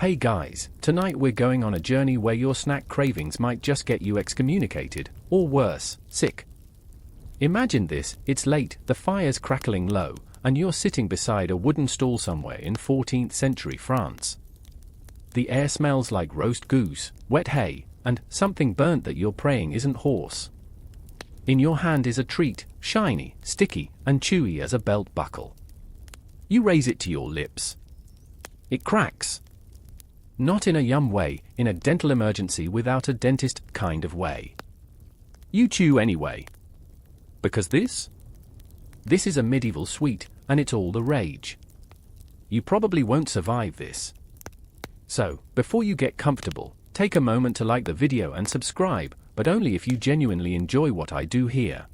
Hey guys, tonight we're going on a journey where your snack cravings might just get you excommunicated, or worse, sick. Imagine this, it's late, the fire's crackling low, and you're sitting beside a wooden stool somewhere in 14th century France. The air smells like roast goose, wet hay, and something burnt that you're praying isn't horse. In your hand is a treat, shiny, sticky, and chewy as a belt buckle. You raise it to your lips. It cracks. Not in a yum way, in a dental emergency without a dentist kind of way. You chew anyway. Because this is a medieval sweet, and it's all the rage. You probably won't survive this. So, before you get comfortable, take a moment to like the video and subscribe, but only if you genuinely enjoy what I do here.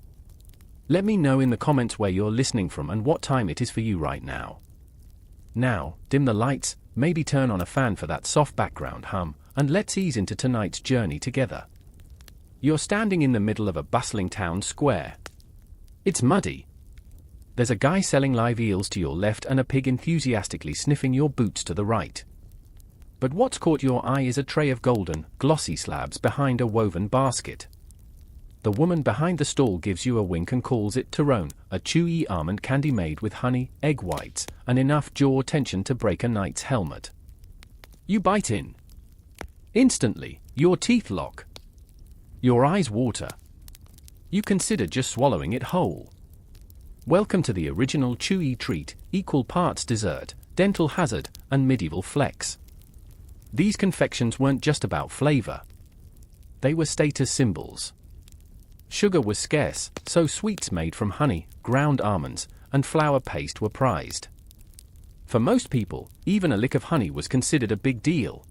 Let me know in the comments where you're listening from and what time it is for you right now. Now, dim the lights, maybe turn on a fan for that soft background hum, and let's ease into tonight's journey together. You're standing in the middle of a bustling town square. It's muddy. There's a guy selling live eels to your left and a pig enthusiastically sniffing your boots to the right. But what's caught your eye is a tray of golden, glossy slabs behind a woven basket. The woman behind the stall gives you a wink and calls it Tyrone, a chewy almond candy made with honey, egg whites, and enough jaw tension to break a knight's helmet. You bite in. Instantly, your teeth lock. Your eyes water. You consider just swallowing it whole. Welcome to the original chewy treat, equal parts dessert, dental hazard, and medieval flex. These confections weren't just about flavor. They were status symbols. Sugar was scarce, so sweets made from honey, ground almonds, and flour paste were prized. For most people, even a lick of honey was considered a big deal.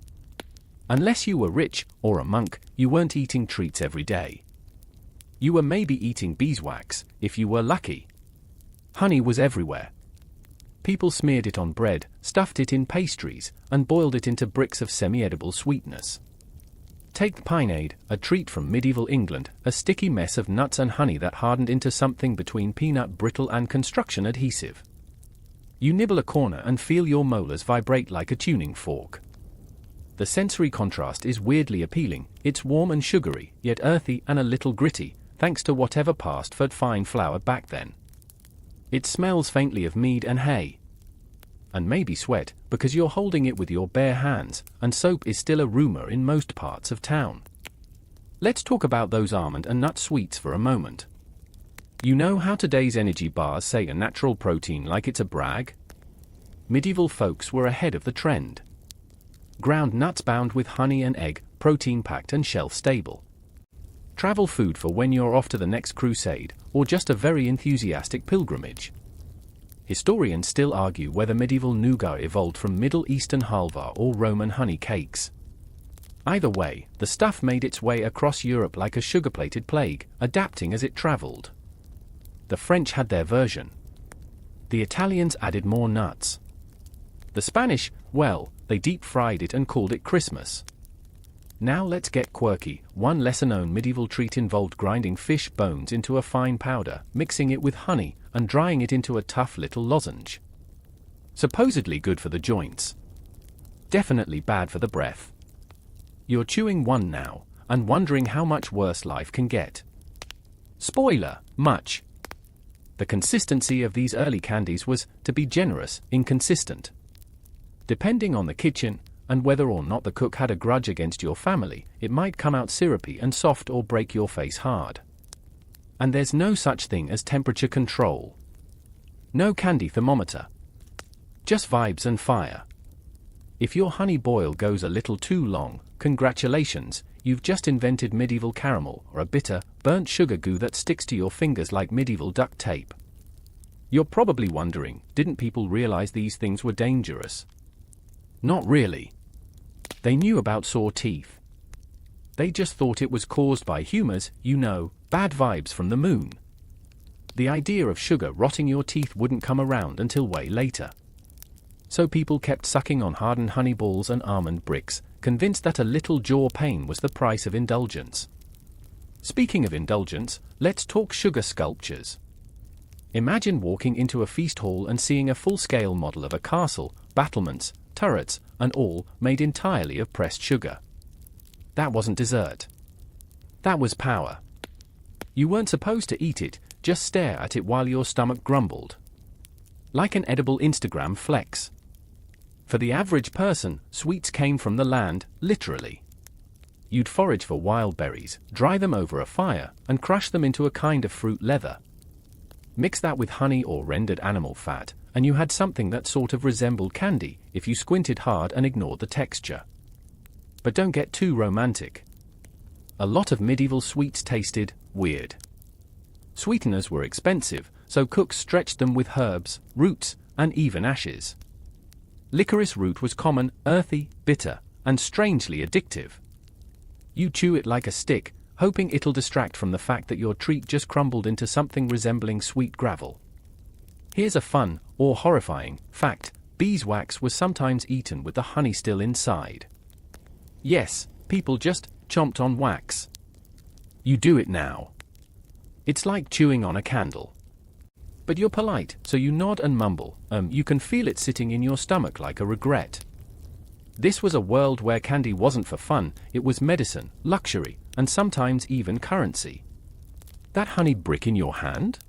Unless you were rich, or a monk, you weren't eating treats every day. You were maybe eating beeswax, if you were lucky. Honey was everywhere. People smeared it on bread, stuffed it in pastries, and boiled it into bricks of semi-edible sweetness. Take pineade, a treat from medieval England, a sticky mess of nuts and honey that hardened into something between peanut brittle and construction adhesive. You nibble a corner and feel your molars vibrate like a tuning fork. The sensory contrast is weirdly appealing, it's warm and sugary, yet earthy and a little gritty, thanks to whatever passed for fine flour back then. It smells faintly of mead and hay. And maybe sweat, because you're holding it with your bare hands, and soap is still a rumor in most parts of town. Let's talk about those almond and nut sweets for a moment. You know how today's energy bars say a natural protein like it's a brag? Medieval folks were ahead of the trend. Ground nuts bound with honey and egg, protein-packed and shelf-stable. Travel food for when you're off to the next crusade, or just a very enthusiastic pilgrimage. Historians still argue whether medieval nougat evolved from Middle Eastern halva or Roman honey cakes. Either way, the stuff made its way across Europe like a sugar-plated plague, adapting as it traveled. The French had their version. The Italians added more nuts. The Spanish, well, they deep-fried it and called it Christmas. Now let's get quirky. One lesser-known medieval treat involved grinding fish bones into a fine powder, mixing it with honey, and drying it into a tough little lozenge. Supposedly good for the joints. Definitely bad for the breath. You're chewing one now, and wondering how much worse life can get. Spoiler, much. The consistency of these early candies was, to be generous, inconsistent. Depending on the kitchen, and whether or not the cook had a grudge against your family, it might come out syrupy and soft or break your face hard. And there's no such thing as temperature control. No candy thermometer. Just vibes and fire. If your honey boil goes a little too long, congratulations, you've just invented medieval caramel or a bitter, burnt sugar goo that sticks to your fingers like medieval duct tape. You're probably wondering, didn't people realize these things were dangerous? Not really. They knew about sore teeth. They just thought it was caused by humors, you know, bad vibes from the moon. The idea of sugar rotting your teeth wouldn't come around until way later. So people kept sucking on hardened honey balls and almond bricks, convinced that a little jaw pain was the price of indulgence. Speaking of indulgence, let's talk sugar sculptures. Imagine walking into a feast hall and seeing a full-scale model of a castle, battlements, turrets, and all made entirely of pressed sugar. That wasn't dessert. That was power. You weren't supposed to eat it, just stare at it while your stomach grumbled. Like an edible Instagram flex. For the average person, sweets came from the land, literally. You'd forage for wild berries, dry them over a fire, and crush them into a kind of fruit leather. Mix that with honey or rendered animal fat, and you had something that sort of resembled candy if you squinted hard and ignored the texture. But don't get too romantic. A lot of medieval sweets tasted weird. Sweeteners were expensive, so cooks stretched them with herbs, roots, and even ashes. Licorice root was common, earthy, bitter, and strangely addictive. You chew it like a stick, hoping it'll distract from the fact that your treat just crumbled into something resembling sweet gravel. Here's a fun, or horrifying, fact: beeswax was sometimes eaten with the honey still inside. Yes, people just chomped on wax. You do it now. It's like chewing on a candle. But you're polite, so you nod and mumble. You can feel it sitting in your stomach like a regret. This was a world where candy wasn't for fun, it was medicine, luxury, and sometimes even currency. That honey brick in your hand?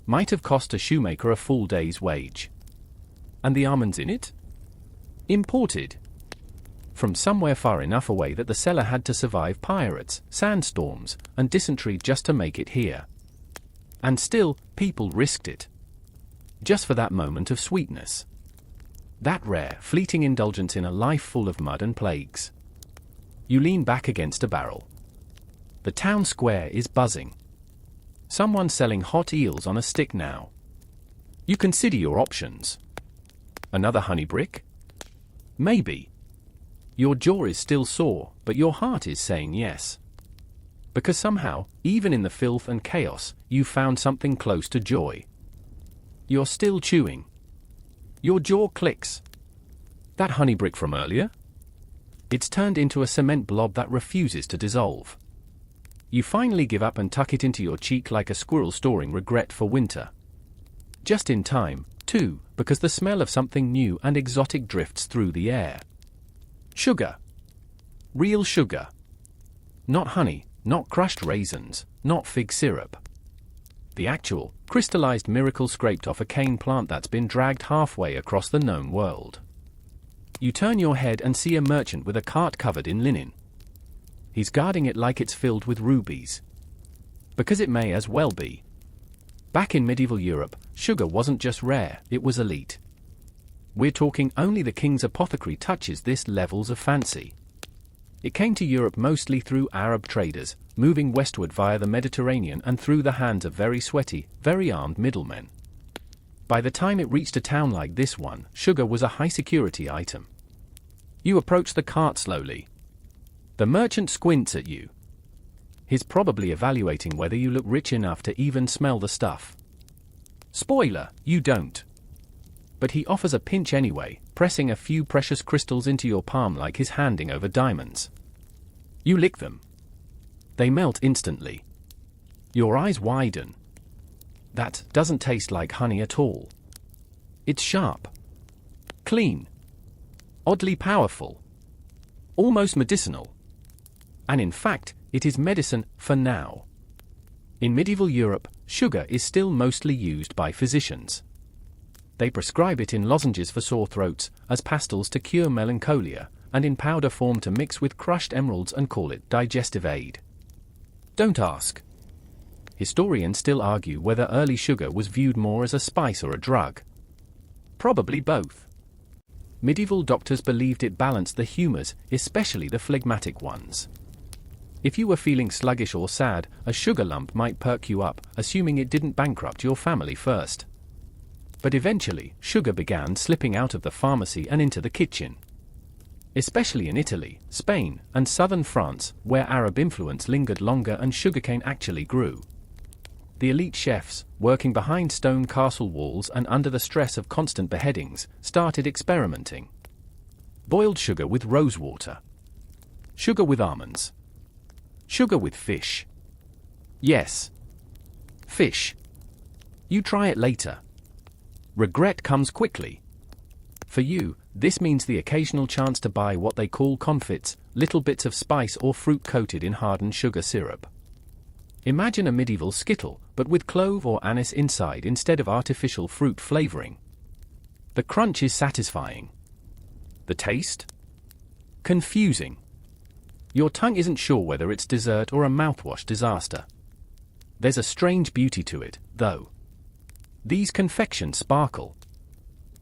Might have cost a shoemaker a full day's wage. And the almonds in it? Imported. From somewhere far enough away that the seller had to survive pirates, sandstorms, and dysentery just to make it here. And still, people risked it. Just for that moment of sweetness. That rare, fleeting indulgence in a life full of mud and plagues. You lean back against a barrel. The town square is buzzing. Someone selling hot eels on a stick now. You consider your options. Another honey brick? Maybe. Your jaw is still sore, but your heart is saying yes. Because somehow, even in the filth and chaos, you found something close to joy. You're still chewing. Your jaw clicks. That honey brick from earlier? It's turned into a cement blob that refuses to dissolve. You finally give up and tuck it into your cheek like a squirrel storing regret for winter. Just in time, too, because the smell of something new and exotic drifts through the air. Sugar. Real sugar. Not honey, not crushed raisins, not fig syrup. The actual, crystallized miracle scraped off a cane plant that's been dragged halfway across the known world. You turn your head and see a merchant with a cart covered in linen. He's guarding it like it's filled with rubies. Because it may as well be. Back in medieval Europe, sugar wasn't just rare, it was elite. We're talking only the king's apothecary touches this levels of fancy. It came to Europe mostly through Arab traders, moving westward via the Mediterranean and through the hands of very sweaty, very armed middlemen. By the time it reached a town like this one, sugar was a high-security item. You approach the cart slowly. The merchant squints at you. He's probably evaluating whether you look rich enough to even smell the stuff. Spoiler, you don't. But he offers a pinch anyway, pressing a few precious crystals into your palm like he's handing over diamonds. You lick them. They melt instantly. Your eyes widen. That doesn't taste like honey at all. It's sharp. Clean. Oddly powerful. Almost medicinal. And in fact, it is medicine for now. In medieval Europe, sugar is still mostly used by physicians. They prescribe it in lozenges for sore throats, as pastilles to cure melancholia, and in powder form to mix with crushed emeralds and call it digestive aid. Don't ask. Historians still argue whether early sugar was viewed more as a spice or a drug. Probably both. Medieval doctors believed it balanced the humors, especially the phlegmatic ones. If you were feeling sluggish or sad, a sugar lump might perk you up, assuming it didn't bankrupt your family first. But eventually, sugar began slipping out of the pharmacy and into the kitchen. Especially in Italy, Spain, and southern France, where Arab influence lingered longer and sugarcane actually grew. The elite chefs, working behind stone castle walls and under the stress of constant beheadings, started experimenting. Boiled sugar with rosewater. Sugar with almonds. Sugar with fish. Yes. Fish. You try it later. Regret comes quickly. For you, This means the occasional chance to buy what they call confits, little bits of spice or fruit coated in hardened sugar syrup. Imagine a medieval Skittle, but with clove or anise inside instead of artificial fruit flavoring. The crunch is satisfying. The taste? Confusing. Your tongue isn't sure whether it's dessert or a mouthwash disaster. There's a strange beauty to it, though. These confections sparkle.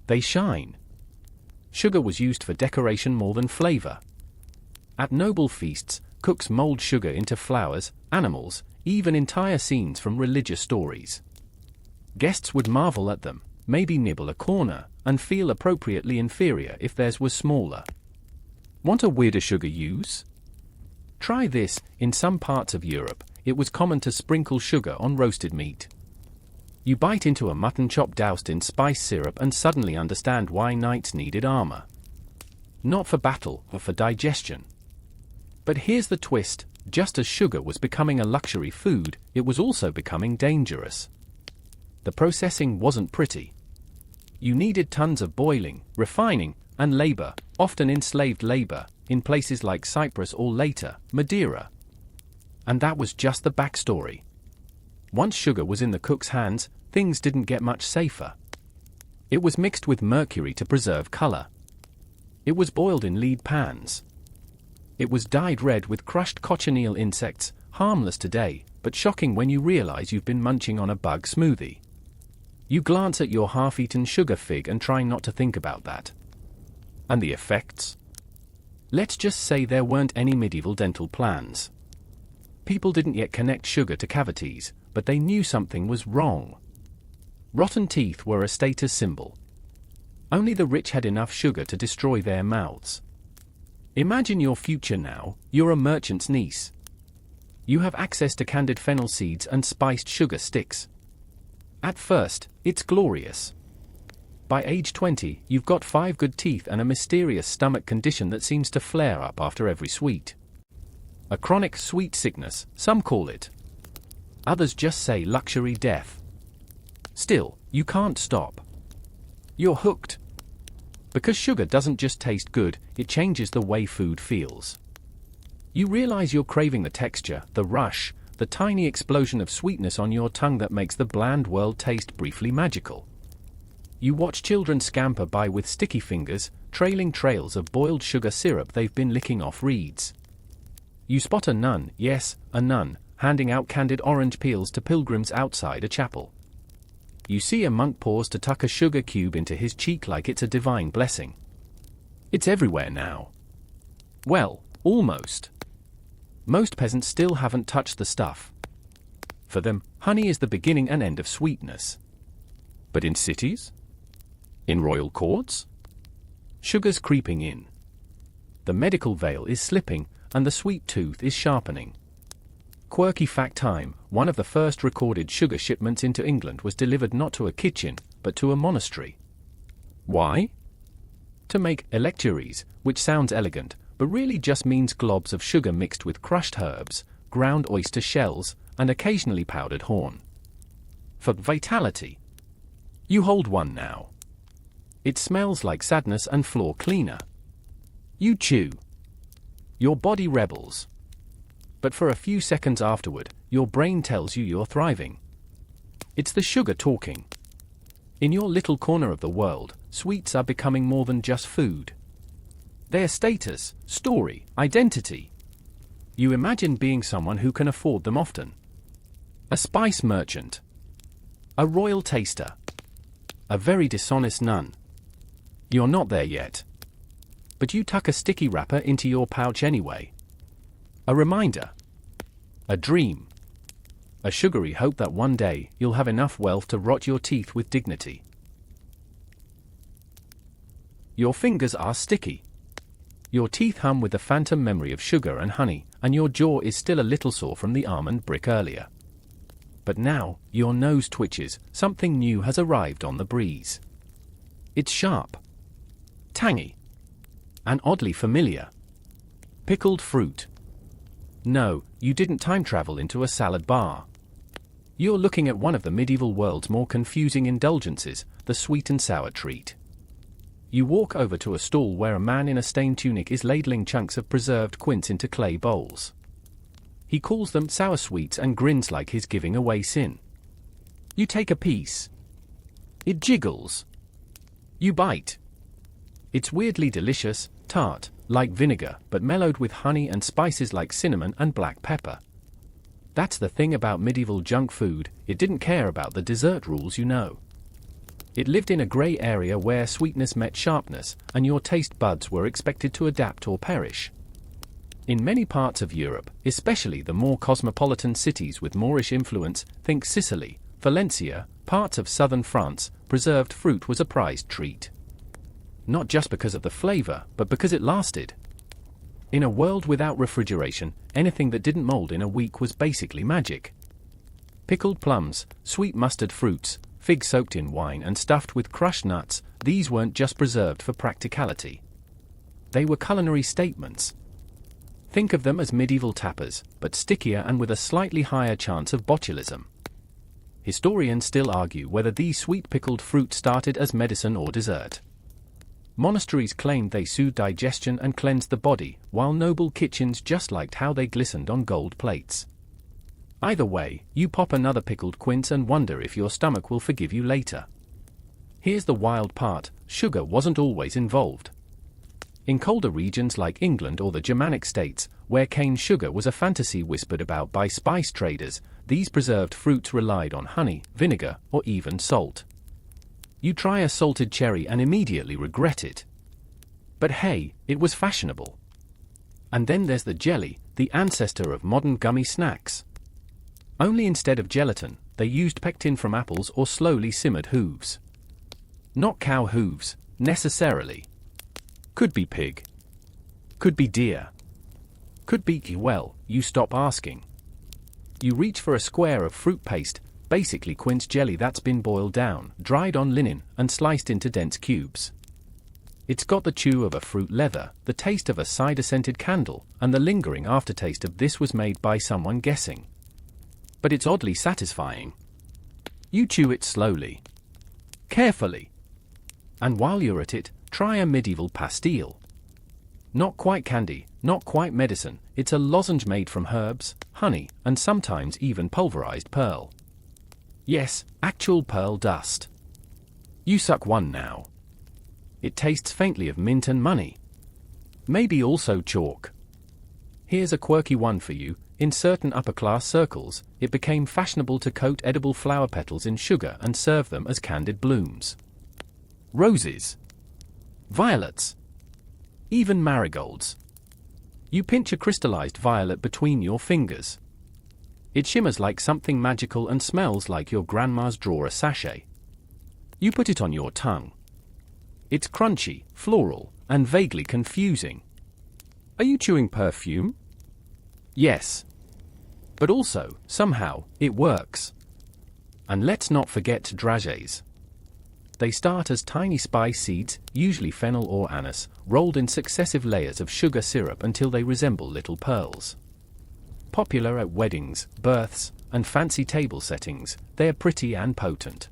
They shine. Sugar was used for decoration more than flavor. At noble feasts, cooks mold sugar into flowers, animals, even entire scenes from religious stories. Guests would marvel at them, maybe nibble a corner, and feel appropriately inferior if theirs was smaller. Want a weirder sugar use? Try this. In some parts of Europe, it was common to sprinkle sugar on roasted meat. You bite into a mutton chop doused in spice syrup and suddenly understand why knights needed armor. Not for battle, but for digestion. But here's the twist: just as sugar was becoming a luxury food, it was also becoming dangerous. The processing wasn't pretty. You needed tons of boiling, refining, and labor, often enslaved labor, in places like Cyprus or later, Madeira. And that was just the backstory. Once sugar was in the cook's hands, things didn't get much safer. It was mixed with mercury to preserve color. It was boiled in lead pans. It was dyed red with crushed cochineal insects, harmless today, but shocking when you realize you've been munching on a bug smoothie. You glance at your half-eaten sugar fig and try not to think about that. And the effects? Let's just say there weren't any medieval dental plans. People didn't yet connect sugar to cavities, but they knew something was wrong. Rotten teeth were a status symbol. Only the rich had enough sugar to destroy their mouths. Imagine your future now. You're a merchant's niece. You have access to candied fennel seeds and spiced sugar sticks. At first, it's glorious. By age 20, you've got 5 good teeth and a mysterious stomach condition that seems to flare up after every sweet. A chronic sweet sickness, some call it. Others just say luxury death. Still, you can't stop. You're hooked. Because sugar doesn't just taste good, it changes the way food feels. You realize you're craving the texture, the rush, the tiny explosion of sweetness on your tongue that makes the bland world taste briefly magical. You watch children scamper by with sticky fingers, trailing trails of boiled sugar syrup they've been licking off reeds. You spot a nun, yes, a nun, handing out candied orange peels to pilgrims outside a chapel. You see a monk pause to tuck a sugar cube into his cheek like it's a divine blessing. It's everywhere now. Well, almost. Most peasants still haven't touched the stuff. For them, honey is the beginning and end of sweetness. But in cities? In royal courts? Sugar's creeping in. The medical veil is slipping, and the sweet tooth is sharpening. Quirky fact time: one of the first recorded sugar shipments into England was delivered not to a kitchen, but to a monastery. Why? To make electuaries, which sounds elegant, but really just means globs of sugar mixed with crushed herbs, ground oyster shells, and occasionally powdered horn. For vitality. You hold one now. It smells like sadness and floor cleaner. You chew. Your body rebels. But for a few seconds afterward, your brain tells you you're thriving. It's the sugar talking. In your little corner of the world, sweets are becoming more than just food. They're status, story, identity. You imagine being someone who can afford them often. A spice merchant. A royal taster. A very dishonest nun. You're not there yet. But you tuck a sticky wrapper into your pouch anyway. A reminder. A dream. A sugary hope that one day you'll have enough wealth to rot your teeth with dignity. Your fingers are sticky. Your teeth hum with the phantom memory of sugar and honey, and your jaw is still a little sore from the almond brick earlier. But now, your nose twitches. Something new has arrived on the breeze. It's sharp. Tangy. And oddly familiar. Pickled fruit. No, you didn't time travel into a salad bar. You're looking at one of the medieval world's more confusing indulgences, the sweet and sour treat. You walk over to a stall where a man in a stained tunic is ladling chunks of preserved quince into clay bowls. He calls them sour sweets and grins like he's giving away sin. You take a piece. It jiggles. You bite. It's weirdly delicious, tart, like vinegar, but mellowed with honey and spices like cinnamon and black pepper. That's the thing about medieval junk food, it didn't care about the dessert rules, you know. It lived in a grey area where sweetness met sharpness, and your taste buds were expected to adapt or perish. In many parts of Europe, especially the more cosmopolitan cities with Moorish influence, think Sicily, Valencia, parts of southern France, preserved fruit was a prized treat. Not just because of the flavor, but because it lasted. In a world without refrigeration, anything that didn't mold in a week was basically magic. Pickled plums, sweet mustard fruits, figs soaked in wine and stuffed with crushed nuts, these weren't just preserved for practicality. They were culinary statements. Think of them as medieval tapas, but stickier and with a slightly higher chance of botulism. Historians still argue whether these sweet pickled fruit started as medicine or dessert. Monasteries claimed they soothed digestion and cleansed the body, while noble kitchens just liked how they glistened on gold plates. Either way, you pop another pickled quince and wonder if your stomach will forgive you later. Here's the wild part, sugar wasn't always involved. In colder regions like England or the Germanic states, where cane sugar was a fantasy whispered about by spice traders, these preserved fruits relied on honey, vinegar, or even salt. You try a salted cherry and immediately regret it. But hey, it was fashionable. And then there's the jelly, the ancestor of modern gummy snacks. Only instead of gelatin, they used pectin from apples or slowly simmered hooves. Not cow hooves, necessarily. Could be pig. Could be deer. Could be, well, you stop asking. You reach for a square of fruit paste, basically quince jelly that's been boiled down, dried on linen, and sliced into dense cubes. It's got the chew of a fruit leather, the taste of a cider-scented candle, and the lingering aftertaste of this was made by someone guessing. But it's oddly satisfying. You chew it slowly. Carefully. And while you're at it, try a medieval pastille. Not quite candy, not quite medicine, it's a lozenge made from herbs, honey, and sometimes even pulverized pearl. Yes, actual pearl dust. You suck one now. It tastes faintly of mint and money. Maybe also chalk. Here's a quirky one for you. In certain upper-class circles, it became fashionable to coat edible flower petals in sugar and serve them as candied blooms. Roses. Violets. Even marigolds. You pinch a crystallized violet between your fingers. It shimmers like something magical and smells like your grandma's drawer sachet. You put it on your tongue. It's crunchy, floral, and vaguely confusing. Are you chewing perfume? Yes. But also, somehow, it works. And let's not forget dragées. They start as tiny spice seeds, usually fennel or anise, rolled in successive layers of sugar syrup until they resemble little pearls. Popular at weddings, births, and fancy table settings, they are pretty and potent.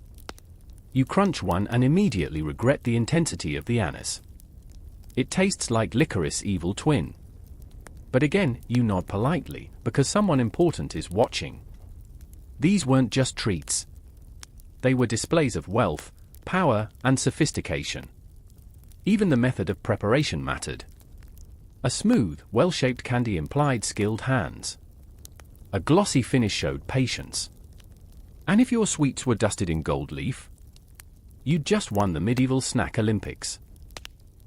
You crunch one and immediately regret the intensity of the anise. It tastes like licorice evil twin. But again, you nod politely, because someone important is watching. These weren't just treats. They were displays of wealth, power, and sophistication. Even the method of preparation mattered. A smooth, well-shaped candy implied skilled hands. A glossy finish showed patience. And if your sweets were dusted in gold leaf, you'd just won the medieval snack Olympics.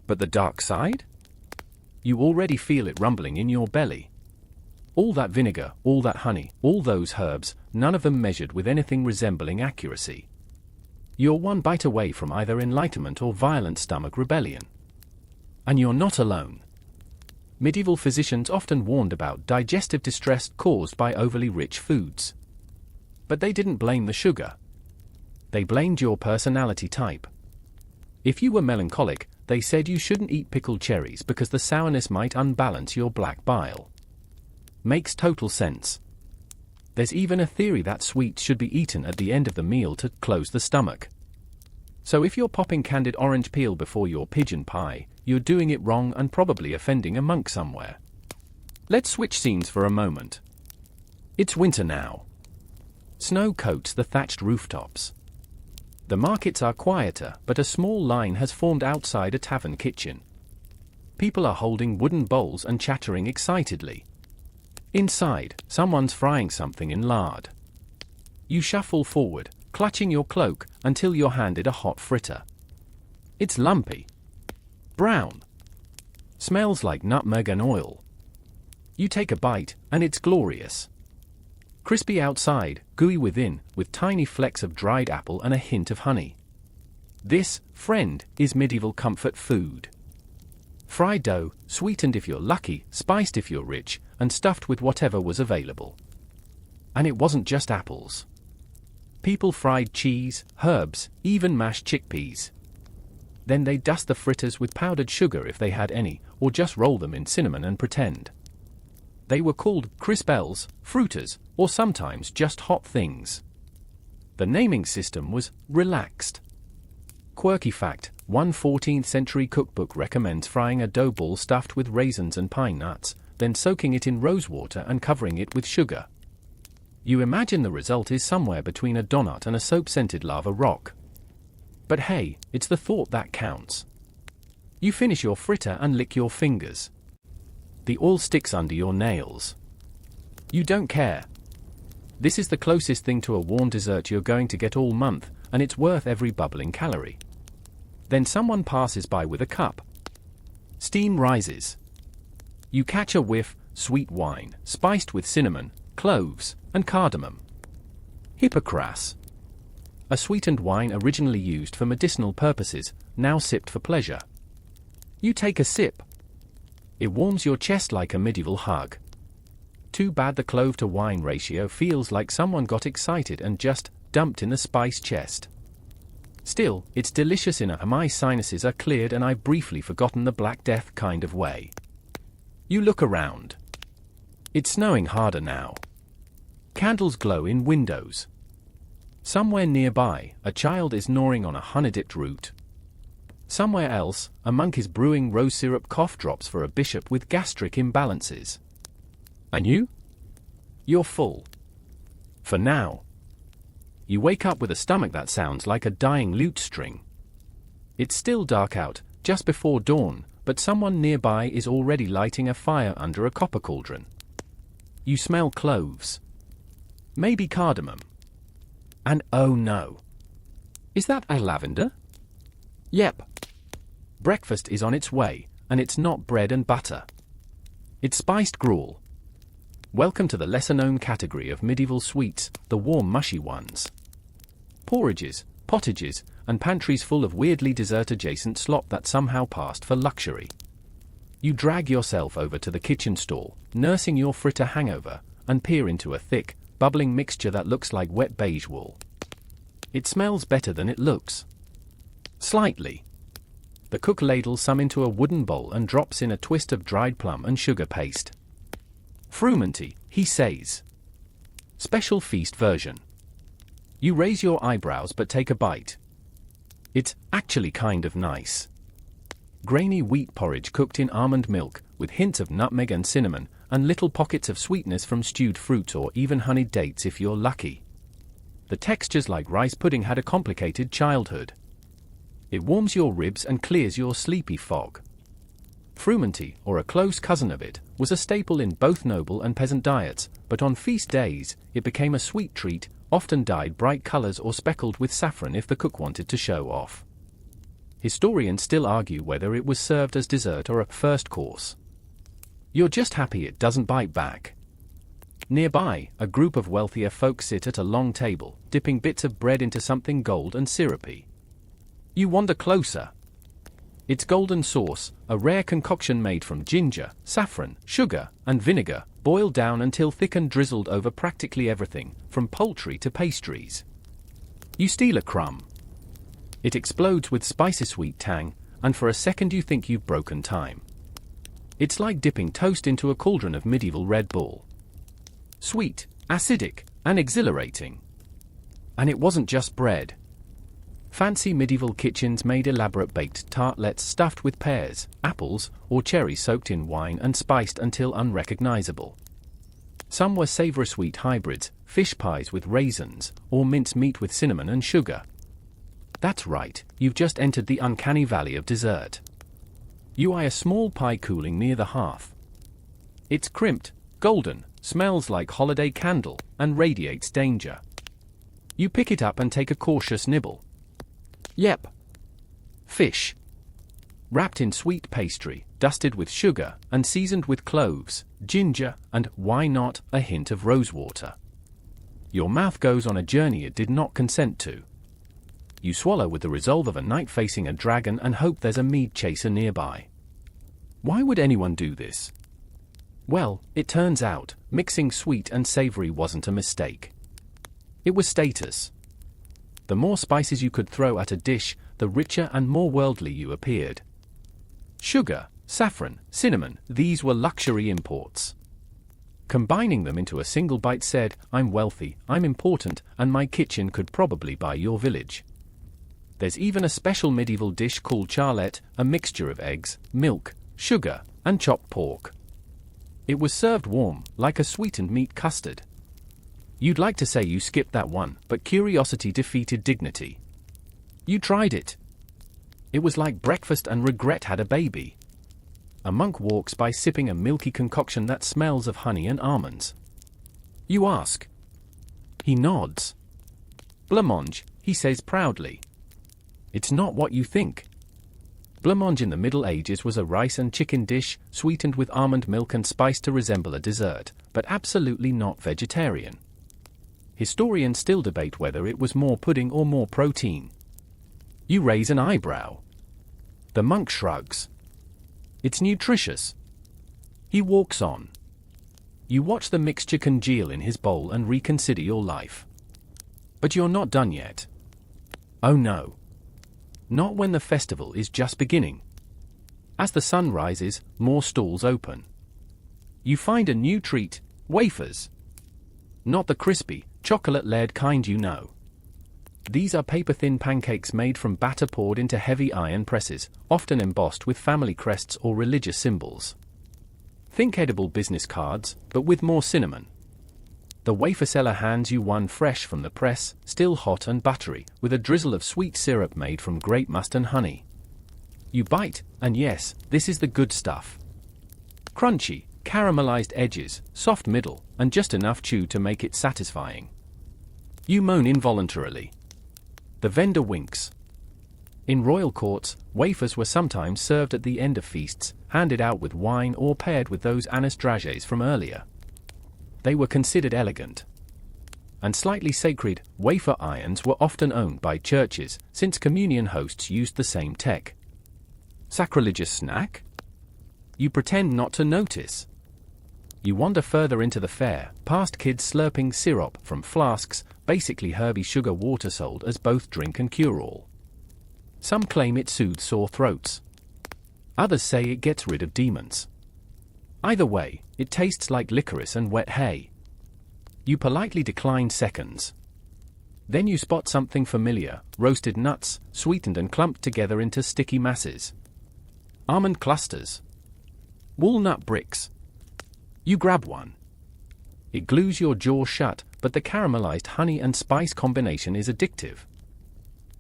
But the dark side? You already feel it rumbling in your belly. All that vinegar, all that honey, all those herbs, none of them measured with anything resembling accuracy. You're one bite away from either enlightenment or violent stomach rebellion. And you're not alone. Medieval physicians often warned about digestive distress caused by overly rich foods. But they didn't blame the sugar. They blamed your personality type. If you were melancholic, they said you shouldn't eat pickled cherries because the sourness might unbalance your black bile. Makes total sense. There's even a theory that sweets should be eaten at the end of the meal to close the stomach. So if you're popping candied orange peel before your pigeon pie, you're doing it wrong and probably offending a monk somewhere. Let's switch scenes for a moment. It's winter now. Snow coats the thatched rooftops. The markets are quieter, but a small line has formed outside a tavern kitchen. People are holding wooden bowls and chattering excitedly. Inside, someone's frying something in lard. You shuffle forward, clutching your cloak, until you're handed a hot fritter. It's lumpy. Brown. Smells like nutmeg and oil. You take a bite, and it's glorious. Crispy outside, gooey within, with tiny flecks of dried apple and a hint of honey. This, friend, is medieval comfort food. Fried dough, sweetened if you're lucky, spiced if you're rich, and stuffed with whatever was available. And it wasn't just apples. People fried cheese, herbs, even mashed chickpeas. Then they dust the fritters with powdered sugar if they had any, or just roll them in cinnamon and pretend. They were called crispels, fruiters, or sometimes just hot things. The naming system was relaxed. Quirky fact, one 14th century cookbook recommends frying a dough ball stuffed with raisins and pine nuts, then soaking it in rosewater and covering it with sugar. You imagine the result is somewhere between a donut and a soap-scented lava rock. But hey, it's the thought that counts. You finish your fritter and lick your fingers. The oil sticks under your nails. You don't care. This is the closest thing to a warm dessert you're going to get all month, and it's worth every bubbling calorie. Then someone passes by with a cup. Steam rises. You catch a whiff, sweet wine, spiced with cinnamon, cloves, and cardamom. Hippocras. A sweetened wine originally used for medicinal purposes, now sipped for pleasure. You take a sip. It warms your chest like a medieval hug. Too bad the clove to wine ratio feels like someone got excited and just dumped in the spice chest. Still, it's delicious in a my sinuses are cleared and I've briefly forgotten the Black Death kind of way. You look around. It's snowing harder now. Candles glow in windows. Somewhere nearby, a child is gnawing on a honey-dipped root. Somewhere else, a monk is brewing rose syrup cough drops for a bishop with gastric imbalances. And you? You're full. For now. You wake up with a stomach that sounds like a dying lute string. It's still dark out, just before dawn, but someone nearby is already lighting a fire under a copper cauldron. You smell cloves. Maybe cardamom. And oh no. Is that a lavender? Yep. Breakfast is on its way, and it's not bread and butter. It's spiced gruel. Welcome to the lesser-known category of medieval sweets, the warm, mushy ones. Porridges, pottages, and pantries full of weirdly dessert-adjacent slop that somehow passed for luxury. You drag yourself over to the kitchen stall, nursing your fritter hangover, and peer into a thick, bubbling mixture that looks like wet beige wool. It smells better than it looks. Slightly. The cook ladles some into a wooden bowl and drops in a twist of dried plum and sugar paste. Frumenty, he says. Special feast version. You raise your eyebrows but take a bite. It's actually kind of nice. Grainy wheat porridge cooked in almond milk, with hints of nutmeg and cinnamon, and little pockets of sweetness from stewed fruits or even honeyed dates if you're lucky. The textures like rice pudding had a complicated childhood. It warms your ribs and clears your sleepy fog. Frumenty, or a close cousin of it, was a staple in both noble and peasant diets, but on feast days, it became a sweet treat, often dyed bright colors or speckled with saffron if the cook wanted to show off. Historians still argue whether it was served as dessert or a first course. You're just happy it doesn't bite back. Nearby, a group of wealthier folk sit at a long table, dipping bits of bread into something gold and syrupy. You wander closer. It's golden sauce, a rare concoction made from ginger, saffron, sugar, and vinegar, boiled down until thick and drizzled over practically everything, from poultry to pastries. You steal a crumb. It explodes with spicy sweet tang, and for a second you think you've broken time. It's like dipping toast into a cauldron of medieval Red Bull. Sweet, acidic, and exhilarating. And it wasn't just bread. Fancy medieval kitchens made elaborate baked tartlets stuffed with pears, apples, or cherries soaked in wine and spiced until unrecognizable. Some were savor-sweet hybrids, fish pies with raisins, or mince meat with cinnamon and sugar. That's right, you've just entered the uncanny valley of dessert. You eye a small pie cooling near the hearth. It's crimped, golden, smells like holiday candle, and radiates danger. You pick it up and take a cautious nibble. Yep. Fish. Wrapped in sweet pastry, dusted with sugar, and seasoned with cloves, ginger, and, why not, a hint of rosewater. Your mouth goes on a journey it did not consent to. You swallow with the resolve of a knight facing a dragon and hope there's a mead chaser nearby. Why would anyone do this? Well, it turns out, mixing sweet and savory wasn't a mistake. It was status. The more spices you could throw at a dish, the richer and more worldly you appeared. Sugar, saffron, cinnamon, these were luxury imports. Combining them into a single bite said, I'm wealthy, I'm important, and my kitchen could probably buy your village. There's even a special medieval dish called charlet, a mixture of eggs, milk, sugar, and chopped pork. It was served warm, like a sweetened meat custard. You'd like to say you skipped that one, but curiosity defeated dignity. You tried it. It was like breakfast and regret had a baby. A monk walks by sipping a milky concoction that smells of honey and almonds. You ask. He nods. Blancmange, he says proudly. It's not what you think. Blancmange in the Middle Ages was a rice and chicken dish, sweetened with almond milk and spiced to resemble a dessert, but absolutely not vegetarian. Historians still debate whether it was more pudding or more protein. You raise an eyebrow. The monk shrugs. It's nutritious. He walks on. You watch the mixture congeal in his bowl and reconsider your life. But you're not done yet. Oh no. Not when the festival is just beginning. As the sun rises, more stalls open. You find a new treat, wafers. Not the crispy, chocolate-layered kind you know. These are paper-thin pancakes made from batter poured into heavy iron presses, often embossed with family crests or religious symbols. Think edible business cards, but with more cinnamon. The wafer seller hands you one fresh from the press, still hot and buttery, with a drizzle of sweet syrup made from grape must and honey. You bite, and yes, this is the good stuff. Crunchy, caramelized edges, soft middle, and just enough chew to make it satisfying. You moan involuntarily. The vendor winks. In royal courts, wafers were sometimes served at the end of feasts, handed out with wine or paired with those anis dragees from earlier. They were considered elegant and slightly sacred. Wafer irons were often owned by churches, since communion hosts used the same tech. Sacrilegious snack? You pretend not to notice. You wander further into the fair, past kids slurping syrup from flasks, basically herby sugar water sold as both drink and cure-all. Some claim it soothes sore throats. Others say it gets rid of demons. Either way, it tastes like licorice and wet hay. You politely decline seconds. Then you spot something familiar, roasted nuts, sweetened and clumped together into sticky masses. Almond clusters. Walnut bricks. You grab one. It glues your jaw shut, but the caramelized honey and spice combination is addictive.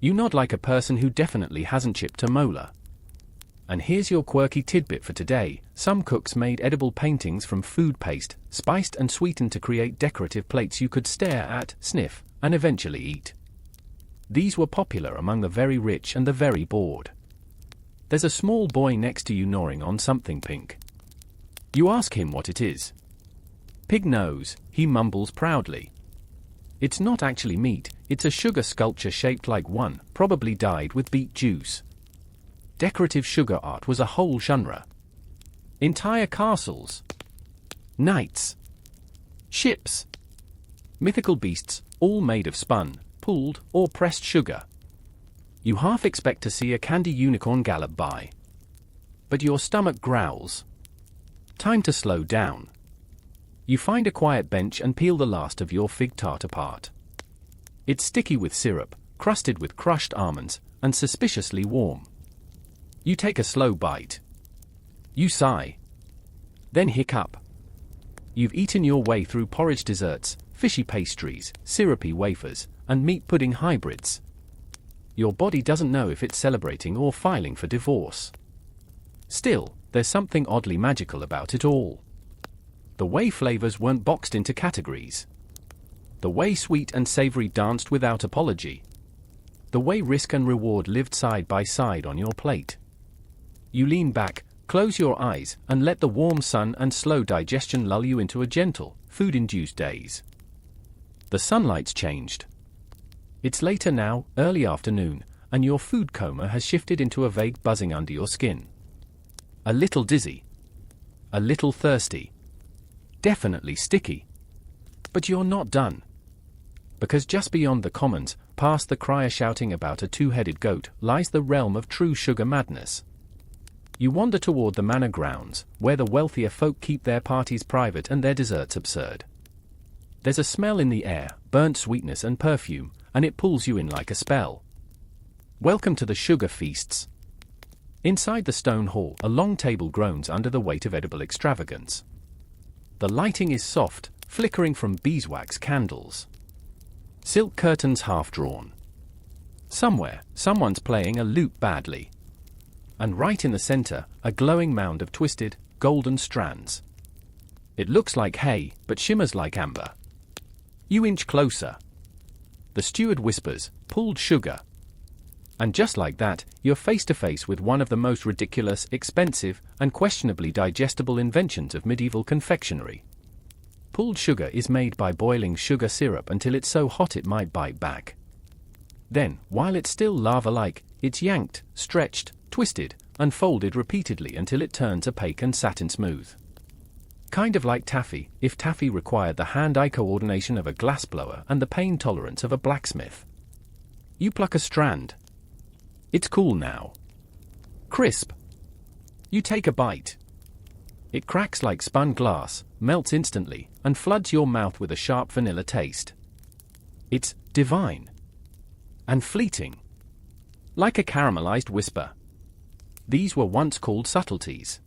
You nod like a person who definitely hasn't chipped a molar. And here's your quirky tidbit for today. Some cooks made edible paintings from food paste, spiced and sweetened to create decorative plates you could stare at, sniff, and eventually eat. These were popular among the very rich and the very bored. There's a small boy next to you gnawing on something pink. You ask him what it is. Pig nose, he mumbles proudly. It's not actually meat, it's a sugar sculpture shaped like one, probably dyed with beet juice. Decorative sugar art was a whole genre. Entire castles. Knights. Ships. Mythical beasts, all made of spun, pulled, or pressed sugar. You half expect to see a candy unicorn gallop by. But your stomach growls. Time to slow down. You find a quiet bench and peel the last of your fig tart apart. It's sticky with syrup, crusted with crushed almonds, and suspiciously warm. You take a slow bite. You sigh. Then hiccup. You've eaten your way through porridge desserts, fishy pastries, syrupy wafers, and meat pudding hybrids. Your body doesn't know if it's celebrating or filing for divorce. Still, there's something oddly magical about it all. The way flavors weren't boxed into categories. The way sweet and savory danced without apology. The way risk and reward lived side by side on your plate. You lean back, close your eyes, and let the warm sun and slow digestion lull you into a gentle, food-induced daze. The sunlight's changed. It's later now, early afternoon, and your food coma has shifted into a vague buzzing under your skin. A little dizzy. A little thirsty. Definitely sticky. But you're not done. Because just beyond the commons, past the crier shouting about a two-headed goat, lies the realm of true sugar madness. You wander toward the manor grounds, where the wealthier folk keep their parties private and their desserts absurd. There's a smell in the air, burnt sweetness and perfume, and it pulls you in like a spell. Welcome to the sugar feasts. Inside the stone hall, a long table groans under the weight of edible extravagance. The lighting is soft, flickering from beeswax candles. Silk curtains half drawn. Somewhere, someone's playing a lute badly. And right in the center, a glowing mound of twisted, golden strands. It looks like hay, but shimmers like amber. You inch closer. The steward whispers, "Pulled sugar." And just like that, you're face to face with one of the most ridiculous, expensive, and questionably digestible inventions of medieval confectionery. Pulled sugar is made by boiling sugar syrup until it's so hot it might bite back. Then, while it's still lava-like, it's yanked, stretched, twisted, and folded repeatedly until it turns opaque and satin smooth. Kind of like taffy, if taffy required the hand-eye coordination of a glassblower and the pain tolerance of a blacksmith. You pluck a strand. It's cool now. Crisp. You take a bite. It cracks like spun glass, melts instantly, and floods your mouth with a sharp vanilla taste. It's divine. And fleeting. Like a caramelized whisper. These were once called subtleties.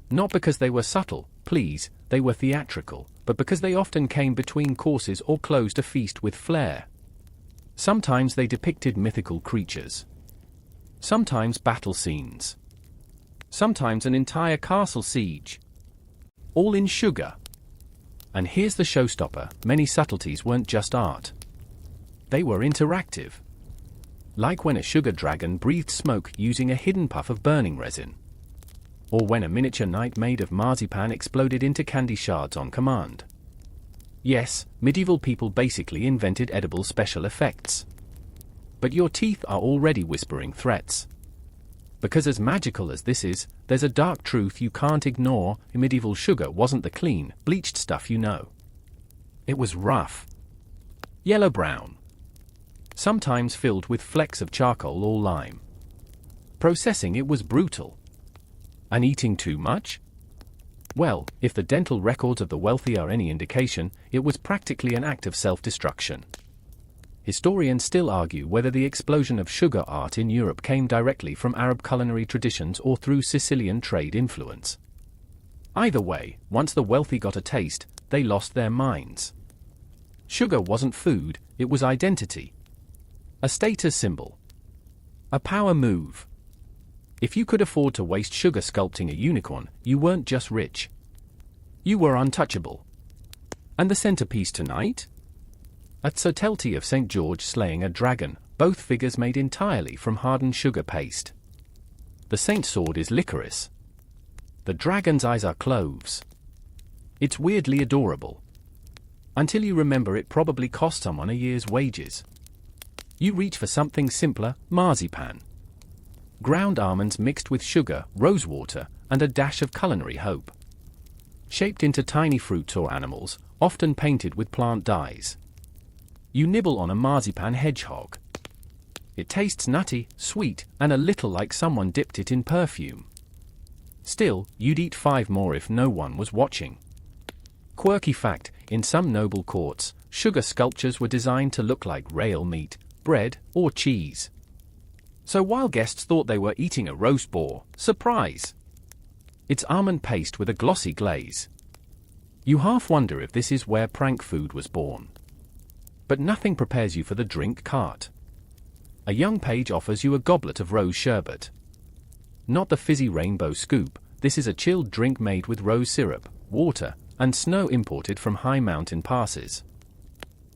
Not because they were subtle, please, they were theatrical, but because they often came between courses or closed a feast with flair. Sometimes they depicted mythical creatures. Sometimes battle scenes. Sometimes an entire castle siege. All in sugar. And here's the showstopper, many subtleties weren't just art. They were interactive. Like when a sugar dragon breathed smoke using a hidden puff of burning resin. Or when a miniature knight made of marzipan exploded into candy shards on command. Yes, medieval people basically invented edible special effects. But your teeth are already whispering threats. Because as magical as this is, there's a dark truth you can't ignore. Medieval sugar wasn't the clean, bleached stuff you know. It was rough. Yellow-brown. Sometimes filled with flecks of charcoal or lime. Processing it was brutal. And eating too much? Well, if the dental records of the wealthy are any indication, it was practically an act of self-destruction. Historians still argue whether the explosion of sugar art in Europe came directly from Arab culinary traditions or through Sicilian trade influence. Either way, once the wealthy got a taste, they lost their minds. Sugar wasn't food, it was identity. A status symbol. A power move. If you could afford to waste sugar sculpting a unicorn, you weren't just rich. You were untouchable. And the centerpiece tonight? A subtlety of St. George slaying a dragon, both figures made entirely from hardened sugar paste. The saint's sword is licorice. The dragon's eyes are cloves. It's weirdly adorable. Until you remember it probably cost someone a year's wages. You reach for something simpler, marzipan. Ground almonds mixed with sugar, rosewater, and a dash of culinary hope. Shaped into tiny fruits or animals, often painted with plant dyes. You nibble on a marzipan hedgehog. It tastes nutty, sweet, and a little like someone dipped it in perfume. Still, you'd eat 5 more if no one was watching. Quirky fact, in some noble courts, sugar sculptures were designed to look like rail meat, bread, or cheese. So while guests thought they were eating a roast boar, surprise! It's almond paste with a glossy glaze. You half wonder if this is where prank food was born. But nothing prepares you for the drink cart. A young page offers you a goblet of rose sherbet. Not the fizzy rainbow scoop, this is a chilled drink made with rose syrup, water, and snow imported from high mountain passes.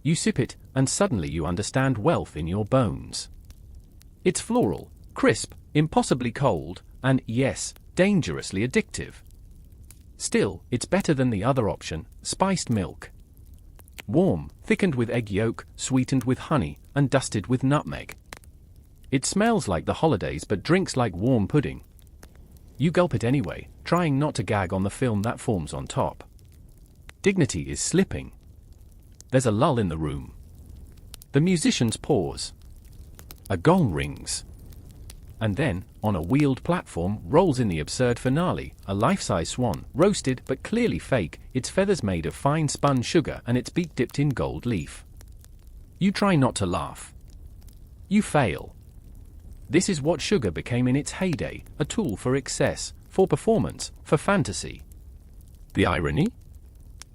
You sip it, and suddenly you understand wealth in your bones. It's floral, crisp, impossibly cold, and, yes, dangerously addictive. Still, it's better than the other option, spiced milk. Warm, thickened with egg yolk, sweetened with honey, and dusted with nutmeg. It smells like the holidays but drinks like warm pudding. You gulp it anyway, trying not to gag on the film that forms on top. Dignity is slipping. There's a lull in the room. The musicians pause. A gong rings. And then, on a wheeled platform, rolls in the absurd finale, a life-size swan, roasted but clearly fake, its feathers made of fine spun sugar and its beak dipped in gold leaf. You try not to laugh. You fail. This is what sugar became in its heyday, a tool for excess, for performance, for fantasy. The irony?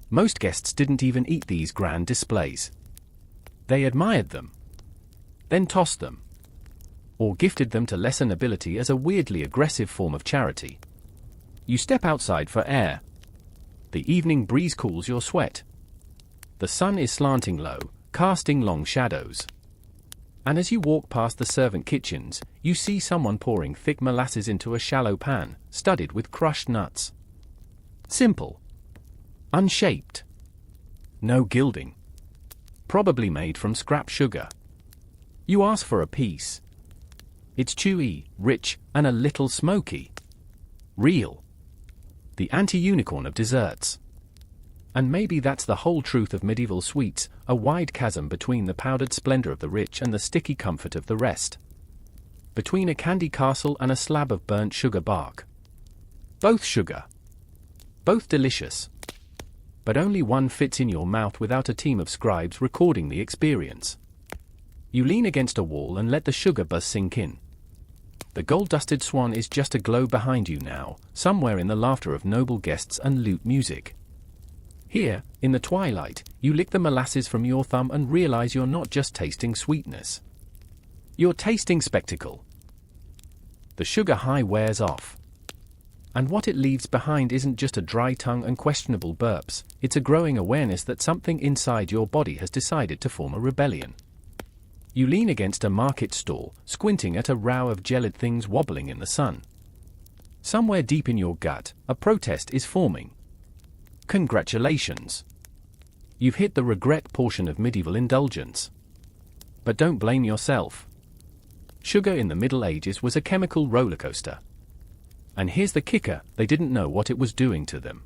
Most guests didn't even eat these grand displays. They admired them, then tossed them, or gifted them to lesser nobility as a weirdly aggressive form of charity. You step outside for air. The evening breeze cools your sweat. The sun is slanting low, casting long shadows. And as you walk past the servant kitchens, you see someone pouring thick molasses into a shallow pan, studded with crushed nuts. Simple. Unshaped. No gilding. Probably made from scrap sugar. You ask for a piece. It's chewy, rich, and a little smoky. Real. The anti-unicorn of desserts. And maybe that's the whole truth of medieval sweets, a wide chasm between the powdered splendor of the rich and the sticky comfort of the rest. Between a candy castle and a slab of burnt sugar bark. Both sugar. Both delicious. But only one fits in your mouth without a team of scribes recording the experience. You lean against a wall and let the sugar buzz sink in. The gold-dusted swan is just a glow behind you now, somewhere in the laughter of noble guests and lute music. Here, in the twilight, you lick the molasses from your thumb and realize you're not just tasting sweetness. You're tasting spectacle. The sugar high wears off. And what it leaves behind isn't just a dry tongue and questionable burps, it's a growing awareness that something inside your body has decided to form a rebellion. You lean against a market stall, squinting at a row of gelid things wobbling in the sun. Somewhere deep in your gut, a protest is forming. Congratulations! You've hit the regret portion of medieval indulgence. But don't blame yourself. Sugar in the Middle Ages was a chemical roller coaster. And here's the kicker, they didn't know what it was doing to them.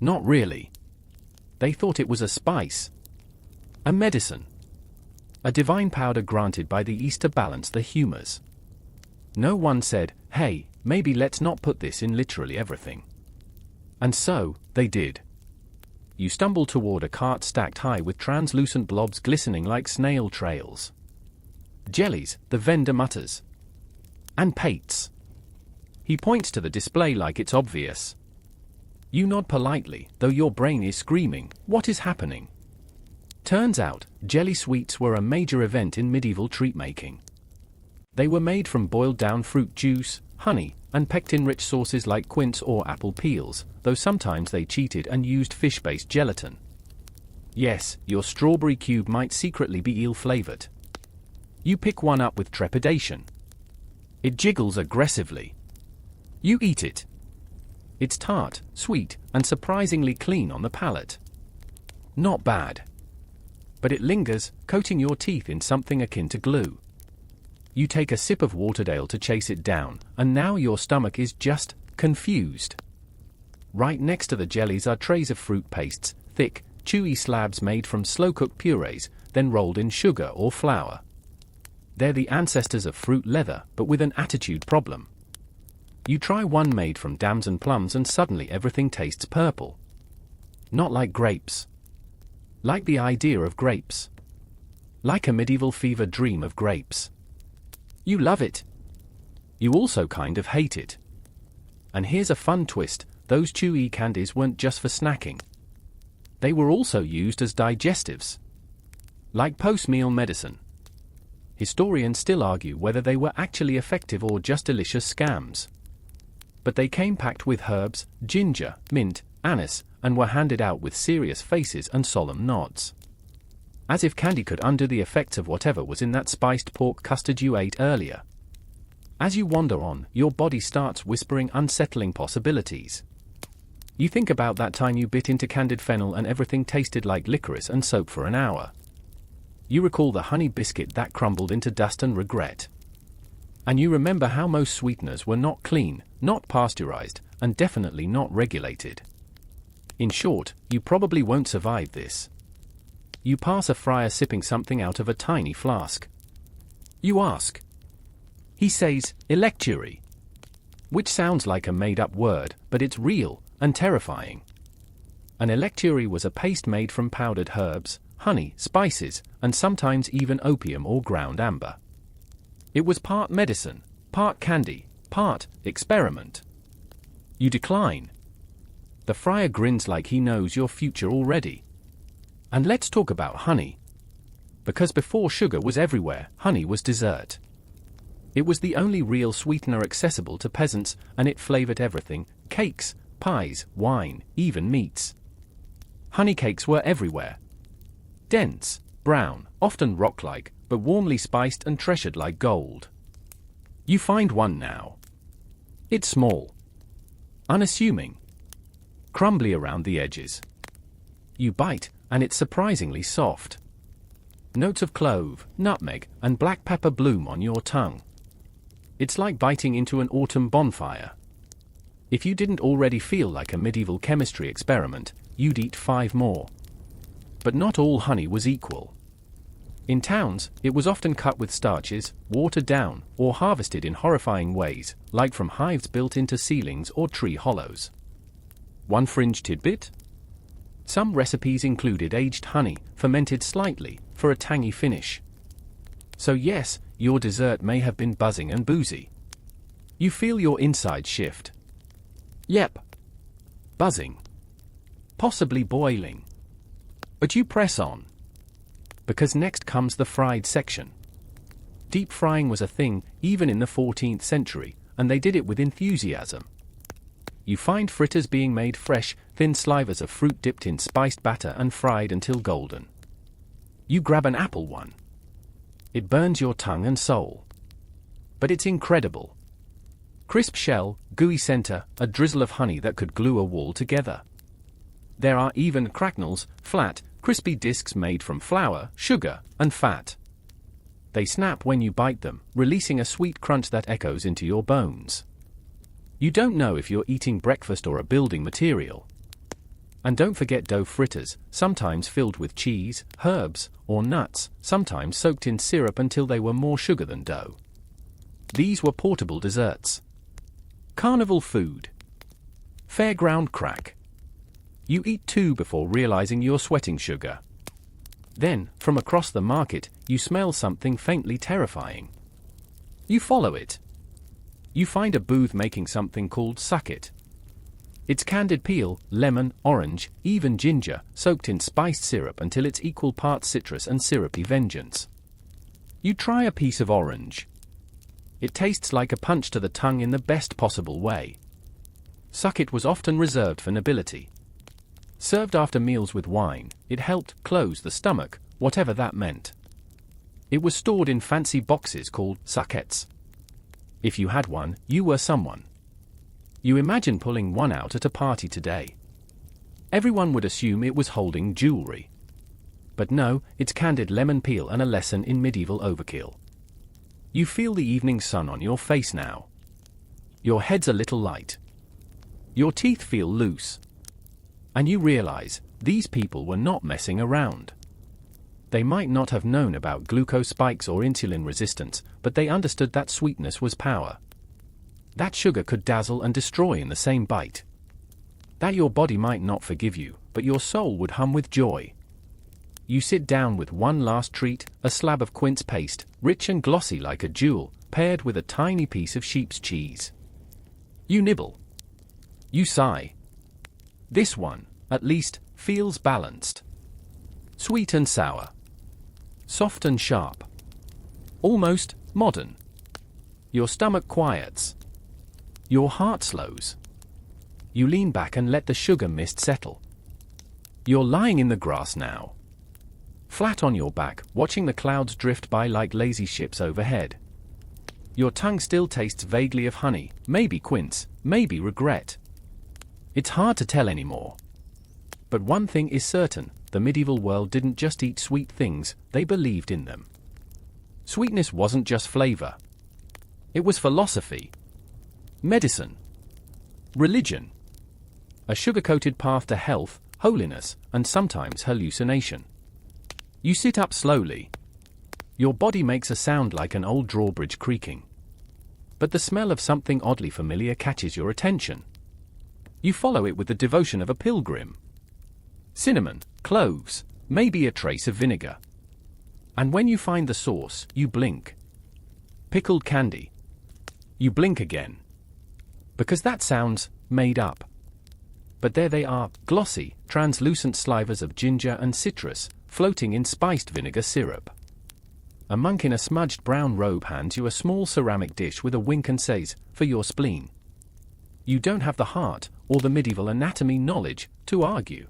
Not really. They thought it was a spice. A medicine. A divine powder granted by the East to balance the humors. No one said, hey, maybe let's not put this in literally everything. And so, they did. You stumble toward a cart stacked high with translucent blobs glistening like snail trails. Jellies, the vendor mutters. And pates. He points to the display like it's obvious. You nod politely, though your brain is screaming, what is happening? Turns out, jelly sweets were a major event in medieval treat-making. They were made from boiled-down fruit juice, honey, and pectin-rich sauces like quince or apple peels, though sometimes they cheated and used fish-based gelatin. Yes, your strawberry cube might secretly be eel-flavored. You pick one up with trepidation. It jiggles aggressively. You eat it. It's tart, sweet, and surprisingly clean on the palate. Not bad. But it lingers, coating your teeth in something akin to glue. You take a sip of Waterdale to chase it down, and now your stomach is just confused. Right next to the jellies are trays of fruit pastes, thick, chewy slabs made from slow-cooked purees, then rolled in sugar or flour. They're the ancestors of fruit leather, but with an attitude problem. You try one made from damson plums and suddenly everything tastes purple. Not like grapes. Like the idea of grapes. Like a medieval fever dream of grapes. You love it. You also kind of hate it. And here's a fun twist, those chewy candies weren't just for snacking. They were also used as digestives. Like post-meal medicine. Historians still argue whether they were actually effective or just delicious scams. But they came packed with herbs, ginger, mint, anise, and were handed out with serious faces and solemn nods. As if candy could undo the effects of whatever was in that spiced pork custard you ate earlier. As you wander on, your body starts whispering unsettling possibilities. You think about that time you bit into candied fennel and everything tasted like licorice and soap for an hour. You recall the honey biscuit that crumbled into dust and regret. And you remember how most sweeteners were not clean, not pasteurized, and definitely not regulated. In short, you probably won't survive this. You pass a friar sipping something out of a tiny flask. You ask. He says, electuary. Which sounds like a made-up word, but it's real and terrifying. An electuary was a paste made from powdered herbs, honey, spices, and sometimes even opium or ground amber. It was part medicine, part candy, part experiment. You decline. The friar grins like he knows your future already. And let's talk about honey. Because before sugar was everywhere, honey was dessert. It was the only real sweetener accessible to peasants, and it flavored everything: cakes, pies, wine, even meats. Honey cakes were everywhere. Dense, brown, often rock-like, but warmly spiced and treasured like gold. You find one now. It's small. Unassuming. Crumbly around the edges. You bite, and it's surprisingly soft. Notes of clove, nutmeg, and black pepper bloom on your tongue. It's like biting into an autumn bonfire. If you didn't already feel like a medieval chemistry experiment, you'd eat 5 more. But not all honey was equal. In towns, it was often cut with starches, watered down, or harvested in horrifying ways, like from hives built into ceilings or tree hollows. One fringe tidbit? Some recipes included aged honey, fermented slightly, for a tangy finish. So yes, your dessert may have been buzzing and boozy. You feel your insides shift. Yep. Buzzing. Possibly boiling. But you press on. Because next comes the fried section. Deep frying was a thing, even in the 14th century, and they did it with enthusiasm. You find fritters being made fresh, thin slivers of fruit dipped in spiced batter and fried until golden. You grab an apple one. It burns your tongue and soul. But it's incredible. Crisp shell, gooey center, a drizzle of honey that could glue a wall together. There are even cracknels, flat, crispy discs made from flour, sugar, and fat. They snap when you bite them, releasing a sweet crunch that echoes into your bones. You don't know if you're eating breakfast or a building material. And don't forget dough fritters, sometimes filled with cheese, herbs, or nuts, sometimes soaked in syrup until they were more sugar than dough. These were portable desserts. Carnival food. Fairground crack. You eat 2 before realizing you're sweating sugar. Then, from across the market, you smell something faintly terrifying. You follow it. You find a booth making something called sucket. It's candied peel, lemon, orange, even ginger, soaked in spiced syrup until it's equal parts citrus and syrupy vengeance. You try a piece of orange. It tastes like a punch to the tongue in the best possible way. Sucket was often reserved for nobility. Served after meals with wine, it helped close the stomach, whatever that meant. It was stored in fancy boxes called suckets. If you had one, you were someone. You imagine pulling one out at a party today. Everyone would assume it was holding jewelry. But no, it's candied lemon peel and a lesson in medieval overkill. You feel the evening sun on your face now. Your head's a little light. Your teeth feel loose. And you realize, these people were not messing around. They might not have known about glucose spikes or insulin resistance, but they understood that sweetness was power. That sugar could dazzle and destroy in the same bite. That your body might not forgive you, but your soul would hum with joy. you sit down with one last treat, a slab of quince paste, rich and glossy like a jewel, paired with a tiny piece of sheep's cheese. You nibble. You sigh. This one, at least, feels balanced. Sweet and sour. Soft and sharp. Almost modern. Your stomach quiets. Your heart slows. You lean back and let the sugar mist settle. You're lying in the grass now. Flat on your back, watching the clouds drift by like lazy ships overhead. Your tongue still tastes vaguely of honey, maybe quince, maybe regret. It's hard to tell anymore. But one thing is certain, the medieval world didn't just eat sweet things, they believed in them. Sweetness wasn't just flavor. It was philosophy. Medicine. Religion. A sugar-coated path to health, holiness, and sometimes hallucination. You sit up slowly. Your body makes a sound like an old drawbridge creaking. But the smell of something oddly familiar catches your attention. You follow it with the devotion of a pilgrim. Cinnamon, cloves, maybe a trace of vinegar. And when you find the source, you blink. Pickled candy. You blink again. Because that sounds made up. But there they are, glossy, translucent slivers of ginger and citrus, floating in spiced vinegar syrup. A monk in a smudged brown robe hands you a small ceramic dish with a wink and says, "For your spleen." You don't have the heart, or the medieval anatomy knowledge, to argue.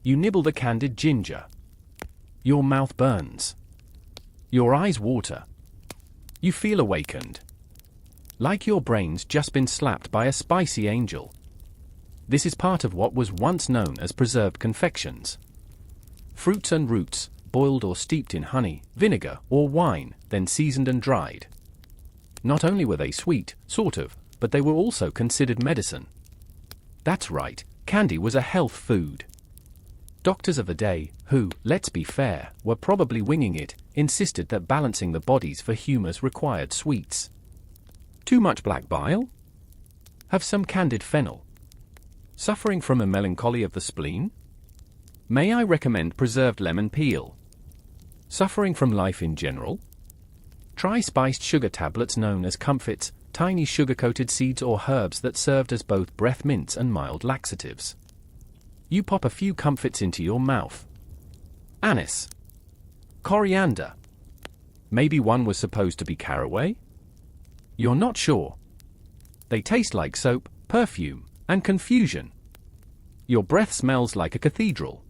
You nibble the candied ginger. Your mouth burns. Your eyes water. You feel awakened. Like your brain's just been slapped by a spicy angel. This is part of what was once known as preserved confections. Fruits and roots, boiled or steeped in honey, vinegar, or wine, then seasoned and dried. Not only were they sweet, sort of, but they were also considered medicine. That's right, candy was a health food. Doctors of the day, who, let's be fair, were probably winging it, insisted that balancing the bodies for humors required sweets. Too much black bile? Have some candied fennel. Suffering from a melancholy of the spleen? May I recommend preserved lemon peel? Suffering from life in general? Try spiced sugar tablets known as comfits, tiny sugar-coated seeds or herbs that served as both breath mints and mild laxatives. You pop a few comfits into your mouth. Anise. Coriander. Maybe one was supposed to be caraway? You're not sure. They taste like soap, perfume, and confusion. Your breath smells like a cathedral.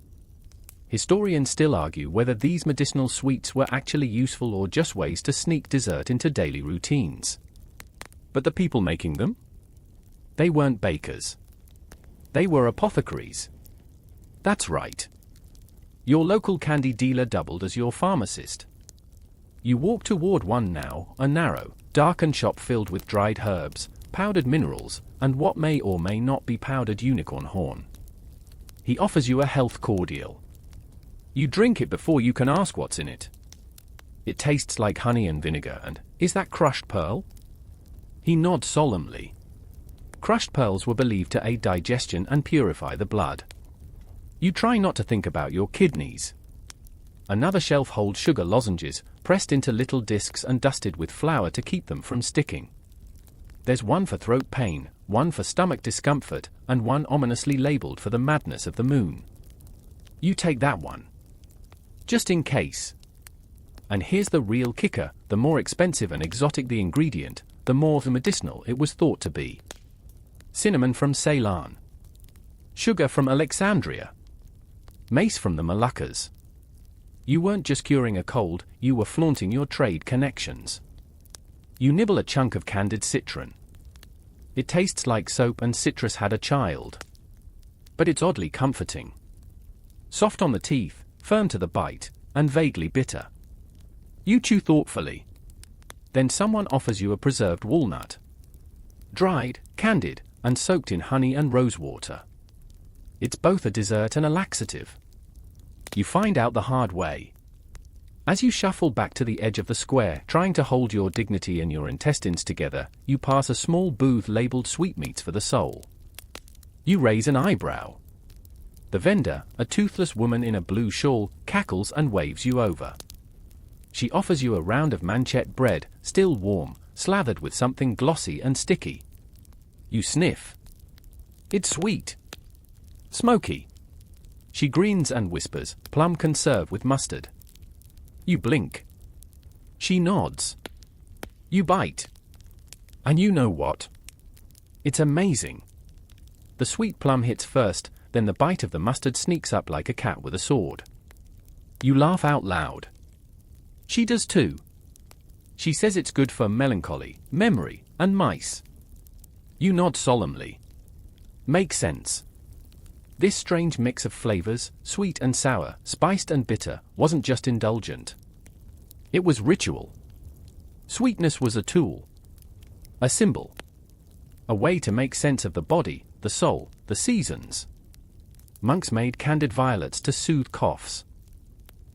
Historians still argue whether these medicinal sweets were actually useful or just ways to sneak dessert into daily routines. But the people making them? They weren't bakers. They were apothecaries. That's right. Your local candy dealer doubled as your pharmacist. You walk toward one now, a narrow, darkened shop filled with dried herbs, powdered minerals, and what may or may not be powdered unicorn horn. He offers you a health cordial. You drink it before you can ask what's in it. It tastes like honey and vinegar and, is that crushed pearl? He nods solemnly. Crushed pearls were believed to aid digestion and purify the blood. You try not to think about your kidneys. Another shelf holds sugar lozenges, pressed into little discs and dusted with flour to keep them from sticking. There's one for throat pain, one for stomach discomfort, and one ominously labeled for the madness of the moon. You take that one. Just in case. And here's the real kicker, the more expensive and exotic the ingredient, the more medicinal it was thought to be. Cinnamon from Ceylon. Sugar from Alexandria. Mace from the Moluccas. You weren't just curing a cold, you were flaunting your trade connections. You nibble a chunk of candied citron. It tastes like soap and citrus had a child. But it's oddly comforting. Soft on the teeth, firm to the bite, and vaguely bitter. You chew thoughtfully. Then someone offers you a preserved walnut. Dried, candied, and soaked in honey and rosewater. It's both a dessert and a laxative. You find out the hard way. As you shuffle back to the edge of the square, trying to hold your dignity and your intestines together, you pass a small booth labeled sweetmeats for the soul. You raise an eyebrow. The vendor, a toothless woman in a blue shawl, cackles and waves you over. She offers you a round of manchette bread, still warm, slathered with something glossy and sticky. You sniff. It's sweet. Smoky. She grins and whispers, plum conserve with mustard. You blink. She nods. You bite. And you know what? It's amazing. The sweet plum hits first, then the bite of the mustard sneaks up like a cat with a sword. You laugh out loud. She does too. She says it's good for melancholy, memory, and mice. You nod solemnly. Makes sense. This strange mix of flavors, sweet and sour, spiced and bitter, wasn't just indulgent. It was ritual. Sweetness was a tool. A symbol. A way to make sense of the body, the soul, the seasons. Monks made candied violets to soothe coughs.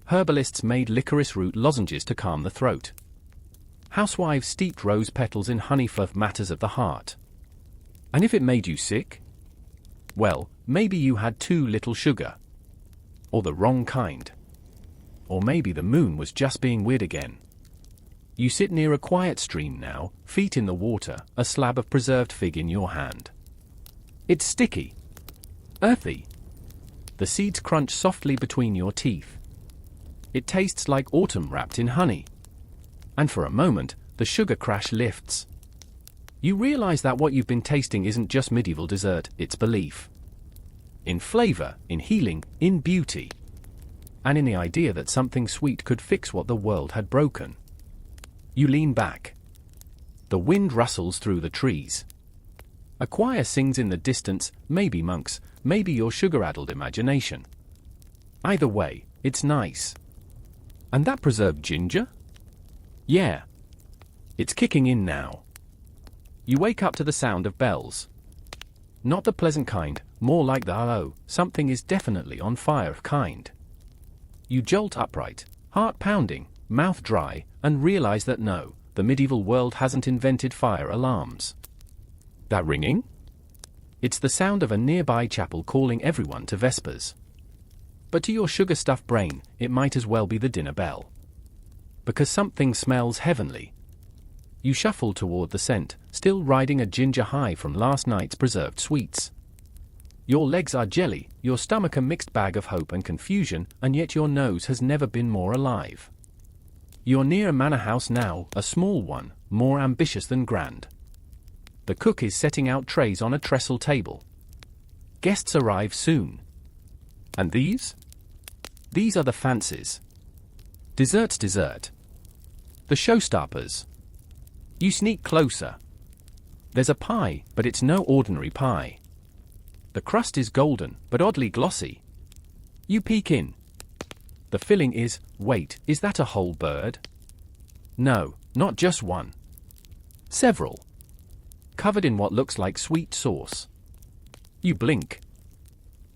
Herbalists made licorice root lozenges to calm the throat. Housewives steeped rose petals in honey for matters of the heart. And if it made you sick? Well, maybe you had too little sugar. Or the wrong kind. Or maybe the moon was just being weird again. You sit near a quiet stream now, feet in the water, a slab of preserved fig in your hand. It's sticky. Earthy. The seeds crunch softly between your teeth. It tastes like autumn wrapped in honey. And for a moment, the sugar crash lifts. You realize that what you've been tasting isn't just medieval dessert, it's belief. In flavor, in healing, in beauty. And in the idea that something sweet could fix what the world had broken. You lean back. The wind rustles through the trees. A choir sings in the distance, maybe monks, maybe your sugar-addled imagination. Either way, it's nice. And that preserved ginger? Yeah. It's kicking in now. You wake up to the sound of bells. Not the pleasant kind, more like the "oh, something is definitely on fire" kind. You jolt upright, heart pounding, mouth dry, and realize that no, the medieval world hasn't invented fire alarms. That ringing? It's the sound of a nearby chapel calling everyone to vespers. But to your sugar-stuffed brain, it might as well be the dinner bell. Because something smells heavenly. You shuffle toward the scent, still riding a ginger high from last night's preserved sweets. Your legs are jelly, your stomach a mixed bag of hope and confusion, and yet your nose has never been more alive. You're near a manor house now, a small one, more ambitious than grand. The cook is setting out trays on a trestle table. Guests arrive soon. And these? These are the fancies. Dessert's dessert. The showstoppers. You sneak closer. There's a pie, but it's no ordinary pie. The crust is golden, but oddly glossy. You peek in. The filling is, wait, is that a whole bird? No, not just one. Several. Covered in what looks like sweet sauce. You blink.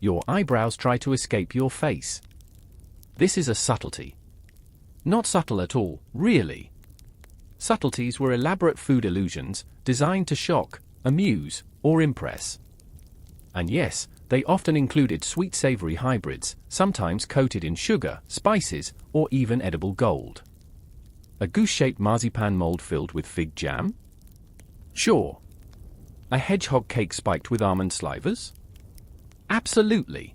Your eyebrows try to escape your face. This is a subtlety. Not subtle at all, really. Subtleties were elaborate food illusions, designed to shock, amuse, or impress. And yes, they often included sweet-savory hybrids, sometimes coated in sugar, spices, or even edible gold. A goose-shaped marzipan mold filled with fig jam? Sure. A hedgehog cake spiked with almond slivers? Absolutely.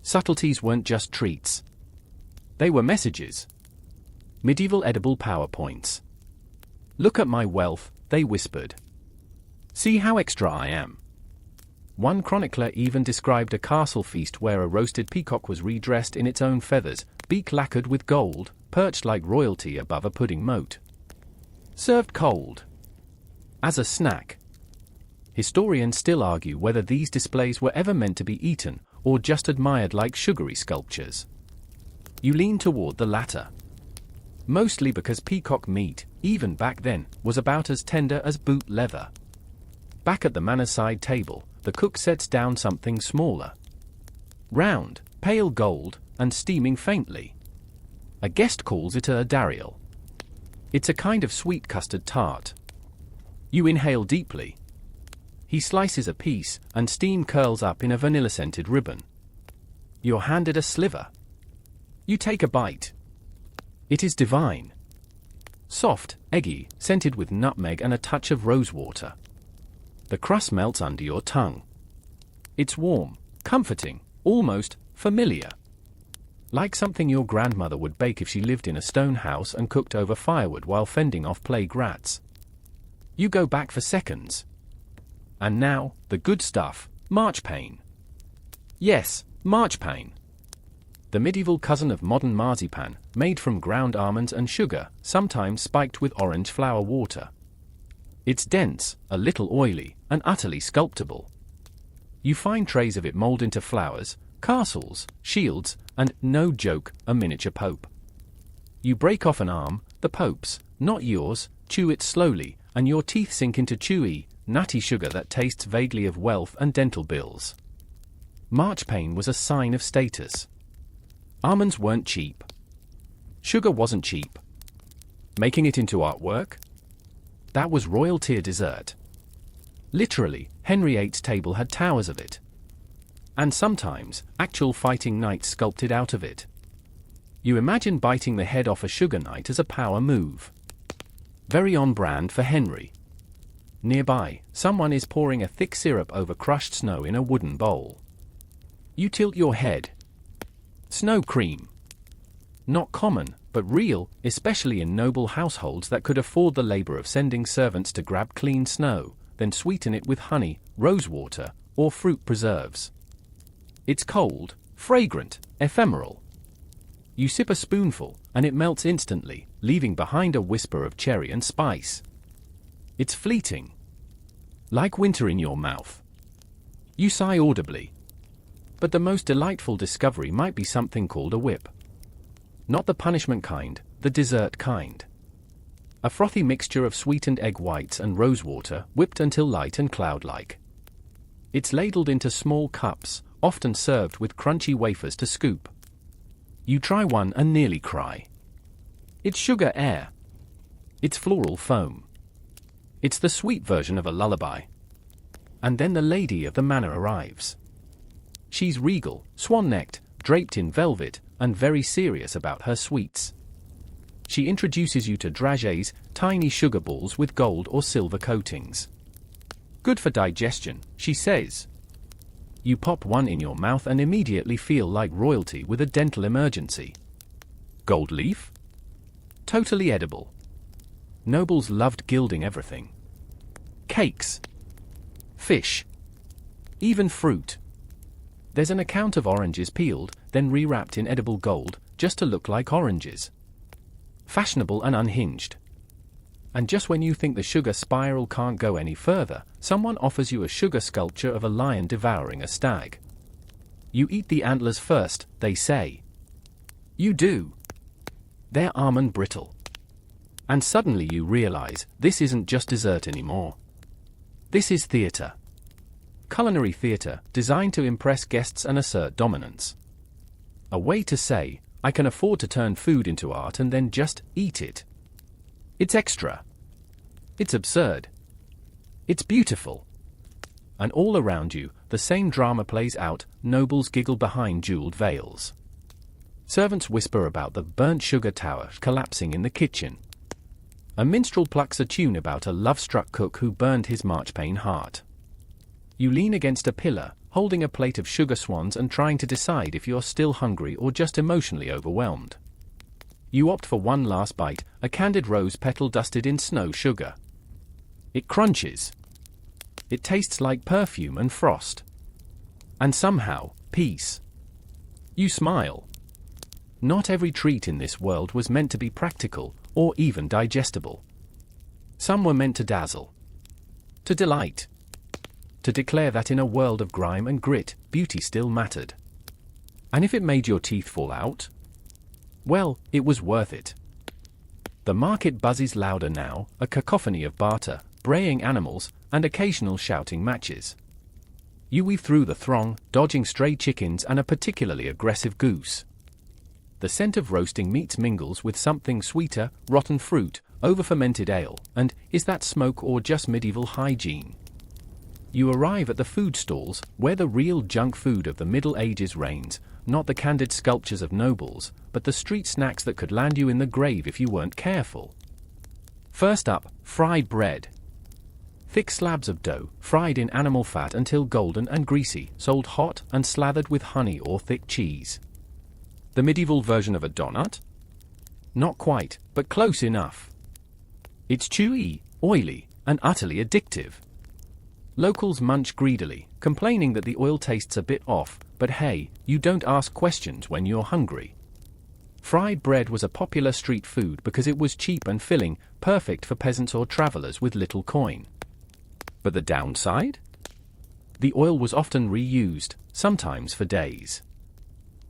Subtleties weren't just treats. They were messages. Medieval edible PowerPoints. Look at my wealth, they whispered. See how extra I am. One chronicler even described a castle feast where a roasted peacock was redressed in its own feathers, beak lacquered with gold, perched like royalty above a pudding moat. Served cold. As a snack. Historians still argue whether these displays were ever meant to be eaten, or just admired like sugary sculptures. You lean toward the latter. Mostly because peacock meat, even back then, was about as tender as boot leather. Back at the manor side table, the cook sets down something smaller. Round, pale gold, and steaming faintly. A guest calls it a dariel. It's a kind of sweet custard tart. You inhale deeply. He slices a piece, and steam curls up in a vanilla-scented ribbon. You're handed a sliver. You take a bite. It is divine. Soft, eggy, scented with nutmeg and a touch of rosewater. The crust melts under your tongue. It's warm, comforting, almost familiar. Like something your grandmother would bake if she lived in a stone house and cooked over firewood while fending off plague rats. You go back for seconds. And now, the good stuff, marchpane. Yes, marchpane. The medieval cousin of modern marzipan, made from ground almonds and sugar, sometimes spiked with orange flower water. It's dense, a little oily, and utterly sculptable. You find trays of it mold into flowers, castles, shields, and, no joke, a miniature pope. You break off an arm, the pope's, not yours, chew it slowly, and your teeth sink into chewy, nutty sugar that tastes vaguely of wealth and dental bills. Marchpane was a sign of status. Almonds weren't cheap. Sugar wasn't cheap. Making it into artwork? That was royal tier dessert. Literally, Henry VIII's table had towers of it. And sometimes, actual fighting knights sculpted out of it. You imagine biting the head off a sugar knight as a power move. Very on brand for Henry. Nearby, someone is pouring a thick syrup over crushed snow in a wooden bowl. You tilt your head. Snow cream. Not common, but real, especially in noble households that could afford the labor of sending servants to grab clean snow, then sweeten it with honey, rosewater, or fruit preserves. It's cold, fragrant, ephemeral. You sip a spoonful, and it melts instantly, leaving behind a whisper of cherry and spice. It's fleeting. Like winter in your mouth. You sigh audibly. But the most delightful discovery might be something called a whip. Not the punishment kind, the dessert kind. A frothy mixture of sweetened egg whites and rosewater, whipped until light and cloud-like. It's ladled into small cups, often served with crunchy wafers to scoop. You try one and nearly cry. It's sugar air. It's floral foam. It's the sweet version of a lullaby. And then the lady of the manor arrives. She's regal, swan-necked, draped in velvet, and very serious about her sweets. She introduces you to dragées, tiny sugar balls with gold or silver coatings. Good for digestion, she says. You pop one in your mouth and immediately feel like royalty with a dental emergency. Gold leaf? Totally edible. Nobles loved gilding everything. Cakes. Fish. Even fruit. There's an account of oranges peeled, then rewrapped in edible gold, just to look like oranges. Fashionable and unhinged. And just when you think the sugar spiral can't go any further, someone offers you a sugar sculpture of a lion devouring a stag. You eat the antlers first, they say. You do. They're almond brittle. And suddenly you realize, this isn't just dessert anymore. This is theater. Culinary theater, designed to impress guests and assert dominance. A way to say, I can afford to turn food into art and then just eat it. It's extra. It's absurd. It's beautiful. And all around you, the same drama plays out, nobles giggle behind jeweled veils. Servants whisper about the burnt sugar tower collapsing in the kitchen. A minstrel plucks a tune about a love-struck cook who burned his marchpane heart. You lean against a pillar, holding a plate of sugar swans and trying to decide if you're still hungry or just emotionally overwhelmed. You opt for one last bite, a candied rose petal dusted in snow sugar. It crunches. It tastes like perfume and frost. And somehow, peace. You smile. Not every treat in this world was meant to be practical, or even digestible. Some were meant to dazzle. To delight. To declare that in a world of grime and grit, beauty still mattered. And if it made your teeth fall out? Well, it was worth it. The market buzzes louder now, a cacophony of barter, braying animals, and occasional shouting matches. You weave through the throng, dodging stray chickens and a particularly aggressive goose. The scent of roasting meats mingles with something sweeter, rotten fruit, over-fermented ale, and is that smoke or just medieval hygiene? You arrive at the food stalls, where the real junk food of the Middle Ages reigns, not the candid sculptures of nobles, but the street snacks that could land you in the grave if you weren't careful. First up, fried bread. Thick slabs of dough, fried in animal fat until golden and greasy, sold hot and slathered with honey or thick cheese. The medieval version of a donut? Not quite, but close enough. It's chewy, oily, and utterly addictive. Locals munch greedily, complaining that the oil tastes a bit off, but hey, you don't ask questions when you're hungry. Fried bread was a popular street food because it was cheap and filling, perfect for peasants or travelers with little coin. But the downside? The oil was often reused, sometimes for days.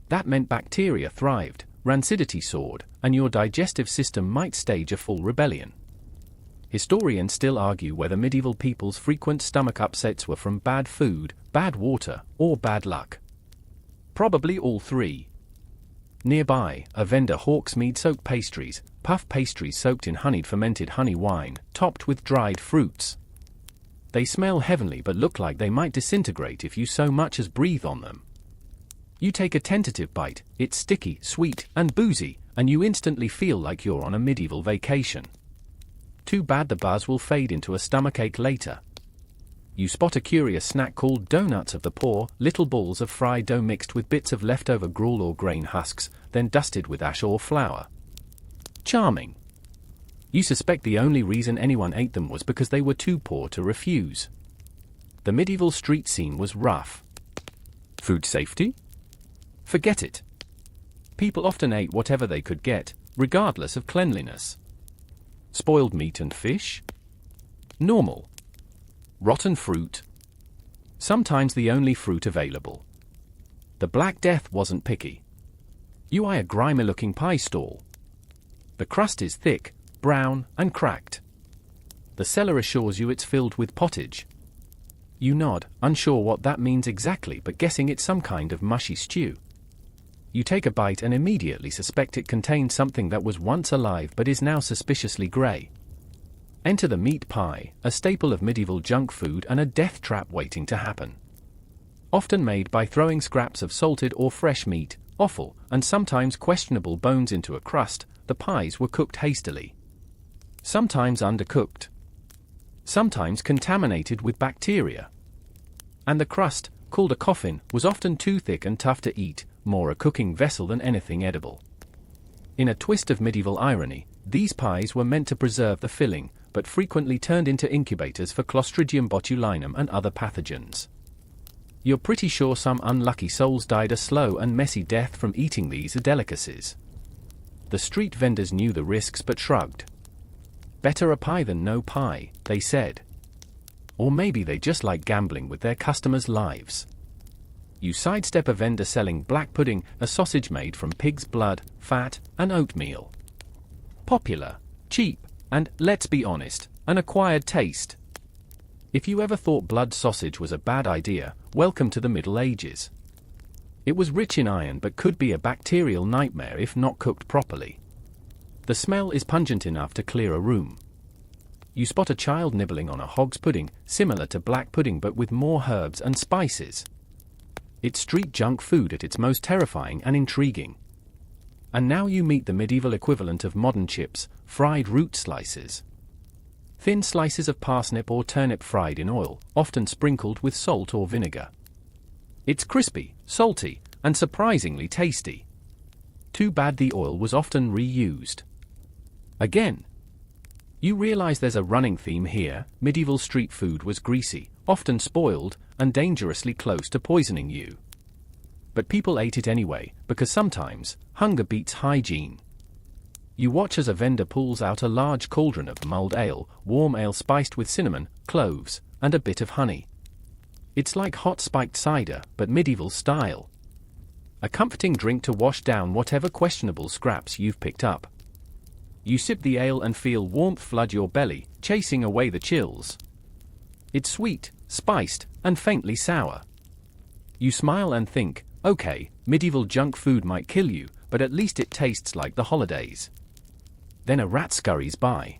That meant bacteria thrived, rancidity soared, and your digestive system might stage a full rebellion. Historians still argue whether medieval people's frequent stomach upsets were from bad food, bad water, or bad luck. Probably all three. Nearby, a vendor hawks mead-soaked pastries, puff pastries soaked in honeyed fermented honey wine, topped with dried fruits. They smell heavenly but look like they might disintegrate if you so much as breathe on them. You take a tentative bite, it's sticky, sweet, and boozy, and you instantly feel like you're on a medieval vacation. Too bad the buzz will fade into a stomachache later. You spot a curious snack called donuts of the poor, little balls of fried dough mixed with bits of leftover gruel or grain husks, then dusted with ash or flour. Charming. You suspect the only reason anyone ate them was because they were too poor to refuse. The medieval street scene was rough. Food safety? Forget it. People often ate whatever they could get, regardless of cleanliness. Spoiled meat and fish? Normal. Rotten fruit? Sometimes the only fruit available. The Black Death wasn't picky. You eye a grimy-looking pie stall. The crust is thick, brown, and cracked. The seller assures you it's filled with pottage. You nod, unsure what that means exactly but guessing it's some kind of mushy stew. You take a bite and immediately suspect it contains something that was once alive but is now suspiciously grey. Enter the meat pie, a staple of medieval junk food and a death trap waiting to happen. Often made by throwing scraps of salted or fresh meat, offal, and sometimes questionable bones into a crust, the pies were cooked hastily. Sometimes undercooked. Sometimes contaminated with bacteria. And the crust, called a coffin, was often too thick and tough to eat, more a cooking vessel than anything edible. In a twist of medieval irony, these pies were meant to preserve the filling, but frequently turned into incubators for Clostridium botulinum and other pathogens. You're pretty sure some unlucky souls died a slow and messy death from eating these delicacies. The street vendors knew the risks but shrugged. Better a pie than no pie, they said. Or maybe they just like gambling with their customers' lives. You sidestep a vendor selling black pudding, a sausage made from pig's blood, fat, and oatmeal. Popular, cheap, and, let's be honest, an acquired taste. If you ever thought blood sausage was a bad idea, welcome to the Middle Ages. It was rich in iron but could be a bacterial nightmare if not cooked properly. The smell is pungent enough to clear a room. You spot a child nibbling on a hog's pudding, similar to black pudding but with more herbs and spices. It's street junk food at its most terrifying and intriguing. And now you meet the medieval equivalent of modern chips, fried root slices. Thin slices of parsnip or turnip fried in oil, often sprinkled with salt or vinegar. It's crispy, salty, and surprisingly tasty. Too bad the oil was often reused. Again, you realize there's a running theme here. Medieval street food was greasy, often spoiled, and dangerously close to poisoning you. But people ate it anyway, because sometimes, hunger beats hygiene. You watch as a vendor pulls out a large cauldron of mulled ale, warm ale spiced with cinnamon, cloves, and a bit of honey. It's like hot spiked cider, but medieval style. A comforting drink to wash down whatever questionable scraps you've picked up. You sip the ale and feel warmth flood your belly, chasing away the chills. It's sweet, spiced, and faintly sour. You smile and think, okay, medieval junk food might kill you, but at least it tastes like the holidays. Then a rat scurries by.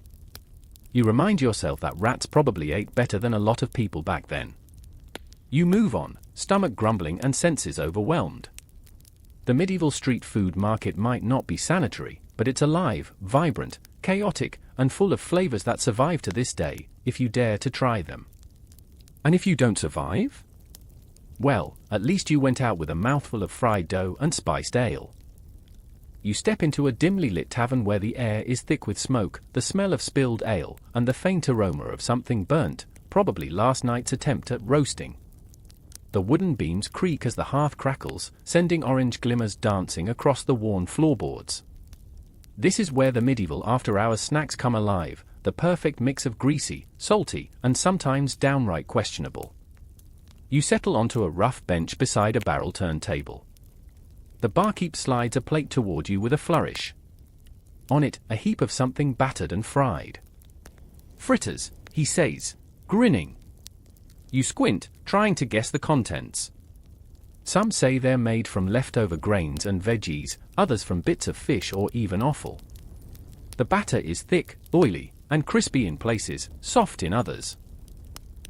You remind yourself that rats probably ate better than a lot of people back then. You move on, stomach grumbling and senses overwhelmed. The medieval street food market might not be sanitary, but it's alive, vibrant, chaotic, and full of flavors that survive to this day, if you dare to try them. And if you don't survive? Well, at least you went out with a mouthful of fried dough and spiced ale. You step into a dimly lit tavern where the air is thick with smoke, the smell of spilled ale, and the faint aroma of something burnt, probably last night's attempt at roasting. The wooden beams creak as the hearth crackles, sending orange glimmers dancing across the worn floorboards. This is where the medieval after-hours snacks come alive, the perfect mix of greasy, salty, and sometimes downright questionable. You settle onto a rough bench beside a barrel turntable. The barkeep slides a plate toward you with a flourish. On it, a heap of something battered and fried. "Fritters," he says, grinning. You squint, trying to guess the contents. Some say they're made from leftover grains and veggies, others from bits of fish or even offal. The batter is thick, oily, and crispy in places, soft in others.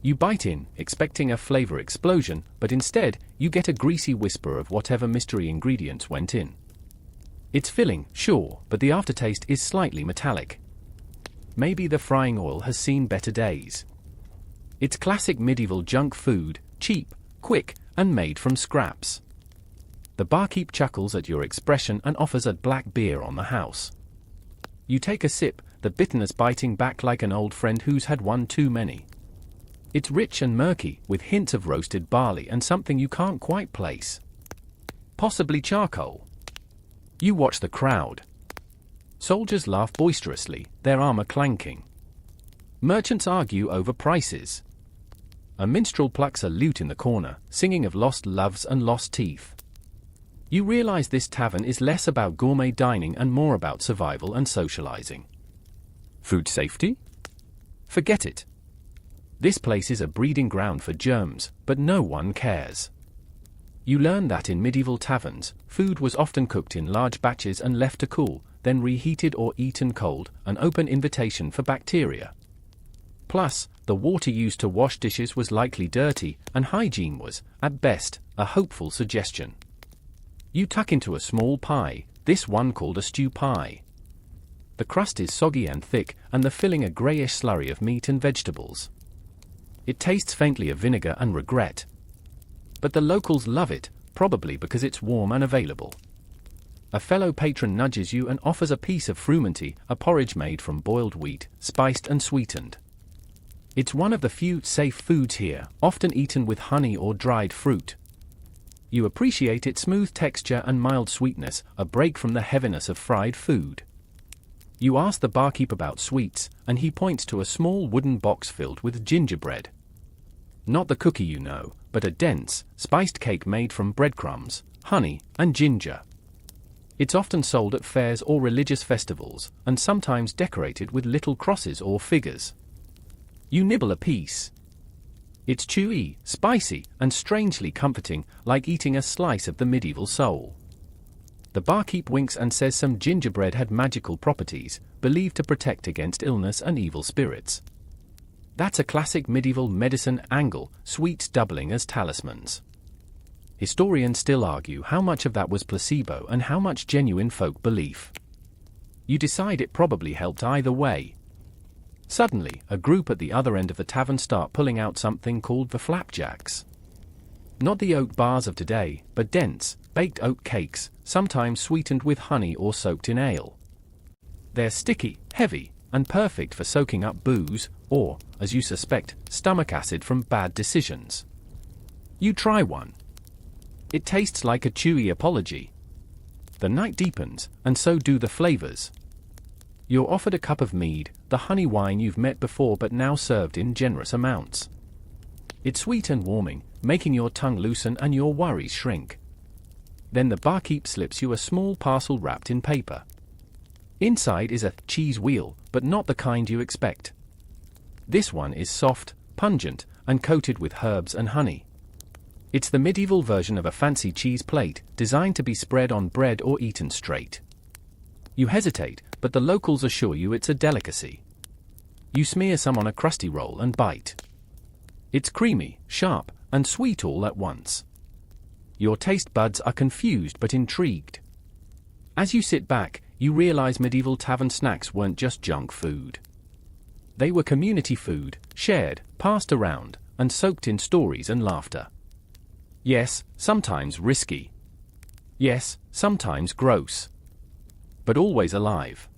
You bite in, expecting a flavor explosion, but instead, you get a greasy whisper of whatever mystery ingredients went in. It's filling, sure, but the aftertaste is slightly metallic. Maybe the frying oil has seen better days. It's classic medieval junk food, cheap, quick, and made from scraps. The barkeep chuckles at your expression and offers a black beer on the house. You take a sip, the bitterness biting back like an old friend who's had one too many. It's rich and murky, with hints of roasted barley and something you can't quite place. Possibly charcoal. You watch the crowd. Soldiers laugh boisterously, their armor clanking. Merchants argue over prices. A minstrel plucks a lute in the corner, singing of lost loves and lost teeth. You realize this tavern is less about gourmet dining and more about survival and socializing. Food safety? Forget it. This place is a breeding ground for germs, but no one cares. You learn that in medieval taverns, food was often cooked in large batches and left to cool, then reheated or eaten cold, an open invitation for bacteria. Plus, the water used to wash dishes was likely dirty, and hygiene was, at best, a hopeful suggestion. You tuck into a small pie, this one called a stew pie. The crust is soggy and thick, and the filling a greyish slurry of meat and vegetables. It tastes faintly of vinegar and regret. But the locals love it, probably because it's warm and available. A fellow patron nudges you and offers a piece of frumenty, a porridge made from boiled wheat, spiced and sweetened. It's one of the few safe foods here, often eaten with honey or dried fruit. You appreciate its smooth texture and mild sweetness, a break from the heaviness of fried food. You ask the barkeep about sweets, and he points to a small wooden box filled with gingerbread. Not the cookie you know, but a dense, spiced cake made from breadcrumbs, honey, and ginger. It's often sold at fairs or religious festivals, and sometimes decorated with little crosses or figures. You nibble a piece. It's chewy, spicy, and strangely comforting, like eating a slice of the medieval soul. The barkeep winks and says some gingerbread had magical properties, believed to protect against illness and evil spirits. That's a classic medieval medicine angle, sweets doubling as talismans. Historians still argue how much of that was placebo and how much genuine folk belief. You decide it probably helped either way. Suddenly, a group at the other end of the tavern start pulling out something called the flapjacks. Not the oat bars of today, but dense, baked oat cakes, sometimes sweetened with honey or soaked in ale. They're sticky, heavy, and perfect for soaking up booze, or, as you suspect, stomach acid from bad decisions. You try one. It tastes like a chewy apology. The night deepens, and so do the flavors. You're offered a cup of mead, the honey wine you've met before but now served in generous amounts. It's sweet and warming, making your tongue loosen and your worries shrink. Then the barkeep slips you a small parcel wrapped in paper. Inside is a cheese wheel, but not the kind you expect. This one is soft, pungent, and coated with herbs and honey. It's the medieval version of a fancy cheese plate, designed to be spread on bread or eaten straight. You hesitate, but the locals assure you it's a delicacy. You smear some on a crusty roll and bite. It's creamy, sharp, and sweet all at once. Your taste buds are confused but intrigued. As you sit back, you realize medieval tavern snacks weren't just junk food. They were community food, shared, passed around, and soaked in stories and laughter. Yes, sometimes risky. Yes, sometimes gross. But always alive.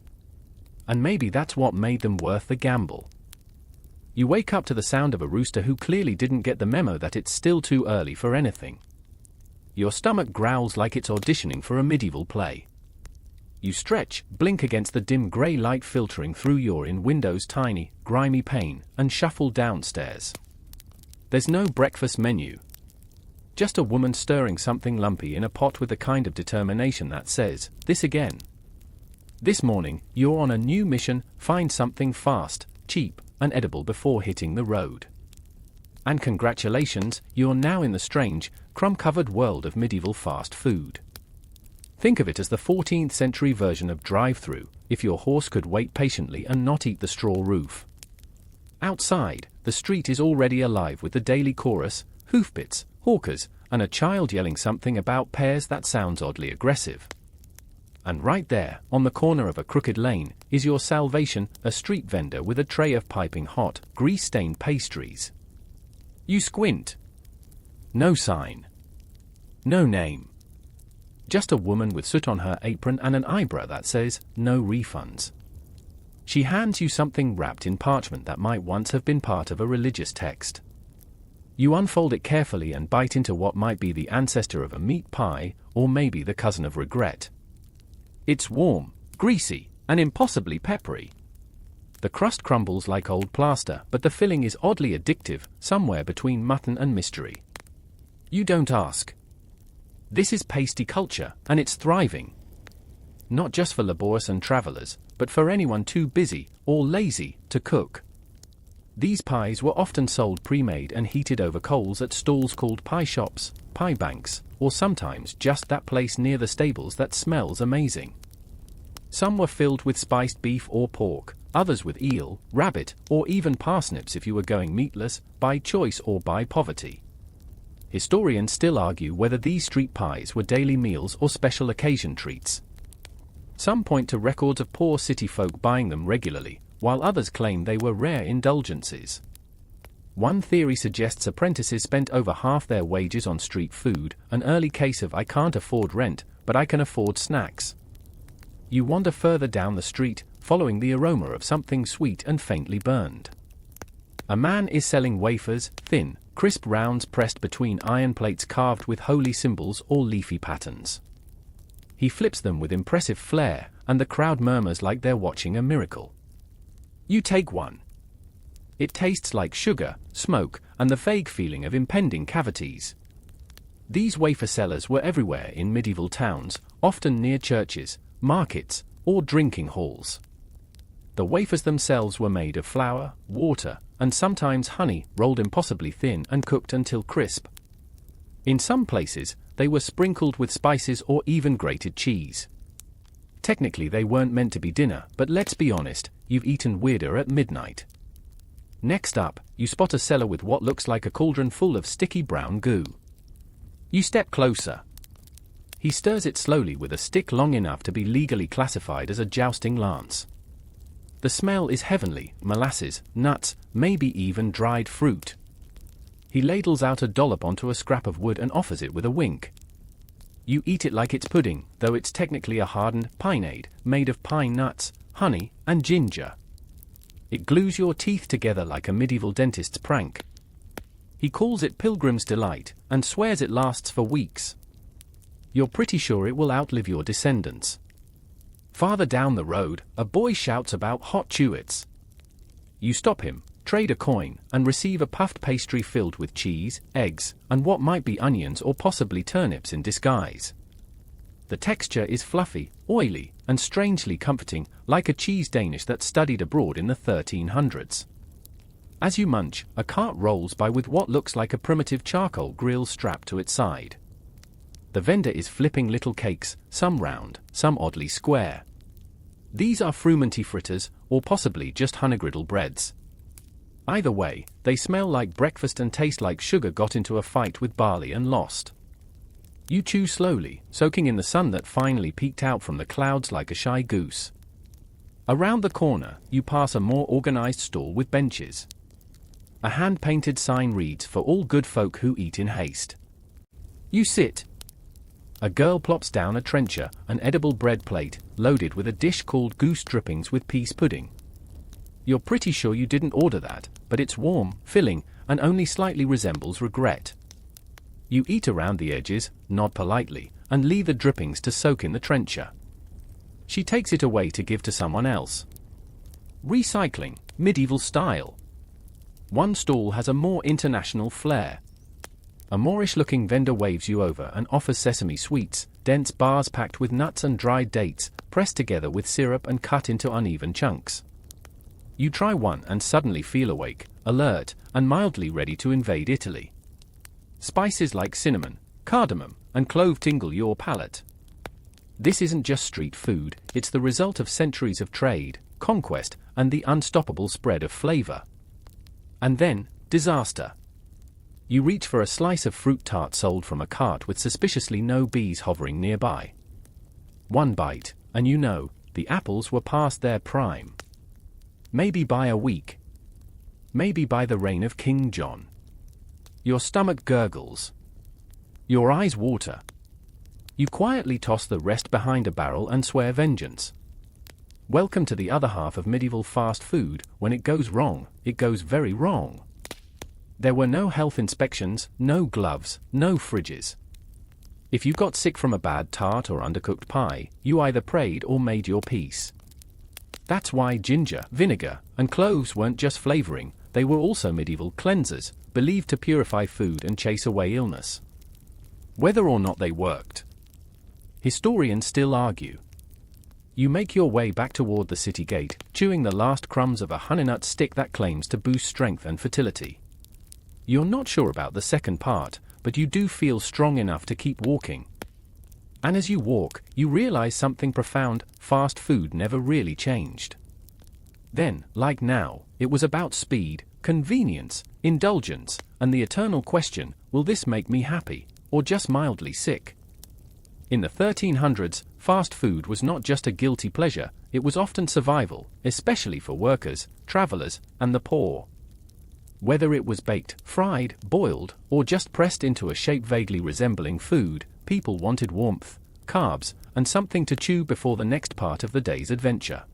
And maybe that's what made them worth the gamble. You wake up to the sound of a rooster who clearly didn't get the memo that it's still too early for anything. Your stomach growls like it's auditioning for a medieval play. You stretch, blink against the dim grey light filtering through your in-window's tiny, grimy pane, and shuffle downstairs. There's no breakfast menu. Just a woman stirring something lumpy in a pot with the kind of determination that says, "This again." This morning, you're on a new mission: find something fast, cheap, and edible before hitting the road. And congratulations, you're now in the strange, crumb-covered world of medieval fast food. Think of it as the 14th century version of drive-thru, if your horse could wait patiently and not eat the straw roof. Outside, the street is already alive with the daily chorus, hoofbeats, hawkers, and a child yelling something about pears that sounds oddly aggressive. And right there, on the corner of a crooked lane, is your salvation, a street vendor with a tray of piping hot, grease-stained pastries. You squint. No sign. No name. Just a woman with soot on her apron and an eyebrow that says, "No refunds." She hands you something wrapped in parchment that might once have been part of a religious text. You unfold it carefully and bite into what might be the ancestor of a meat pie, or maybe the cousin of regret. It's warm, greasy, and impossibly peppery. The crust crumbles like old plaster, but the filling is oddly addictive, somewhere between mutton and mystery. You don't ask. This is pasty culture, and it's thriving. Not just for laborious and travelers, but for anyone too busy, or lazy, to cook. These pies were often sold pre-made and heated over coals at stalls called pie shops, pie banks, or sometimes just that place near the stables that smells amazing. Some were filled with spiced beef or pork, others with eel, rabbit, or even parsnips if you were going meatless, by choice or by poverty. Historians still argue whether these street pies were daily meals or special occasion treats. Some point to records of poor city folk buying them regularly, while others claim they were rare indulgences. One theory suggests apprentices spent over half their wages on street food, an early case of "I can't afford rent, but I can afford snacks." You wander further down the street, following the aroma of something sweet and faintly burned. A man is selling wafers, thin, crisp rounds pressed between iron plates carved with holy symbols or leafy patterns. He flips them with impressive flair, and the crowd murmurs like they're watching a miracle. You take one. It tastes like sugar, smoke, and the vague feeling of impending cavities. These wafer sellers were everywhere in medieval towns, often near churches, markets, or drinking halls. The wafers themselves were made of flour, water, and sometimes honey, rolled impossibly thin and cooked until crisp. In some places, they were sprinkled with spices or even grated cheese. Technically they weren't meant to be dinner, but let's be honest, you've eaten weirder at midnight. Next up, you spot a seller with what looks like a cauldron full of sticky brown goo. You step closer. He stirs it slowly with a stick long enough to be legally classified as a jousting lance. The smell is heavenly: molasses, nuts, maybe even dried fruit. He ladles out a dollop onto a scrap of wood and offers it with a wink. You eat it like it's pudding, though it's technically a hardened pineade, made of pine nuts, honey, and ginger. It glues your teeth together like a medieval dentist's prank. He calls it Pilgrim's Delight, and swears it lasts for weeks. You're pretty sure it will outlive your descendants. Farther down the road, a boy shouts about hot chewits. You stop him, trade a coin, and receive a puffed pastry filled with cheese, eggs, and what might be onions or possibly turnips in disguise. The texture is fluffy, oily, and strangely comforting, like a cheese Danish that studied abroad in the 1300s. As you munch, a cart rolls by with what looks like a primitive charcoal grill strapped to its side. The vendor is flipping little cakes, some round, some oddly square. These are frumenty fritters, or possibly just honey-griddle breads. Either way, they smell like breakfast and taste like sugar got into a fight with barley and lost. You chew slowly, soaking in the sun that finally peeked out from the clouds like a shy goose. Around the corner, you pass a more organized stall with benches. A hand-painted sign reads, "For all good folk who eat in haste." You sit. A girl plops down a trencher, an edible bread plate, loaded with a dish called goose drippings with peas pudding. You're pretty sure you didn't order that, but it's warm, filling, and only slightly resembles regret. You eat around the edges, nod politely, and leave the drippings to soak in the trencher. She takes it away to give to someone else. Recycling, medieval style. One stall has a more international flair. A Moorish-looking vendor waves you over and offers sesame sweets, dense bars packed with nuts and dried dates, pressed together with syrup and cut into uneven chunks. You try one and suddenly feel awake, alert, and mildly ready to invade Italy. Spices like cinnamon, cardamom, and clove tingle your palate. This isn't just street food, it's the result of centuries of trade, conquest, and the unstoppable spread of flavor. And then, disaster. You reach for a slice of fruit tart sold from a cart with suspiciously no bees hovering nearby. One bite, and you know, the apples were past their prime. Maybe by a week. Maybe by the reign of King John. Your stomach gurgles. Your eyes water. You quietly toss the rest behind a barrel and swear vengeance. Welcome to the other half of medieval fast food. When it goes wrong, it goes very wrong. There were no health inspections, no gloves, no fridges. If you got sick from a bad tart or undercooked pie, you either prayed or made your peace. That's why ginger, vinegar, and cloves weren't just flavoring, they were also medieval cleansers, believed to purify food and chase away illness. Whether or not they worked, historians still argue. You make your way back toward the city gate, chewing the last crumbs of a honeynut stick that claims to boost strength and fertility. You're not sure about the second part, but you do feel strong enough to keep walking. And as you walk, you realize something profound: fast food never really changed. Then, like now, it was about speed, convenience, indulgence, and the eternal question, will this make me happy, or just mildly sick? In the 1300s, fast food was not just a guilty pleasure, it was often survival, especially for workers, travelers, and the poor. Whether it was baked, fried, boiled, or just pressed into a shape vaguely resembling food, people wanted warmth, carbs, and something to chew before the next part of the day's adventure.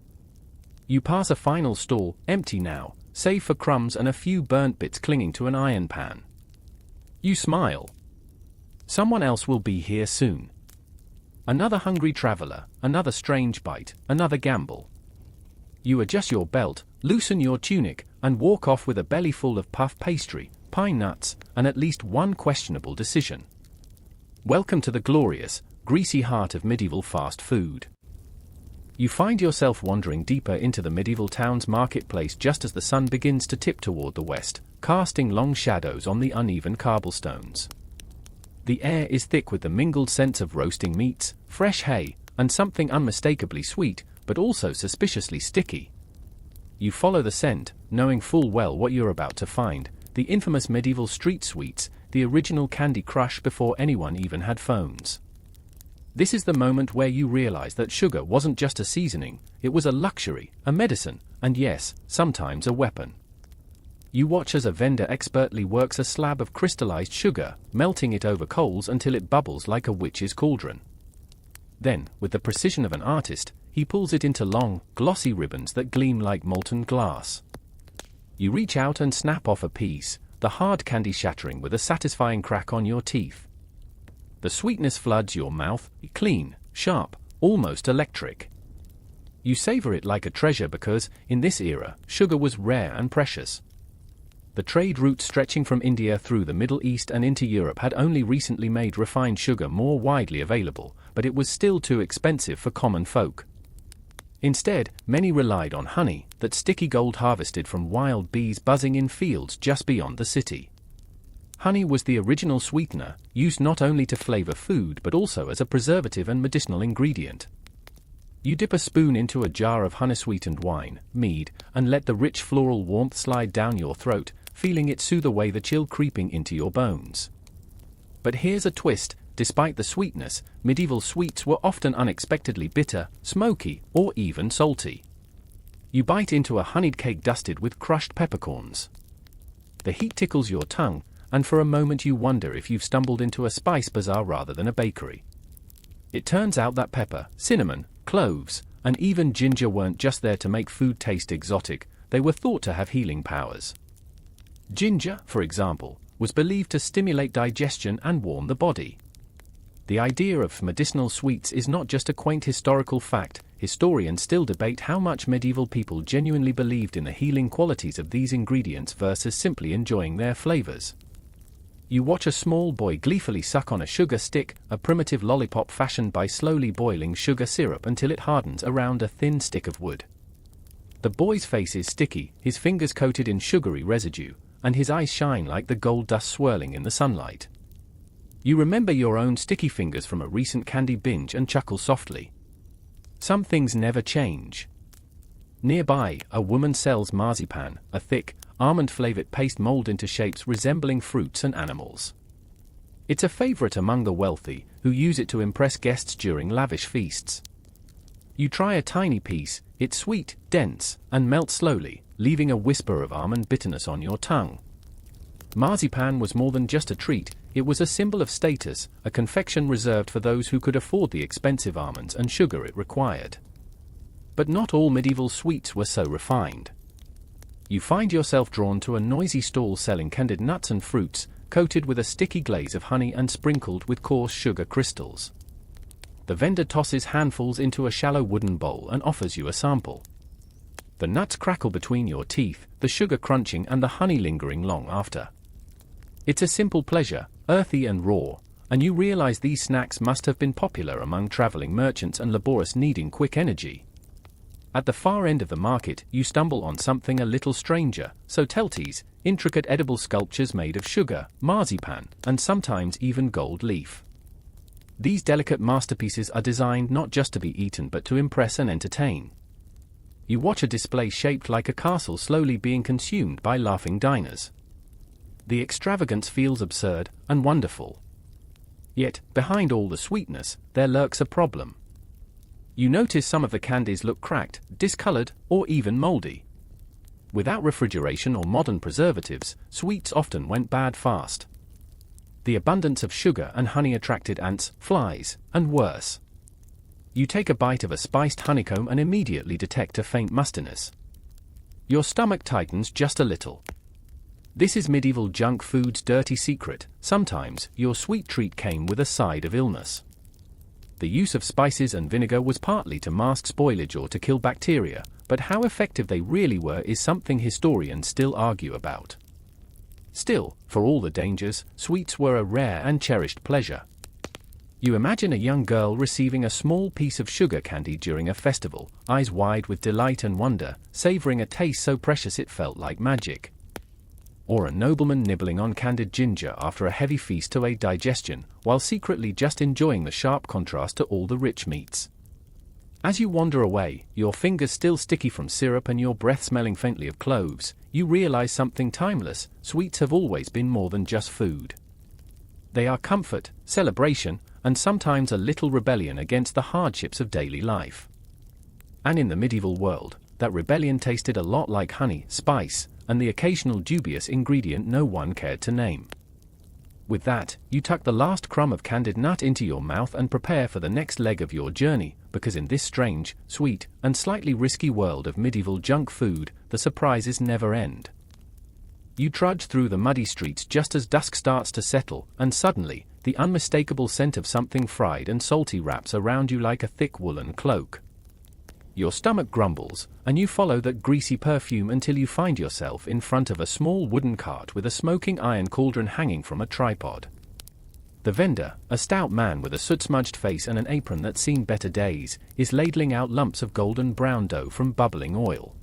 You pass a final stall, empty now, save for crumbs and a few burnt bits clinging to an iron pan. You smile. Someone else will be here soon. Another hungry traveler, another strange bite, another gamble. You adjust your belt, loosen your tunic, and walk off with a belly full of puff pastry, pine nuts, and at least one questionable decision. Welcome to the glorious, greasy heart of medieval fast food. You find yourself wandering deeper into the medieval town's marketplace just as the sun begins to tip toward the west, casting long shadows on the uneven cobblestones. The air is thick with the mingled scents of roasting meats, fresh hay, and something unmistakably sweet, but also suspiciously sticky. You follow the scent, knowing full well what you're about to find: the infamous medieval street sweets, the original Candy Crush before anyone even had phones. This is the moment where you realize that sugar wasn't just a seasoning, it was a luxury, a medicine, and yes, sometimes a weapon. You watch as a vendor expertly works a slab of crystallized sugar, melting it over coals until it bubbles like a witch's cauldron. Then, with the precision of an artist, he pulls it into long, glossy ribbons that gleam like molten glass. You reach out and snap off a piece, the hard candy shattering with a satisfying crack on your teeth. The sweetness floods your mouth, clean, sharp, almost electric. You savor it like a treasure because, in this era, sugar was rare and precious. The trade route stretching from India through the Middle East and into Europe had only recently made refined sugar more widely available, but it was still too expensive for common folk. Instead, many relied on honey, that sticky gold harvested from wild bees buzzing in fields just beyond the city. Honey was the original sweetener, used not only to flavor food but also as a preservative and medicinal ingredient. You dip a spoon into a jar of honey-sweetened wine, mead, and let the rich floral warmth slide down your throat, feeling it soothe away the chill creeping into your bones. But here's a twist: despite the sweetness, medieval sweets were often unexpectedly bitter, smoky, or even salty. You bite into a honeyed cake dusted with crushed peppercorns. The heat tickles your tongue, and for a moment you wonder if you've stumbled into a spice bazaar rather than a bakery. It turns out that pepper, cinnamon, cloves, and even ginger weren't just there to make food taste exotic, they were thought to have healing powers. Ginger, for example, was believed to stimulate digestion and warm the body. The idea of medicinal sweets is not just a quaint historical fact. Historians still debate how much medieval people genuinely believed in the healing qualities of these ingredients versus simply enjoying their flavors. You watch a small boy gleefully suck on a sugar stick, a primitive lollipop fashioned by slowly boiling sugar syrup until it hardens around a thin stick of wood. The boy's face is sticky, his fingers coated in sugary residue, and his eyes shine like the gold dust swirling in the sunlight. You remember your own sticky fingers from a recent candy binge and chuckle softly. Some things never change. Nearby, a woman sells marzipan, a thick, almond-flavored paste molded into shapes resembling fruits and animals. It's a favorite among the wealthy, who use it to impress guests during lavish feasts. You try a tiny piece, it's sweet, dense, and melts slowly, leaving a whisper of almond bitterness on your tongue. Marzipan was more than just a treat, it was a symbol of status, a confection reserved for those who could afford the expensive almonds and sugar it required. But not all medieval sweets were so refined. You find yourself drawn to a noisy stall selling candied nuts and fruits, coated with a sticky glaze of honey and sprinkled with coarse sugar crystals. The vendor tosses handfuls into a shallow wooden bowl and offers you a sample. The nuts crackle between your teeth, the sugar crunching and the honey lingering long after. It's a simple pleasure, earthy and raw, and you realize these snacks must have been popular among traveling merchants and laborers needing quick energy. At the far end of the market, you stumble on something a little stranger, soteltes, intricate edible sculptures made of sugar, marzipan, and sometimes even gold leaf. These delicate masterpieces are designed not just to be eaten but to impress and entertain. You watch a display shaped like a castle slowly being consumed by laughing diners. The extravagance feels absurd and wonderful. Yet, behind all the sweetness, there lurks a problem. You notice some of the candies look cracked, discolored, or even moldy. Without refrigeration or modern preservatives, sweets often went bad fast. The abundance of sugar and honey attracted ants, flies, and worse. You take a bite of a spiced honeycomb and immediately detect a faint mustiness. Your stomach tightens just a little. This is medieval junk food's dirty secret. Sometimes, your sweet treat came with a side of illness. The use of spices and vinegar was partly to mask spoilage or to kill bacteria, but how effective they really were is something historians still argue about. Still, for all the dangers, sweets were a rare and cherished pleasure. You imagine a young girl receiving a small piece of sugar candy during a festival, eyes wide with delight and wonder, savoring a taste so precious it felt like magic. Or a nobleman nibbling on candied ginger after a heavy feast to aid digestion, while secretly just enjoying the sharp contrast to all the rich meats. As you wander away, your fingers still sticky from syrup and your breath smelling faintly of cloves, you realize something timeless: sweets have always been more than just food. They are comfort, celebration, and sometimes a little rebellion against the hardships of daily life. And in the medieval world, that rebellion tasted a lot like honey, spice, and the occasional dubious ingredient no one cared to name. With that, you tuck the last crumb of candied nut into your mouth and prepare for the next leg of your journey, because in this strange, sweet, and slightly risky world of medieval junk food, the surprises never end. You trudge through the muddy streets just as dusk starts to settle, and suddenly, the unmistakable scent of something fried and salty wraps around you like a thick woolen cloak. Your stomach grumbles, and you follow that greasy perfume until you find yourself in front of a small wooden cart with a smoking iron cauldron hanging from a tripod. The vendor, a stout man with a soot-smudged face and an apron that's seen better days, is ladling out lumps of golden brown dough from bubbling oil.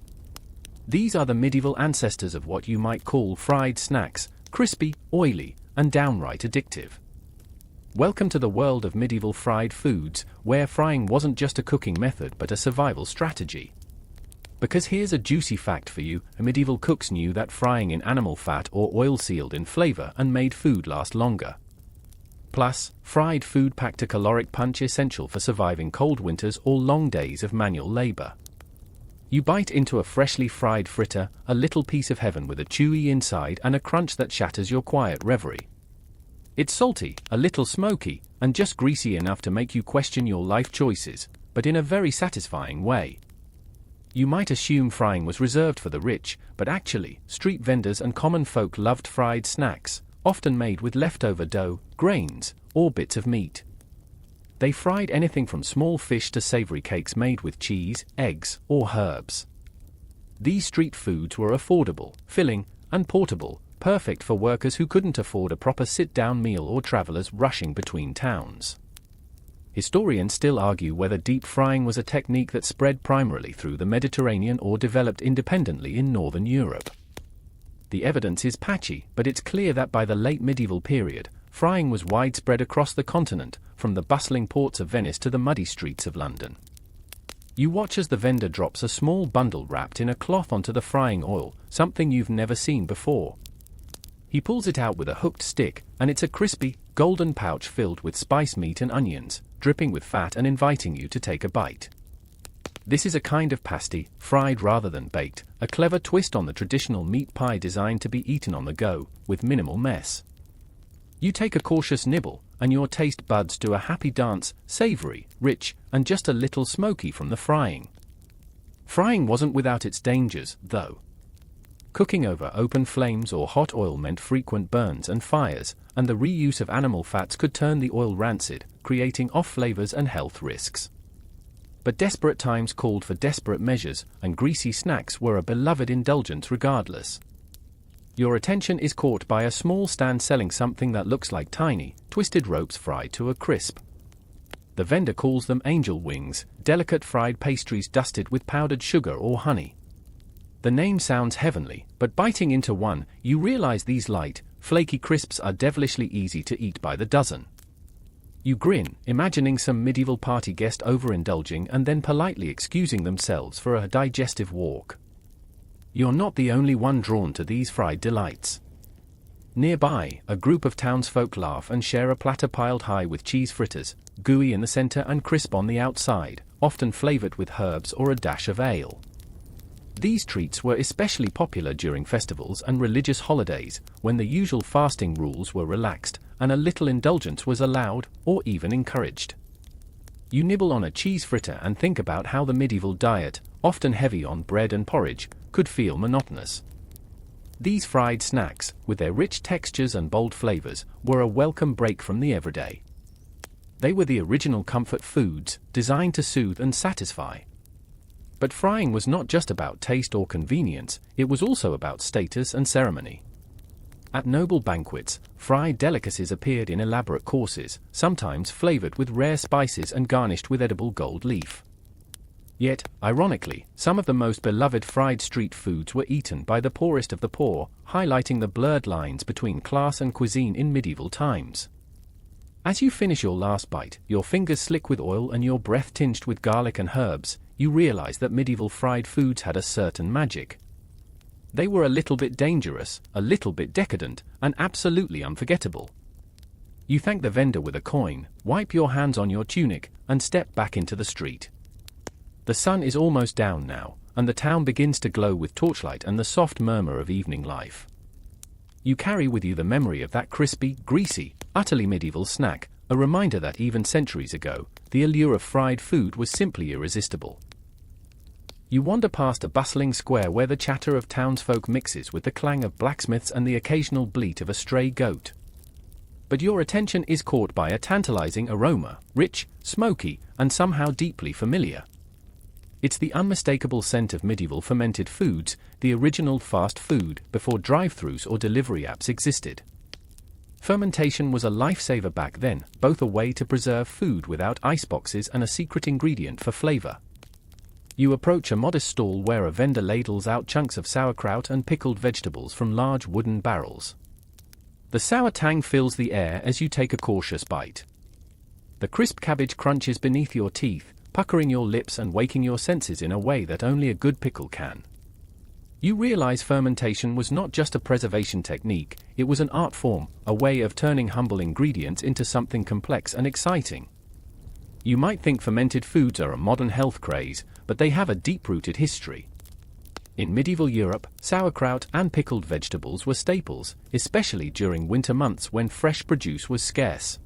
These are the medieval ancestors of what you might call fried snacks, crispy, oily, and downright addictive. Welcome to the world of medieval fried foods, where frying wasn't just a cooking method but a survival strategy. Because here's a juicy fact for you: medieval cooks knew that frying in animal fat or oil sealed in flavor and made food last longer. Plus, fried food packed a caloric punch essential for surviving cold winters or long days of manual labor. You bite into a freshly fried fritter, a little piece of heaven with a chewy inside and a crunch that shatters your quiet reverie. It's salty, a little smoky, and just greasy enough to make you question your life choices, but in a very satisfying way. You might assume frying was reserved for the rich, but actually, street vendors and common folk loved fried snacks, often made with leftover dough, grains, or bits of meat. They fried anything from small fish to savory cakes made with cheese, eggs, or herbs. These street foods were affordable, filling, and portable, perfect for workers who couldn't afford a proper sit-down meal or travelers rushing between towns. Historians still argue whether deep frying was a technique that spread primarily through the Mediterranean or developed independently in northern Europe. The evidence is patchy, but it's clear that by the late medieval period, frying was widespread across the continent, from the bustling ports of Venice to the muddy streets of London. You watch as the vendor drops a small bundle wrapped in a cloth onto the frying oil, something you've never seen before. He pulls it out with a hooked stick, and it's a crispy, golden pouch filled with spice meat and onions, dripping with fat and inviting you to take a bite. This is a kind of pasty, fried rather than baked, a clever twist on the traditional meat pie designed to be eaten on the go, with minimal mess. You take a cautious nibble, and your taste buds do a happy dance, savory, rich, and just a little smoky from the frying. Frying wasn't without its dangers, though. Cooking over open flames or hot oil meant frequent burns and fires, and the reuse of animal fats could turn the oil rancid, creating off flavors and health risks. But desperate times called for desperate measures, and greasy snacks were a beloved indulgence regardless. Your attention is caught by a small stand selling something that looks like tiny, twisted ropes fried to a crisp. The vendor calls them angel wings, delicate fried pastries dusted with powdered sugar or honey. The name sounds heavenly, but biting into one, you realize these light, flaky crisps are devilishly easy to eat by the dozen. You grin, imagining some medieval party guest overindulging and then politely excusing themselves for a digestive walk. You're not the only one drawn to these fried delights. Nearby, a group of townsfolk laugh and share a platter piled high with cheese fritters, gooey in the center and crisp on the outside, often flavored with herbs or a dash of ale. These treats were especially popular during festivals and religious holidays, when the usual fasting rules were relaxed, and a little indulgence was allowed, or even encouraged. You nibble on a cheese fritter and think about how the medieval diet, often heavy on bread and porridge, could feel monotonous. These fried snacks, with their rich textures and bold flavors, were a welcome break from the everyday. They were the original comfort foods, designed to soothe and satisfy. But frying was not just about taste or convenience, it was also about status and ceremony. At noble banquets, fried delicacies appeared in elaborate courses, sometimes flavored with rare spices and garnished with edible gold leaf. Yet, ironically, some of the most beloved fried street foods were eaten by the poorest of the poor, highlighting the blurred lines between class and cuisine in medieval times. As you finish your last bite, your fingers slick with oil and your breath tinged with garlic and herbs, you realize that medieval fried foods had a certain magic. They were a little bit dangerous, a little bit decadent, and absolutely unforgettable. You thank the vendor with a coin, wipe your hands on your tunic, and step back into the street. The sun is almost down now, and the town begins to glow with torchlight and the soft murmur of evening life. You carry with you the memory of that crispy, greasy, utterly medieval snack, a reminder that even centuries ago, the allure of fried food was simply irresistible. You wander past a bustling square where the chatter of townsfolk mixes with the clang of blacksmiths and the occasional bleat of a stray goat. But your attention is caught by a tantalizing aroma, rich, smoky, and somehow deeply familiar. It's the unmistakable scent of medieval fermented foods, the original fast food, before drive-thrus or delivery apps existed. Fermentation was a lifesaver back then, both a way to preserve food without iceboxes and a secret ingredient for flavor. You approach a modest stall where a vendor ladles out chunks of sauerkraut and pickled vegetables from large wooden barrels. The sour tang fills the air as you take a cautious bite. The crisp cabbage crunches beneath your teeth, puckering your lips and waking your senses in a way that only a good pickle can. You realize fermentation was not just a preservation technique, it was an art form, a way of turning humble ingredients into something complex and exciting. You might think fermented foods are a modern health craze, but they have a deep-rooted history. In medieval Europe, sauerkraut and pickled vegetables were staples, especially during winter months when fresh produce was scarce.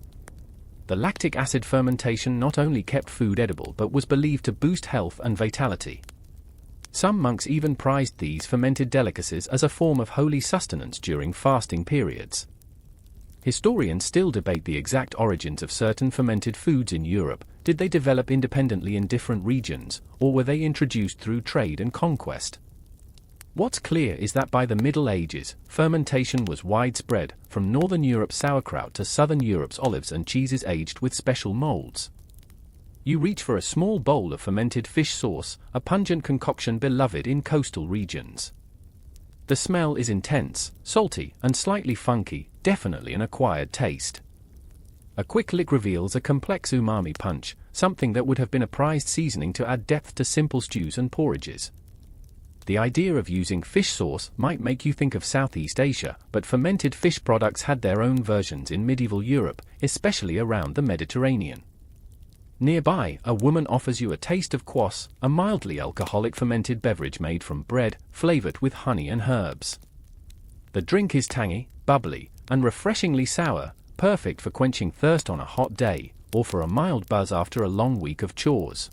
The lactic acid fermentation not only kept food edible but was believed to boost health and vitality. Some monks even prized these fermented delicacies as a form of holy sustenance during fasting periods. Historians still debate the exact origins of certain fermented foods in Europe. Did they develop independently in different regions, or were they introduced through trade and conquest? What's clear is that by the Middle Ages, fermentation was widespread, from Northern Europe's sauerkraut to Southern Europe's olives and cheeses aged with special molds. You reach for a small bowl of fermented fish sauce, a pungent concoction beloved in coastal regions. The smell is intense, salty, and slightly funky, definitely an acquired taste. A quick lick reveals a complex umami punch, something that would have been a prized seasoning to add depth to simple stews and porridges. The idea of using fish sauce might make you think of Southeast Asia, but fermented fish products had their own versions in medieval Europe, especially around the Mediterranean. Nearby, a woman offers you a taste of kwas, a mildly alcoholic fermented beverage made from bread, flavored with honey and herbs. The drink is tangy, bubbly, and refreshingly sour, perfect for quenching thirst on a hot day, or for a mild buzz after a long week of chores.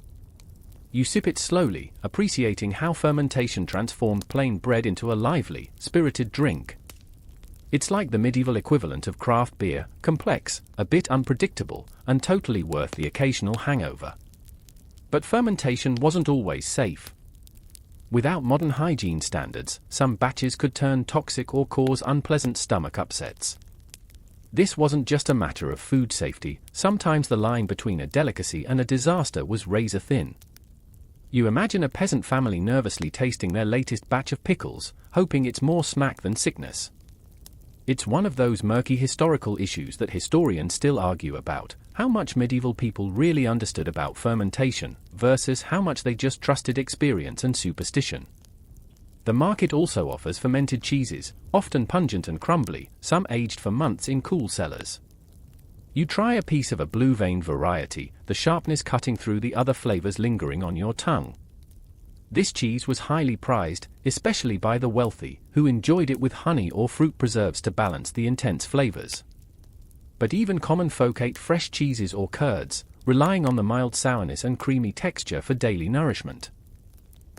You sip it slowly, appreciating how fermentation transformed plain bread into a lively, spirited drink. It's like the medieval equivalent of craft beer, complex, a bit unpredictable, and totally worth the occasional hangover. But fermentation wasn't always safe. Without modern hygiene standards, some batches could turn toxic or cause unpleasant stomach upsets. This wasn't just a matter of food safety, sometimes the line between a delicacy and a disaster was razor thin. You imagine a peasant family nervously tasting their latest batch of pickles, hoping it's more smack than sickness. It's one of those murky historical issues that historians still argue about, how much medieval people really understood about fermentation, versus how much they just trusted experience and superstition. The market also offers fermented cheeses, often pungent and crumbly, some aged for months in cool cellars. You try a piece of a blue-veined variety, the sharpness cutting through the other flavors lingering on your tongue. This cheese was highly prized, especially by the wealthy, who enjoyed it with honey or fruit preserves to balance the intense flavors. But even common folk ate fresh cheeses or curds, relying on the mild sourness and creamy texture for daily nourishment.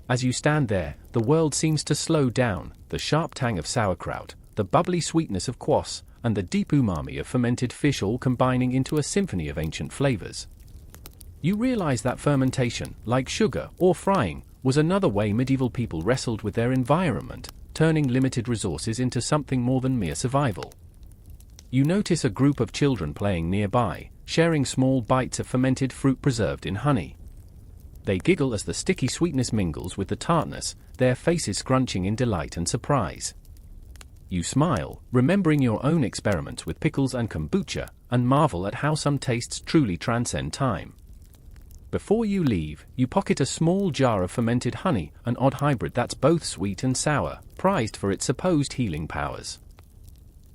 As you stand there, the world seems to slow down, the sharp tang of sauerkraut, the bubbly sweetness of kwas, and the deep umami of fermented fish all combining into a symphony of ancient flavors. You realize that fermentation, like sugar or frying, was another way medieval people wrestled with their environment, turning limited resources into something more than mere survival. You notice a group of children playing nearby, sharing small bites of fermented fruit preserved in honey. They giggle as the sticky sweetness mingles with the tartness, their faces scrunching in delight and surprise. You smile, remembering your own experiments with pickles and kombucha, and marvel at how some tastes truly transcend time. Before you leave, you pocket a small jar of fermented honey, an odd hybrid that's both sweet and sour, prized for its supposed healing powers.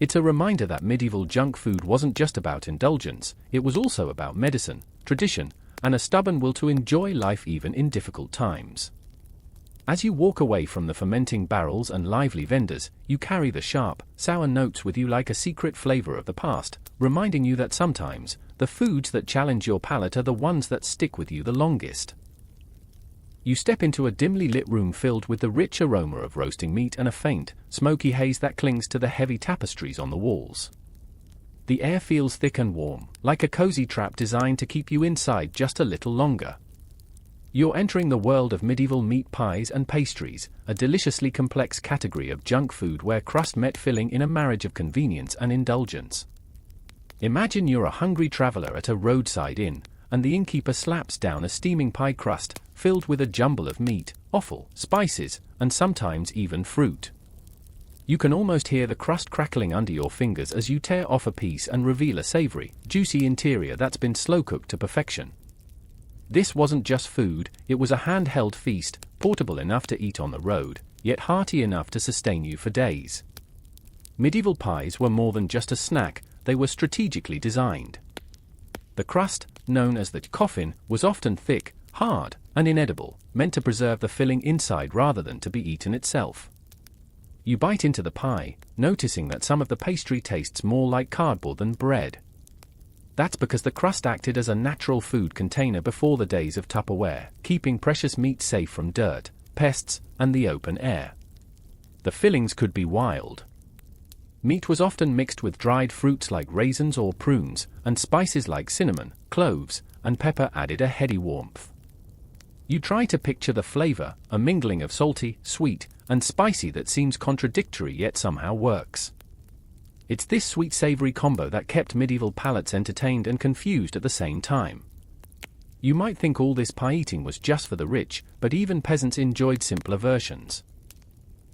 It's a reminder that medieval junk food wasn't just about indulgence, it was also about medicine, tradition, and a stubborn will to enjoy life even in difficult times. As you walk away from the fermenting barrels and lively vendors, you carry the sharp, sour notes with you like a secret flavor of the past, reminding you that sometimes, the foods that challenge your palate are the ones that stick with you the longest. You step into a dimly lit room filled with the rich aroma of roasting meat and a faint, smoky haze that clings to the heavy tapestries on the walls. The air feels thick and warm, like a cozy trap designed to keep you inside just a little longer. You're entering the world of medieval meat pies and pastries, a deliciously complex category of junk food where crust met filling in a marriage of convenience and indulgence. Imagine you're a hungry traveler at a roadside inn, and the innkeeper slaps down a steaming pie crust, filled with a jumble of meat, offal, spices, and sometimes even fruit. You can almost hear the crust crackling under your fingers as you tear off a piece and reveal a savory, juicy interior that's been slow-cooked to perfection. This wasn't just food, it was a handheld feast, portable enough to eat on the road, yet hearty enough to sustain you for days. Medieval pies were more than just a snack, they were strategically designed. The crust, known as the coffin, was often thick, hard, and inedible, meant to preserve the filling inside rather than to be eaten itself. You bite into the pie, noticing that some of the pastry tastes more like cardboard than bread. That's because the crust acted as a natural food container before the days of Tupperware, keeping precious meat safe from dirt, pests, and the open air. The fillings could be wild. Meat was often mixed with dried fruits like raisins or prunes, and spices like cinnamon, cloves, and pepper added a heady warmth. You try to picture the flavor, a mingling of salty, sweet, and spicy that seems contradictory yet somehow works. It's this sweet-savory combo that kept medieval palates entertained and confused at the same time. You might think all this pie eating was just for the rich, but even peasants enjoyed simpler versions.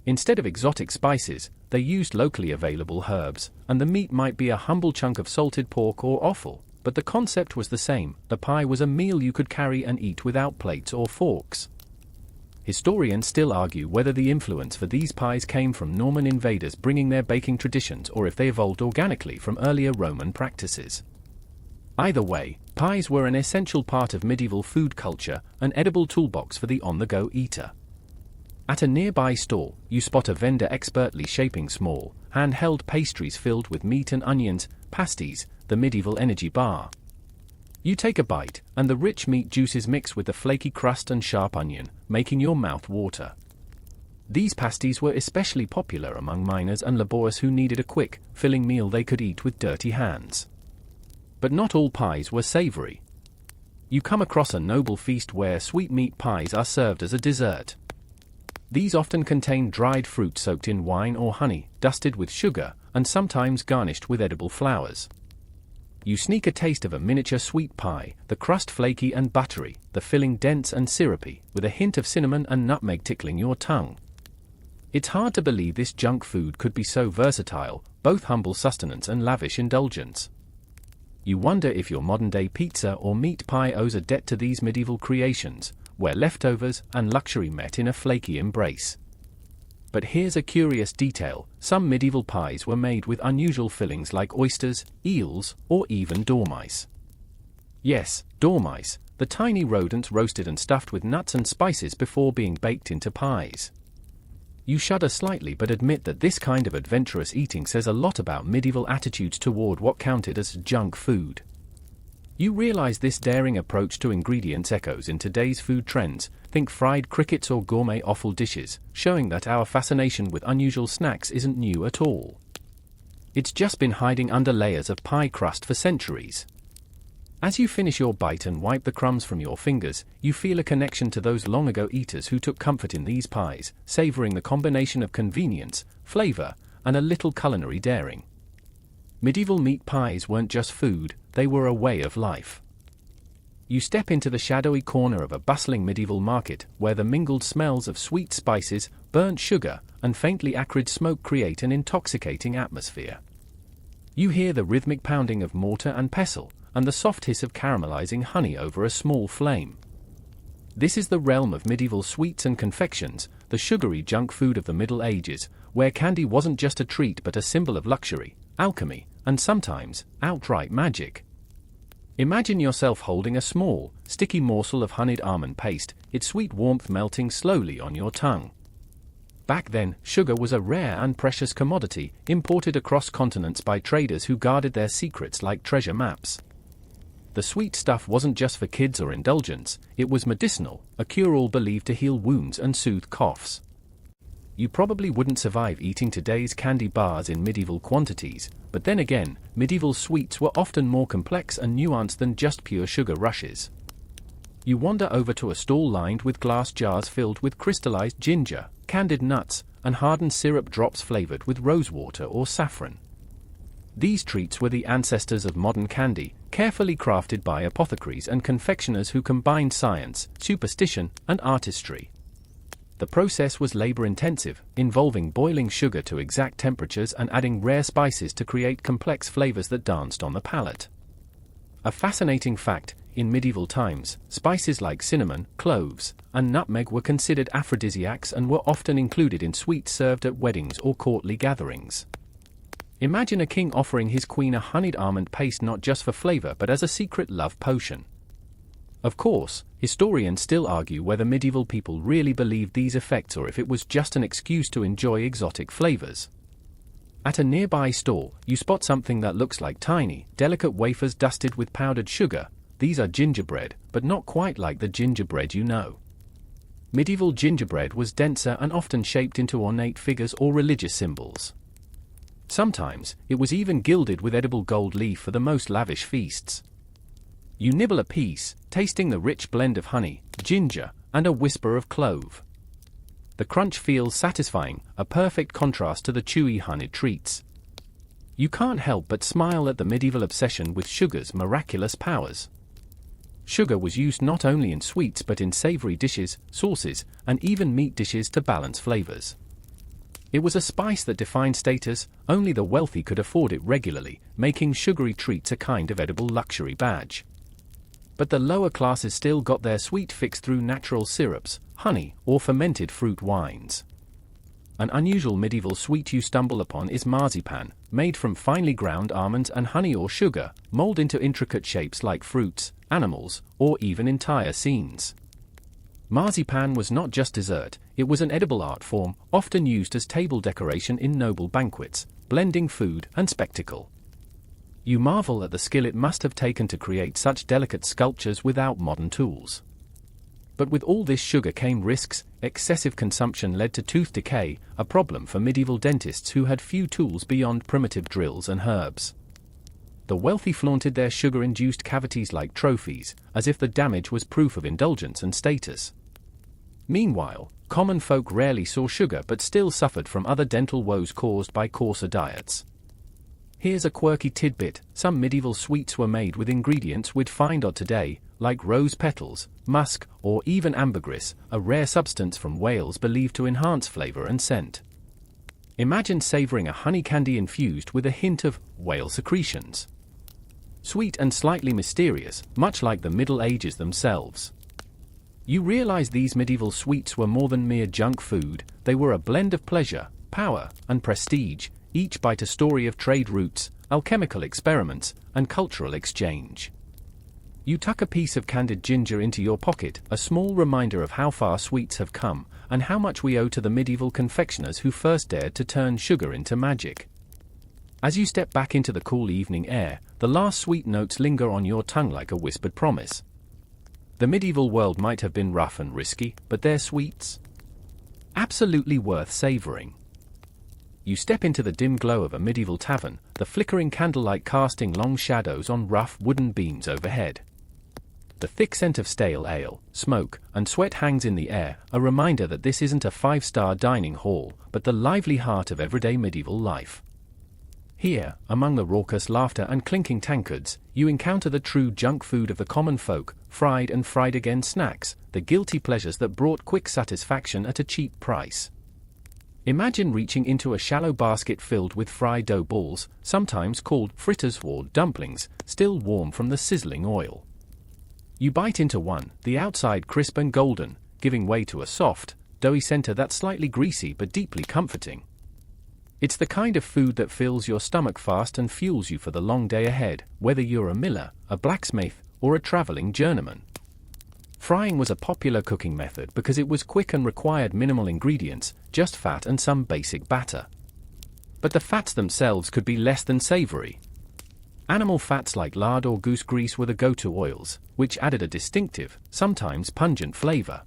Instead of exotic spices, they used locally available herbs, and the meat might be a humble chunk of salted pork or offal, but the concept was the same. The pie was a meal you could carry and eat without plates or forks. Historians still argue whether the influence for these pies came from Norman invaders bringing their baking traditions or if they evolved organically from earlier Roman practices. Either way, pies were an essential part of medieval food culture, an edible toolbox for the on-the-go eater. At a nearby stall, you spot a vendor expertly shaping small, handheld pastries filled with meat and onions, pasties, the medieval energy bar. You take a bite, and the rich meat juices mix with the flaky crust and sharp onion, making your mouth water. These pasties were especially popular among miners and laborers who needed a quick, filling meal they could eat with dirty hands. But not all pies were savory. You come across a noble feast where sweetmeat pies are served as a dessert. These often contain dried fruit soaked in wine or honey, dusted with sugar, and sometimes garnished with edible flowers. You sneak a taste of a miniature sweet pie, the crust flaky and buttery, the filling dense and syrupy, with a hint of cinnamon and nutmeg tickling your tongue. It's hard to believe this junk food could be so versatile, both humble sustenance and lavish indulgence. You wonder if your modern-day pizza or meat pie owes a debt to these medieval creations, where leftovers and luxury met in a flaky embrace. But here's a curious detail: some medieval pies were made with unusual fillings like oysters, eels, or even dormice. Yes, dormice, the tiny rodents roasted and stuffed with nuts and spices before being baked into pies. You shudder slightly but admit that this kind of adventurous eating says a lot about medieval attitudes toward what counted as junk food. You realize this daring approach to ingredients echoes in today's food trends, think fried crickets or gourmet offal dishes, showing that our fascination with unusual snacks isn't new at all. It's just been hiding under layers of pie crust for centuries. As you finish your bite and wipe the crumbs from your fingers, you feel a connection to those long-ago eaters who took comfort in these pies, savoring the combination of convenience, flavor, and a little culinary daring. Medieval meat pies weren't just food, they were a way of life. You step into the shadowy corner of a bustling medieval market, where the mingled smells of sweet spices, burnt sugar, and faintly acrid smoke create an intoxicating atmosphere. You hear the rhythmic pounding of mortar and pestle, and the soft hiss of caramelizing honey over a small flame. This is the realm of medieval sweets and confections, the sugary junk food of the Middle Ages, where candy wasn't just a treat but a symbol of luxury, alchemy, and sometimes, outright magic. Imagine yourself holding a small, sticky morsel of honeyed almond paste, its sweet warmth melting slowly on your tongue. Back then, sugar was a rare and precious commodity, imported across continents by traders who guarded their secrets like treasure maps. The sweet stuff wasn't just for kids or indulgence, it was medicinal, a cure-all believed to heal wounds and soothe coughs. You probably wouldn't survive eating today's candy bars in medieval quantities, but then again, medieval sweets were often more complex and nuanced than just pure sugar rushes. You wander over to a stall lined with glass jars filled with crystallized ginger, candied nuts, and hardened syrup drops flavored with rosewater or saffron. These treats were the ancestors of modern candy, carefully crafted by apothecaries and confectioners who combined science, superstition, and artistry. The process was labor-intensive, involving boiling sugar to exact temperatures and adding rare spices to create complex flavors that danced on the palate. A fascinating fact, in medieval times, spices like cinnamon, cloves, and nutmeg were considered aphrodisiacs and were often included in sweets served at weddings or courtly gatherings. Imagine a king offering his queen a honeyed almond paste not just for flavor but as a secret love potion. Of course, historians still argue whether medieval people really believed these effects or if it was just an excuse to enjoy exotic flavors. At a nearby store, you spot something that looks like tiny, delicate wafers dusted with powdered sugar. These are gingerbread, but not quite like the gingerbread you know. Medieval gingerbread was denser and often shaped into ornate figures or religious symbols. Sometimes, it was even gilded with edible gold leaf for the most lavish feasts. You nibble a piece, tasting the rich blend of honey, ginger, and a whisper of clove. The crunch feels satisfying, a perfect contrast to the chewy honeyed treats. You can't help but smile at the medieval obsession with sugar's miraculous powers. Sugar was used not only in sweets but in savory dishes, sauces, and even meat dishes to balance flavors. It was a spice that defined status. Only the wealthy could afford it regularly, making sugary treats a kind of edible luxury badge. But the lower classes still got their sweet fix through natural syrups, honey, or fermented fruit wines. An unusual medieval sweet you stumble upon is marzipan, made from finely ground almonds and honey or sugar, molded into intricate shapes like fruits, animals, or even entire scenes. Marzipan was not just dessert, it was an edible art form, often used as table decoration in noble banquets, blending food and spectacle. You marvel at the skill it must have taken to create such delicate sculptures without modern tools. But with all this sugar came risks. Excessive consumption led to tooth decay, a problem for medieval dentists who had few tools beyond primitive drills and herbs. The wealthy flaunted their sugar-induced cavities like trophies, as if the damage was proof of indulgence and status. Meanwhile, common folk rarely saw sugar but still suffered from other dental woes caused by coarser diets. Here's a quirky tidbit: some medieval sweets were made with ingredients we'd find odd today, like rose petals, musk, or even ambergris, a rare substance from Wales believed to enhance flavor and scent. Imagine savoring a honey candy infused with a hint of whale secretions. Sweet and slightly mysterious, much like the Middle Ages themselves. You realize these medieval sweets were more than mere junk food. They were a blend of pleasure, power, and prestige, each bite a story of trade routes, alchemical experiments, and cultural exchange. You tuck a piece of candied ginger into your pocket, a small reminder of how far sweets have come, and how much we owe to the medieval confectioners who first dared to turn sugar into magic. As you step back into the cool evening air, the last sweet notes linger on your tongue like a whispered promise. The medieval world might have been rough and risky, but their sweets? Absolutely worth savoring. You step into the dim glow of a medieval tavern, the flickering candlelight casting long shadows on rough wooden beams overhead. The thick scent of stale ale, smoke, and sweat hangs in the air, a reminder that this isn't a five-star dining hall, but the lively heart of everyday medieval life. Here, among the raucous laughter and clinking tankards, you encounter the true junk food of the common folk, fried and fried again snacks, the guilty pleasures that brought quick satisfaction at a cheap price. Imagine reaching into a shallow basket filled with fried dough balls, sometimes called fritters or dumplings, still warm from the sizzling oil. You bite into one, the outside crisp and golden, giving way to a soft, doughy center that's slightly greasy but deeply comforting. It's the kind of food that fills your stomach fast and fuels you for the long day ahead, whether you're a miller, a blacksmith, or a traveling journeyman. Frying was a popular cooking method because it was quick and required minimal ingredients, just fat and some basic batter. But the fats themselves could be less than savory. Animal fats like lard or goose grease were the go-to oils, which added a distinctive, sometimes pungent flavor.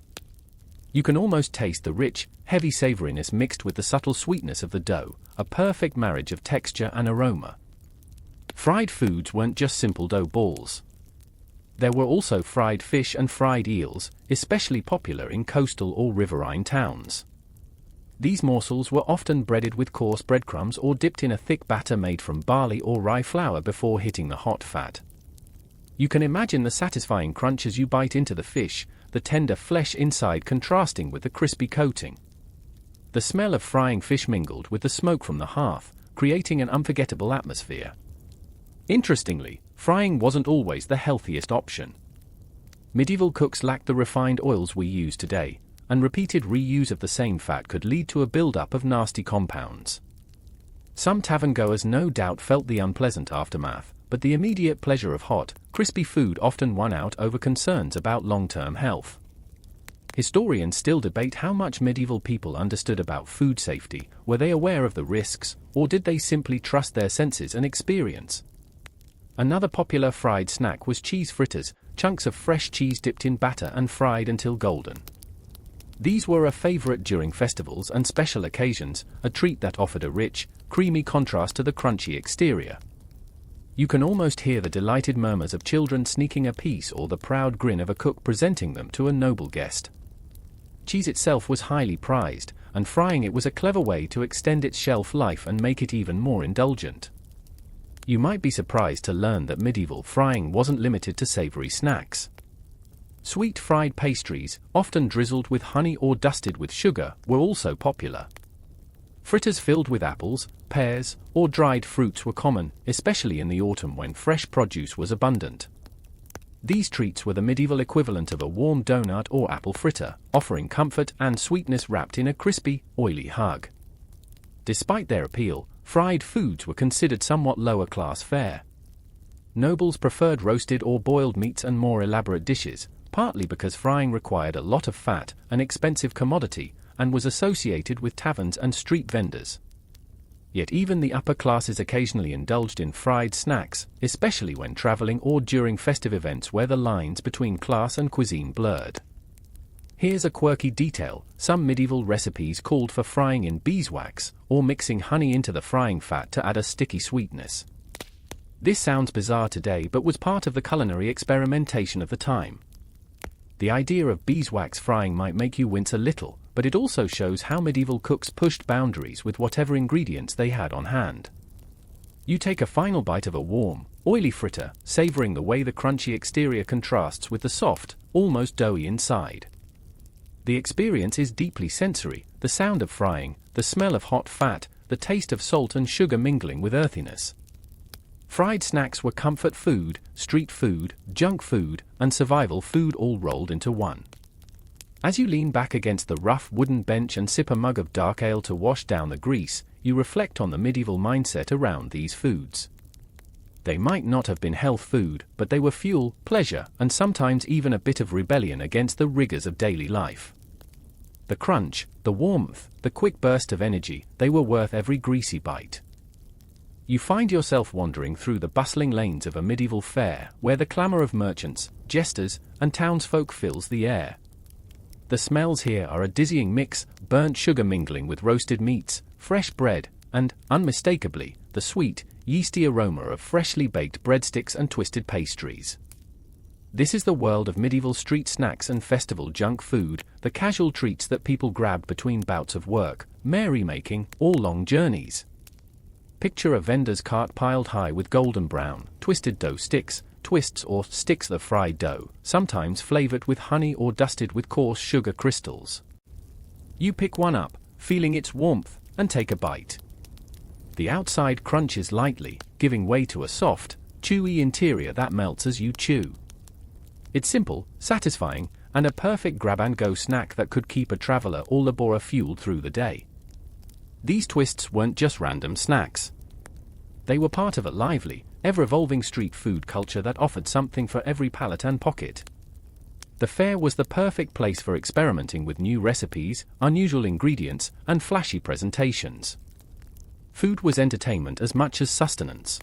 You can almost taste the rich, heavy savoriness mixed with the subtle sweetness of the dough, a perfect marriage of texture and aroma. Fried foods weren't just simple dough balls. There were also fried fish and fried eels, especially popular in coastal or riverine towns. These morsels were often breaded with coarse breadcrumbs or dipped in a thick batter made from barley or rye flour before hitting the hot fat. You can imagine the satisfying crunch as you bite into the fish, the tender flesh inside contrasting with the crispy coating. The smell of frying fish mingled with the smoke from the hearth, creating an unforgettable atmosphere. Interestingly, frying wasn't always the healthiest option. Medieval cooks lacked the refined oils we use today, and repeated reuse of the same fat could lead to a buildup of nasty compounds. Some tavern-goers no doubt felt the unpleasant aftermath, but the immediate pleasure of hot, crispy food often won out over concerns about long-term health. Historians still debate how much medieval people understood about food safety. Were they aware of the risks, or did they simply trust their senses and experience? Another popular fried snack was cheese fritters, chunks of fresh cheese dipped in batter and fried until golden. These were a favorite during festivals and special occasions, a treat that offered a rich, creamy contrast to the crunchy exterior. You can almost hear the delighted murmurs of children sneaking a piece or the proud grin of a cook presenting them to a noble guest. Cheese itself was highly prized, and frying it was a clever way to extend its shelf life and make it even more indulgent. You might be surprised to learn that medieval frying wasn't limited to savory snacks. Sweet fried pastries, often drizzled with honey or dusted with sugar, were also popular. Fritters filled with apples, pears, or dried fruits were common, especially in the autumn when fresh produce was abundant. These treats were the medieval equivalent of a warm donut or apple fritter, offering comfort and sweetness wrapped in a crispy, oily hug. Despite their appeal, fried foods were considered somewhat lower-class fare. Nobles preferred roasted or boiled meats and more elaborate dishes, partly because frying required a lot of fat, an expensive commodity, and was associated with taverns and street vendors. Yet even the upper classes occasionally indulged in fried snacks, especially when traveling or during festive events where the lines between class and cuisine blurred. Here's a quirky detail: some medieval recipes called for frying in beeswax, or mixing honey into the frying fat to add a sticky sweetness. This sounds bizarre today but was part of the culinary experimentation of the time. The idea of beeswax frying might make you wince a little, but it also shows how medieval cooks pushed boundaries with whatever ingredients they had on hand. You take a final bite of a warm, oily fritter, savoring the way the crunchy exterior contrasts with the soft, almost doughy inside. The experience is deeply sensory: the sound of frying, the smell of hot fat, the taste of salt and sugar mingling with earthiness. Fried snacks were comfort food, street food, junk food, and survival food all rolled into one. As you lean back against the rough wooden bench and sip a mug of dark ale to wash down the grease, you reflect on the medieval mindset around these foods. They might not have been health food, but they were fuel, pleasure, and sometimes even a bit of rebellion against the rigors of daily life. The crunch, the warmth, the quick burst of energy, they were worth every greasy bite. You find yourself wandering through the bustling lanes of a medieval fair, where the clamor of merchants, jesters, and townsfolk fills the air. The smells here are a dizzying mix: burnt sugar mingling with roasted meats, fresh bread, and, unmistakably, the sweet, yeasty aroma of freshly baked breadsticks and twisted pastries. This is the world of medieval street snacks and festival junk food, the casual treats that people grabbed between bouts of work, merrymaking, or long journeys. Picture a vendor's cart piled high with golden brown, twisted dough sticks, twists or sticks of fried dough, sometimes flavored with honey or dusted with coarse sugar crystals. You pick one up, feeling its warmth, and take a bite. The outside crunches lightly, giving way to a soft, chewy interior that melts as you chew. It's simple, satisfying, and a perfect grab-and-go snack that could keep a traveler or laborer fueled through the day. These twists weren't just random snacks. They were part of a lively, ever-evolving street food culture that offered something for every palate and pocket. The fair was the perfect place for experimenting with new recipes, unusual ingredients, and flashy presentations. Food was entertainment as much as sustenance.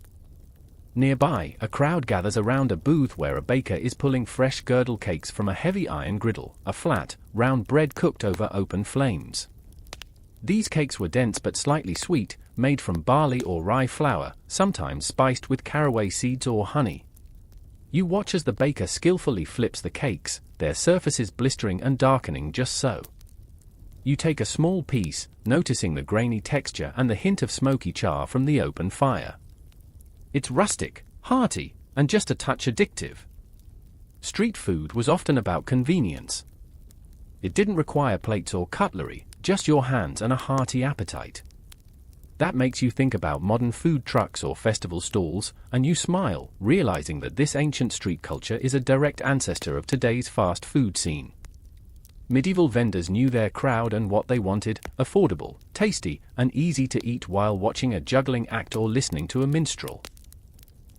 Nearby, a crowd gathers around a booth where a baker is pulling fresh girdle cakes from a heavy iron griddle, a flat, round bread cooked over open flames. These cakes were dense but slightly sweet, made from barley or rye flour, sometimes spiced with caraway seeds or honey. You watch as the baker skillfully flips the cakes, their surfaces blistering and darkening just so. You take a small piece, noticing the grainy texture and the hint of smoky char from the open fire. It's rustic, hearty, and just a touch addictive. Street food was often about convenience. It didn't require plates or cutlery, just your hands and a hearty appetite. That makes you think about modern food trucks or festival stalls, and you smile, realizing that this ancient street culture is a direct ancestor of today's fast food scene. Medieval vendors knew their crowd and what they wanted: affordable, tasty, and easy to eat while watching a juggling act or listening to a minstrel.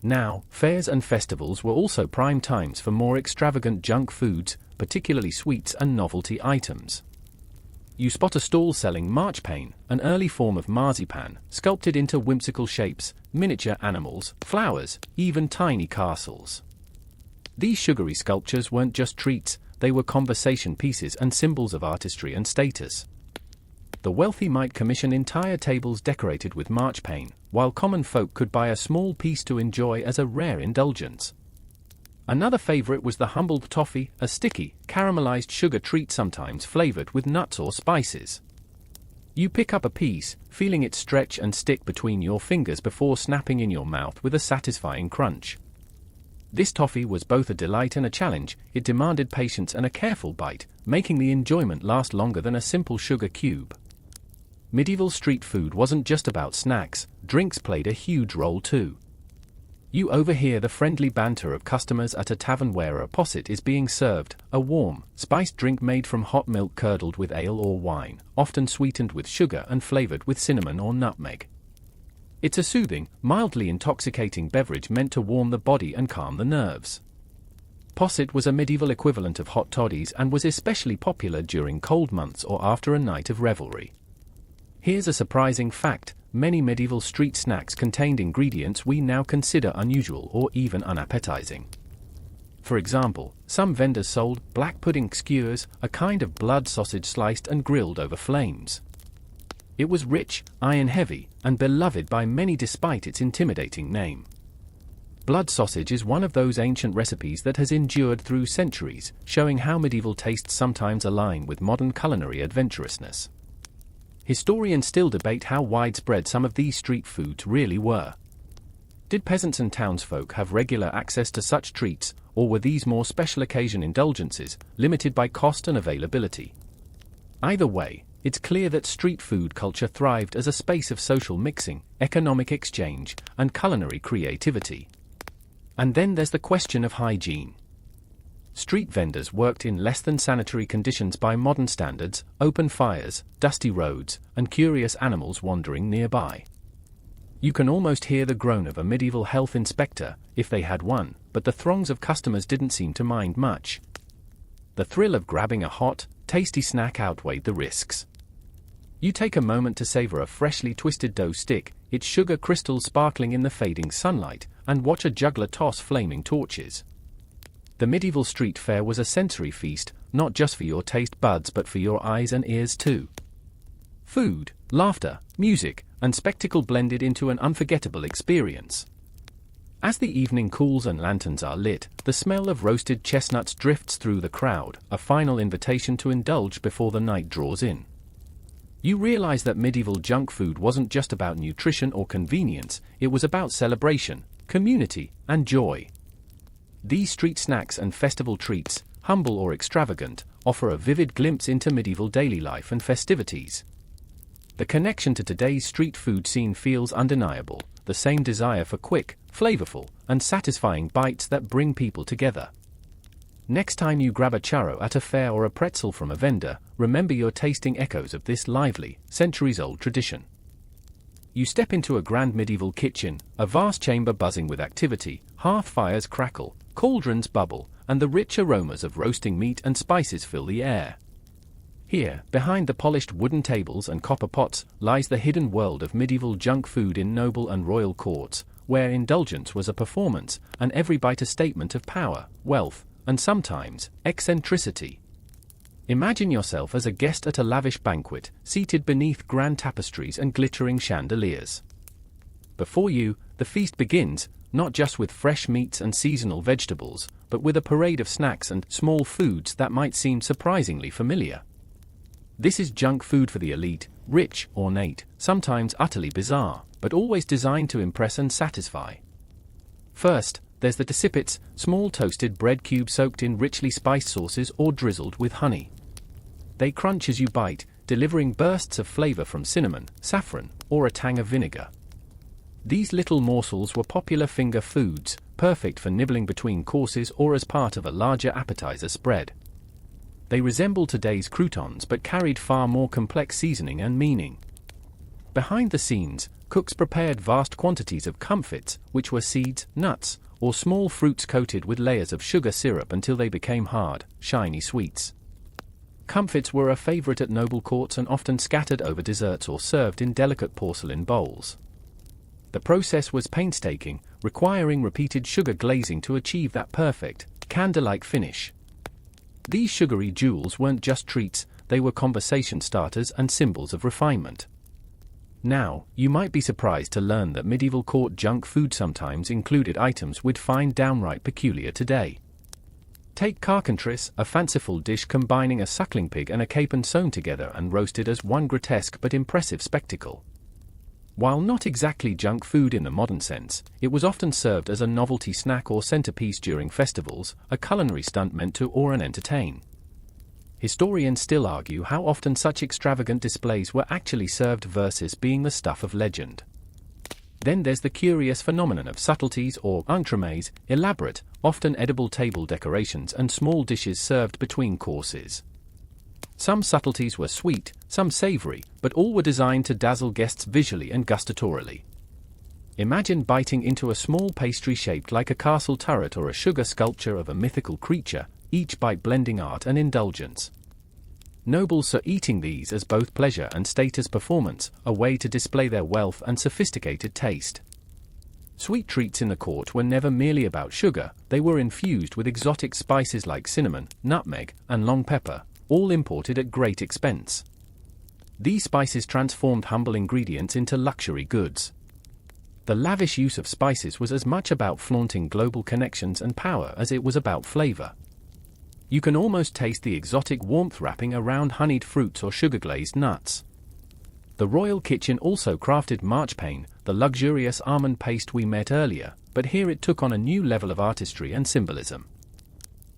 Now, fairs and festivals were also prime times for more extravagant junk foods, particularly sweets and novelty items. You spot a stall selling marchpane, an early form of marzipan, sculpted into whimsical shapes, miniature animals, flowers, even tiny castles. These sugary sculptures weren't just treats, they were conversation pieces and symbols of artistry and status. The wealthy might commission entire tables decorated with marchpane, while common folk could buy a small piece to enjoy as a rare indulgence. Another favorite was the humble toffee, a sticky, caramelized sugar treat sometimes flavored with nuts or spices. You pick up a piece, feeling it stretch and stick between your fingers before snapping in your mouth with a satisfying crunch. This toffee was both a delight and a challenge. It demanded patience and a careful bite, making the enjoyment last longer than a simple sugar cube. Medieval street food wasn't just about snacks, drinks played a huge role too. You overhear the friendly banter of customers at a tavern where a posset is being served, a warm, spiced drink made from hot milk curdled with ale or wine, often sweetened with sugar and flavored with cinnamon or nutmeg. It's a soothing, mildly intoxicating beverage meant to warm the body and calm the nerves. Posset was a medieval equivalent of hot toddies and was especially popular during cold months or after a night of revelry. Here's a surprising fact: many medieval street snacks contained ingredients we now consider unusual or even unappetizing. For example, some vendors sold black pudding skewers, a kind of blood sausage sliced and grilled over flames. It was rich, iron-heavy, and beloved by many despite its intimidating name. Blood sausage is one of those ancient recipes that has endured through centuries, showing how medieval tastes sometimes align with modern culinary adventurousness. Historians still debate how widespread some of these street foods really were. Did peasants and townsfolk have regular access to such treats, or were these more special occasion indulgences, limited by cost and availability? Either way, it's clear that street food culture thrived as a space of social mixing, economic exchange, and culinary creativity. And then there's the question of hygiene. Street vendors worked in less than sanitary conditions by modern standards: open fires, dusty roads, and curious animals wandering nearby. You can almost hear the groan of a medieval health inspector, if they had one, but the throngs of customers didn't seem to mind much. The thrill of grabbing a hot, tasty snack outweighed the risks. You take a moment to savor a freshly twisted dough stick, its sugar crystals sparkling in the fading sunlight, and watch a juggler toss flaming torches. The medieval street fair was a sensory feast, not just for your taste buds but for your eyes and ears too. Food, laughter, music, and spectacle blended into an unforgettable experience. As the evening cools and lanterns are lit, the smell of roasted chestnuts drifts through the crowd, a final invitation to indulge before the night draws in. You realize that medieval junk food wasn't just about nutrition or convenience, it was about celebration, community, and joy. These street snacks and festival treats, humble or extravagant, offer a vivid glimpse into medieval daily life and festivities. The connection to today's street food scene feels undeniable, the same desire for quick, flavorful, and satisfying bites that bring people together. Next time you grab a churro at a fair or a pretzel from a vendor, remember you're tasting echoes of this lively, centuries-old tradition. You step into a grand medieval kitchen, a vast chamber buzzing with activity, hearth fires crackle, cauldrons bubble, and the rich aromas of roasting meat and spices fill the air. Here, behind the polished wooden tables and copper pots, lies the hidden world of medieval junk food in noble and royal courts, where indulgence was a performance, and every bite a statement of power, wealth, and sometimes, eccentricity. Imagine yourself as a guest at a lavish banquet, seated beneath grand tapestries and glittering chandeliers. Before you, the feast begins, not just with fresh meats and seasonal vegetables, but with a parade of snacks and small foods that might seem surprisingly familiar. This is junk food for the elite, rich, ornate, sometimes utterly bizarre, but always designed to impress and satisfy. First, there's the sippets, small toasted bread cubes soaked in richly spiced sauces or drizzled with honey. They crunch as you bite, delivering bursts of flavor from cinnamon, saffron, or a tang of vinegar. These little morsels were popular finger foods, perfect for nibbling between courses or as part of a larger appetizer spread. They resembled today's croutons but carried far more complex seasoning and meaning. Behind the scenes, cooks prepared vast quantities of comfits, which were seeds, nuts, or small fruits coated with layers of sugar syrup until they became hard, shiny sweets. Comfits were a favorite at noble courts and often scattered over desserts or served in delicate porcelain bowls. The process was painstaking, requiring repeated sugar glazing to achieve that perfect, candy-like finish. These sugary jewels weren't just treats, they were conversation starters and symbols of refinement. Now, you might be surprised to learn that medieval court junk food sometimes included items we'd find downright peculiar today. Take carcantris, a fanciful dish combining a suckling pig and a capon sewn together and roasted as one grotesque but impressive spectacle. While not exactly junk food in the modern sense, it was often served as a novelty snack or centerpiece during festivals, a culinary stunt meant to awe and entertain. Historians still argue how often such extravagant displays were actually served versus being the stuff of legend. Then there's the curious phenomenon of subtleties or entremets, elaborate, often edible table decorations and small dishes served between courses. Some subtleties were sweet, some savory, but all were designed to dazzle guests visually and gustatorially. Imagine biting into a small pastry shaped like a castle turret or a sugar sculpture of a mythical creature, each bite blending art and indulgence. Nobles saw eating these as both pleasure and status performance, a way to display their wealth and sophisticated taste. Sweet treats in the court were never merely about sugar, they were infused with exotic spices like cinnamon, nutmeg, and long pepper, all imported at great expense. These spices transformed humble ingredients into luxury goods. The lavish use of spices was as much about flaunting global connections and power as it was about flavor. You can almost taste the exotic warmth wrapping around honeyed fruits or sugar-glazed nuts. The royal kitchen also crafted marchpane, the luxurious almond paste we met earlier, but here it took on a new level of artistry and symbolism.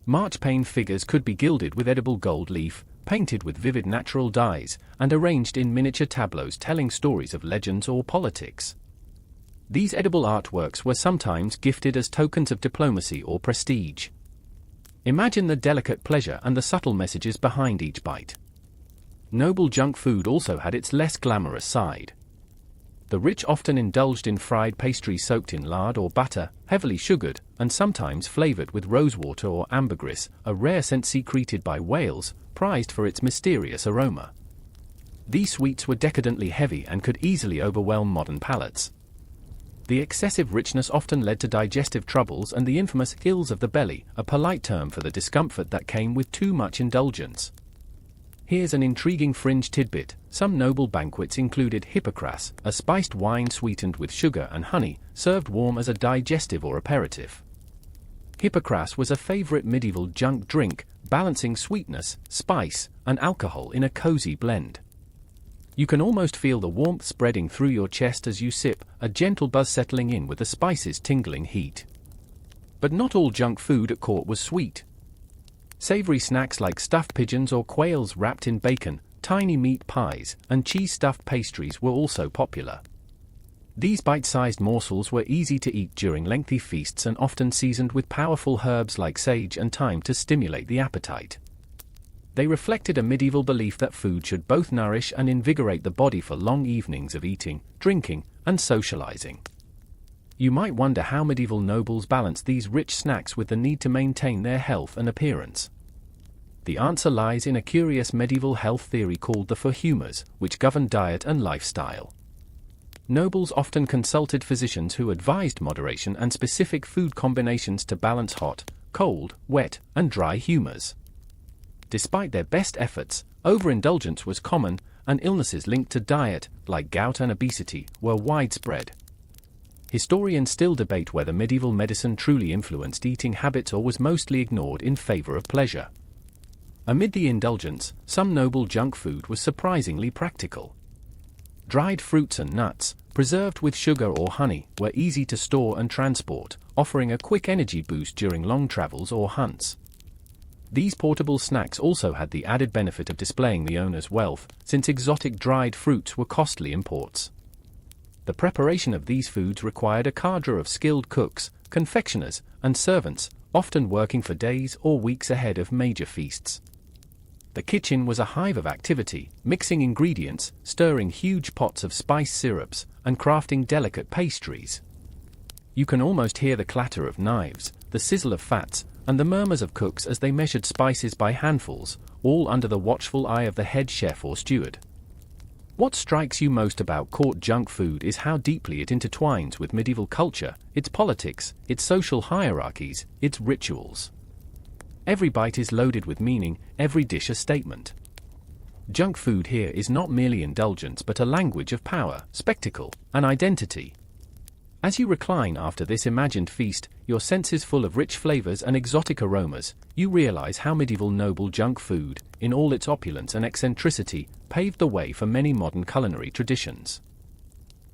Marchpane figures could be gilded with edible gold leaf, painted with vivid natural dyes, and arranged in miniature tableaus telling stories of legends or politics. These edible artworks were sometimes gifted as tokens of diplomacy or prestige. Imagine the delicate pleasure and the subtle messages behind each bite. Noble junk food also had its less glamorous side. The rich often indulged in fried pastries soaked in lard or butter, heavily sugared, and sometimes flavored with rosewater or ambergris, a rare scent secreted by Wales, prized for its mysterious aroma. These sweets were decadently heavy and could easily overwhelm modern palates. The excessive richness often led to digestive troubles and the infamous ills of the belly, a polite term for the discomfort that came with too much indulgence. Here's an intriguing fringe tidbit. Some noble banquets included hippocras, a spiced wine sweetened with sugar and honey, served warm as a digestive or aperitif. Hippocras was a favorite medieval junk drink, balancing sweetness, spice, and alcohol in a cozy blend. You can almost feel the warmth spreading through your chest as you sip, a gentle buzz settling in with the spice's tingling heat. But not all junk food at court was sweet. Savory snacks like stuffed pigeons or quails wrapped in bacon, tiny meat pies, and cheese-stuffed pastries were also popular. These bite-sized morsels were easy to eat during lengthy feasts and often seasoned with powerful herbs like sage and thyme to stimulate the appetite. They reflected a medieval belief that food should both nourish and invigorate the body for long evenings of eating, drinking, and socializing. You might wonder how medieval nobles balanced these rich snacks with the need to maintain their health and appearance. The answer lies in a curious medieval health theory called the four humors, which governed diet and lifestyle. Nobles often consulted physicians who advised moderation and specific food combinations to balance hot, cold, wet, and dry humors. Despite their best efforts, overindulgence was common, and illnesses linked to diet, like gout and obesity, were widespread. Historians still debate whether medieval medicine truly influenced eating habits or was mostly ignored in favor of pleasure. Amid the indulgence, some noble junk food was surprisingly practical. Dried fruits and nuts, preserved with sugar or honey, were easy to store and transport, offering a quick energy boost during long travels or hunts. These portable snacks also had the added benefit of displaying the owner's wealth, since exotic dried fruits were costly imports. The preparation of these foods required a cadre of skilled cooks, confectioners, and servants, often working for days or weeks ahead of major feasts. The kitchen was a hive of activity, mixing ingredients, stirring huge pots of spice syrups, and crafting delicate pastries. You can almost hear the clatter of knives, the sizzle of fats, and the murmurs of cooks as they measured spices by handfuls, all under the watchful eye of the head chef or steward. What strikes you most about court junk food is how deeply it intertwines with medieval culture, its politics, its social hierarchies, its rituals. Every bite is loaded with meaning, every dish a statement. Junk food here is not merely indulgence but a language of power, spectacle, and identity. As you recline after this imagined feast, your senses full of rich flavors and exotic aromas, you realize how medieval noble junk food, in all its opulence and eccentricity, paved the way for many modern culinary traditions.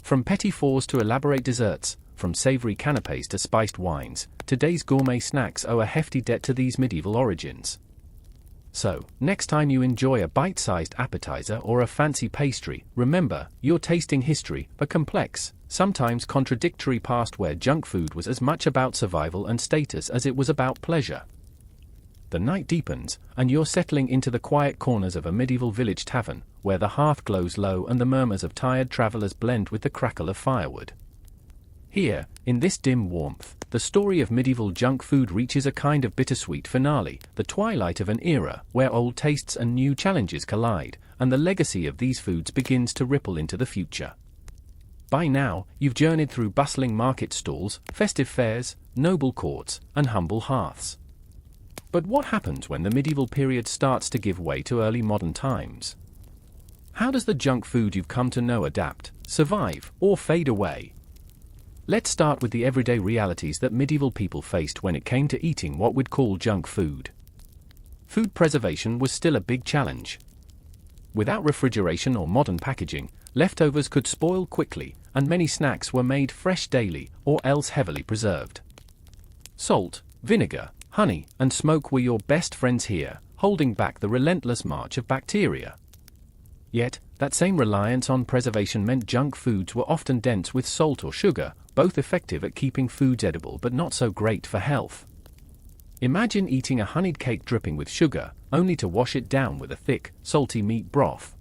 From petit fours to elaborate desserts, from savory canapés to spiced wines, today's gourmet snacks owe a hefty debt to these medieval origins. So, next time you enjoy a bite-sized appetizer or a fancy pastry, remember, you're tasting history, a complex, sometimes contradictory past where junk food was as much about survival and status as it was about pleasure. The night deepens, and you're settling into the quiet corners of a medieval village tavern, where the hearth glows low and the murmurs of tired travelers blend with the crackle of firewood. Here, in this dim warmth, the story of medieval junk food reaches a kind of bittersweet finale, the twilight of an era where old tastes and new challenges collide, and the legacy of these foods begins to ripple into the future. By now, you've journeyed through bustling market stalls, festive fairs, noble courts, and humble hearths. But what happens when the medieval period starts to give way to early modern times? How does the junk food you've come to know adapt, survive, or fade away? Let's start with the everyday realities that medieval people faced when it came to eating what we'd call junk food. Food preservation was still a big challenge. Without refrigeration or modern packaging, leftovers could spoil quickly, and many snacks were made fresh daily or else heavily preserved. Salt, vinegar, honey, and smoke were your best friends here, holding back the relentless march of bacteria. Yet, that same reliance on preservation meant junk foods were often dense with salt or sugar, both effective at keeping foods edible but not so great for health. Imagine eating a honeyed cake dripping with sugar, only to wash it down with a thick, salty meat broth.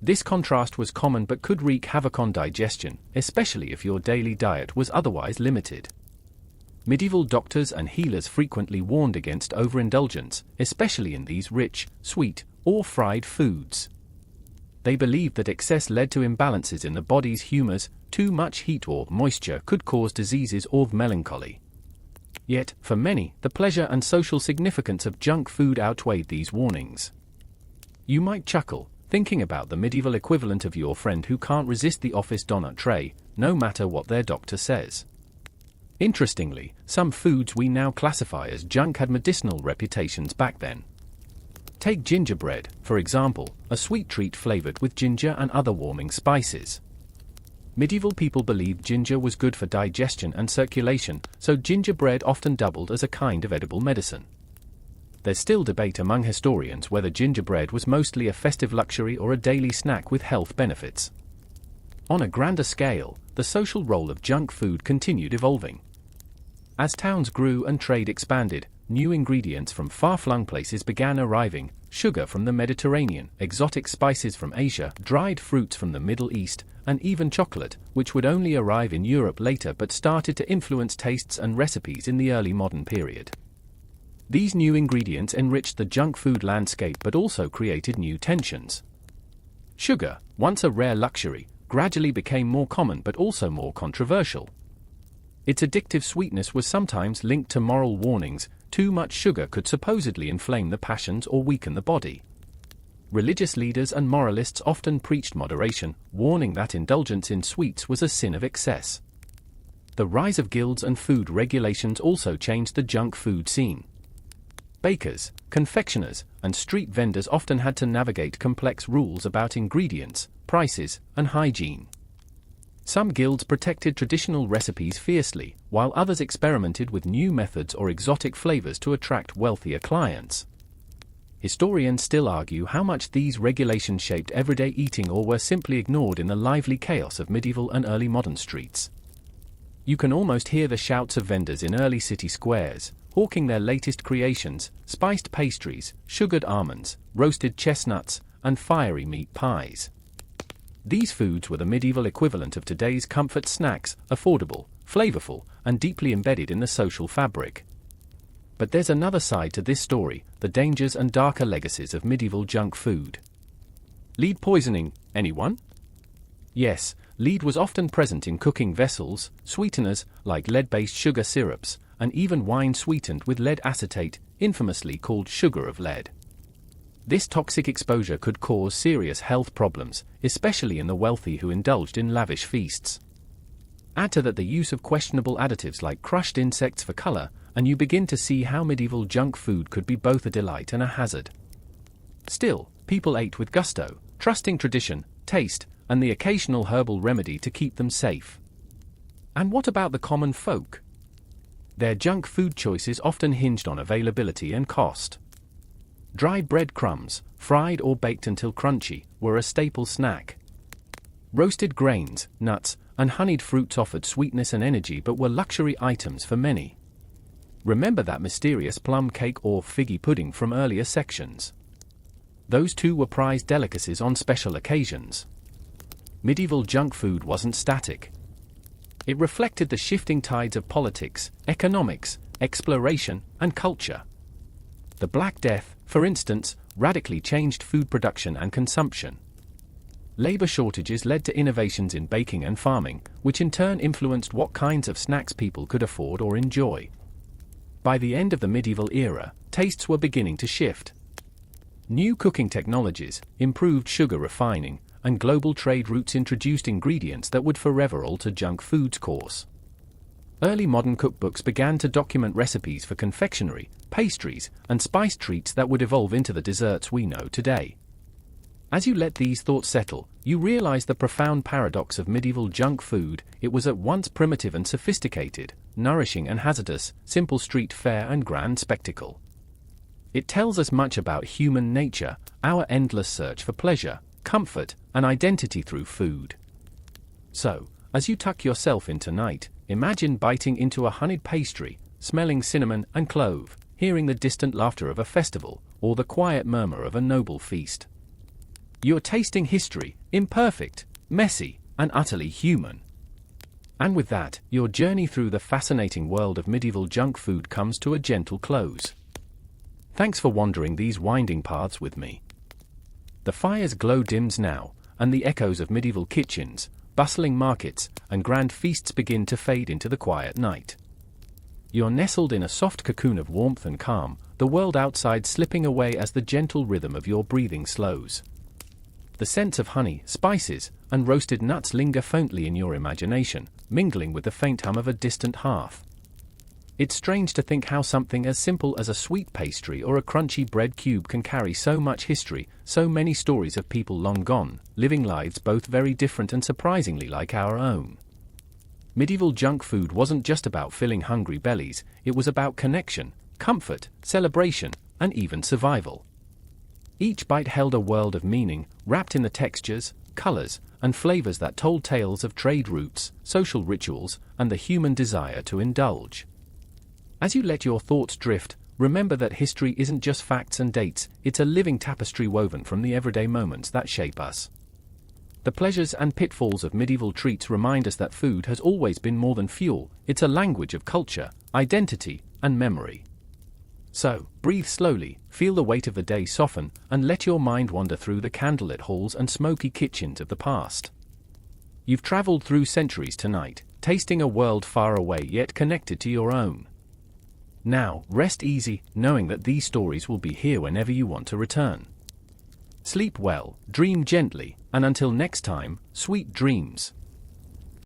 This contrast was common but could wreak havoc on digestion, especially if your daily diet was otherwise limited. Medieval doctors and healers frequently warned against overindulgence, especially in these rich, sweet, or fried foods. They believed that excess led to imbalances in the body's humors, too much heat or moisture could cause diseases or melancholy. Yet, for many, the pleasure and social significance of junk food outweighed these warnings. You might chuckle, thinking about the medieval equivalent of your friend who can't resist the office donut tray, no matter what their doctor says. Interestingly, some foods we now classify as junk had medicinal reputations back then. Take gingerbread, for example, a sweet treat flavored with ginger and other warming spices. Medieval people believed ginger was good for digestion and circulation, so gingerbread often doubled as a kind of edible medicine. There's still debate among historians whether gingerbread was mostly a festive luxury or a daily snack with health benefits. On a grander scale, the social role of junk food continued evolving. As towns grew and trade expanded, new ingredients from far-flung places began arriving: sugar from the Mediterranean, exotic spices from Asia, dried fruits from the Middle East, and even chocolate, which would only arrive in Europe later but started to influence tastes and recipes in the early modern period. These new ingredients enriched the junk food landscape but also created new tensions. Sugar, once a rare luxury, gradually became more common but also more controversial. Its addictive sweetness was sometimes linked to moral warnings: too much sugar could supposedly inflame the passions or weaken the body. Religious leaders and moralists often preached moderation, warning that indulgence in sweets was a sin of excess. The rise of guilds and food regulations also changed the junk food scene. Bakers, confectioners, and street vendors often had to navigate complex rules about ingredients, prices, and hygiene. Some guilds protected traditional recipes fiercely, while others experimented with new methods or exotic flavors to attract wealthier clients. Historians still argue how much these regulations shaped everyday eating or were simply ignored in the lively chaos of medieval and early modern streets. You can almost hear the shouts of vendors in early city squares, hawking their latest creations: spiced pastries, sugared almonds, roasted chestnuts, and fiery meat pies. These foods were the medieval equivalent of today's comfort snacks, affordable, flavorful, and deeply embedded in the social fabric. But there's another side to this story: the dangers and darker legacies of medieval junk food. Lead poisoning, anyone? Yes, lead was often present in cooking vessels, sweeteners like lead-based sugar syrups, and even wine sweetened with lead acetate, infamously called sugar of lead. This toxic exposure could cause serious health problems, especially in the wealthy who indulged in lavish feasts. Add to that the use of questionable additives like crushed insects for color, and you begin to see how medieval junk food could be both a delight and a hazard. Still, people ate with gusto, trusting tradition, taste, and the occasional herbal remedy to keep them safe. And what about the common folk? Their junk food choices often hinged on availability and cost. Dry breadcrumbs, fried or baked until crunchy, were a staple snack. Roasted grains, nuts, and honeyed fruits offered sweetness and energy but were luxury items for many. Remember that mysterious plum cake or figgy pudding from earlier sections? Those two were prized delicacies on special occasions. Medieval junk food wasn't static. It reflected the shifting tides of politics, economics, exploration, and culture. The Black Death, for instance, radically changed food production and consumption. Labor shortages led to innovations in baking and farming, which in turn influenced what kinds of snacks people could afford or enjoy. By the end of the medieval era, tastes were beginning to shift. New cooking technologies, improved sugar refining, and global trade routes introduced ingredients that would forever alter junk food's course. Early modern cookbooks began to document recipes for confectionery, pastries, and spiced treats that would evolve into the desserts we know today. As you let these thoughts settle, you realize the profound paradox of medieval junk food. It was at once primitive and sophisticated, nourishing and hazardous, simple street fare and grand spectacle. It tells us much about human nature, our endless search for pleasure, comfort, and identity through food. So, as you tuck yourself in tonight, imagine biting into a honeyed pastry, smelling cinnamon and clove, hearing the distant laughter of a festival, or the quiet murmur of a noble feast. You're tasting history, imperfect, messy, and utterly human. And with that, your journey through the fascinating world of medieval junk food comes to a gentle close. Thanks for wandering these winding paths with me. The fire's glow dims now, and the echoes of medieval kitchens, bustling markets, and grand feasts begin to fade into the quiet night. You're nestled in a soft cocoon of warmth and calm, the world outside slipping away as the gentle rhythm of your breathing slows. The scents of honey, spices, and roasted nuts linger faintly in your imagination, mingling with the faint hum of a distant hearth. It's strange to think how something as simple as a sweet pastry or a crunchy bread cube can carry so much history, so many stories of people long gone, living lives both very different and surprisingly like our own. Medieval junk food wasn't just about filling hungry bellies, it was about connection, comfort, celebration, and even survival. Each bite held a world of meaning, wrapped in the textures, colors, and flavors that told tales of trade routes, social rituals, and the human desire to indulge. As you let your thoughts drift, remember that history isn't just facts and dates, it's a living tapestry woven from the everyday moments that shape us. The pleasures and pitfalls of medieval treats remind us that food has always been more than fuel, it's a language of culture, identity, and memory. So, breathe slowly, feel the weight of the day soften, and let your mind wander through the candlelit halls and smoky kitchens of the past. You've traveled through centuries tonight, tasting a world far away yet connected to your own. Now, rest easy, knowing that these stories will be here whenever you want to return. Sleep well, dream gently, and until next time, sweet dreams.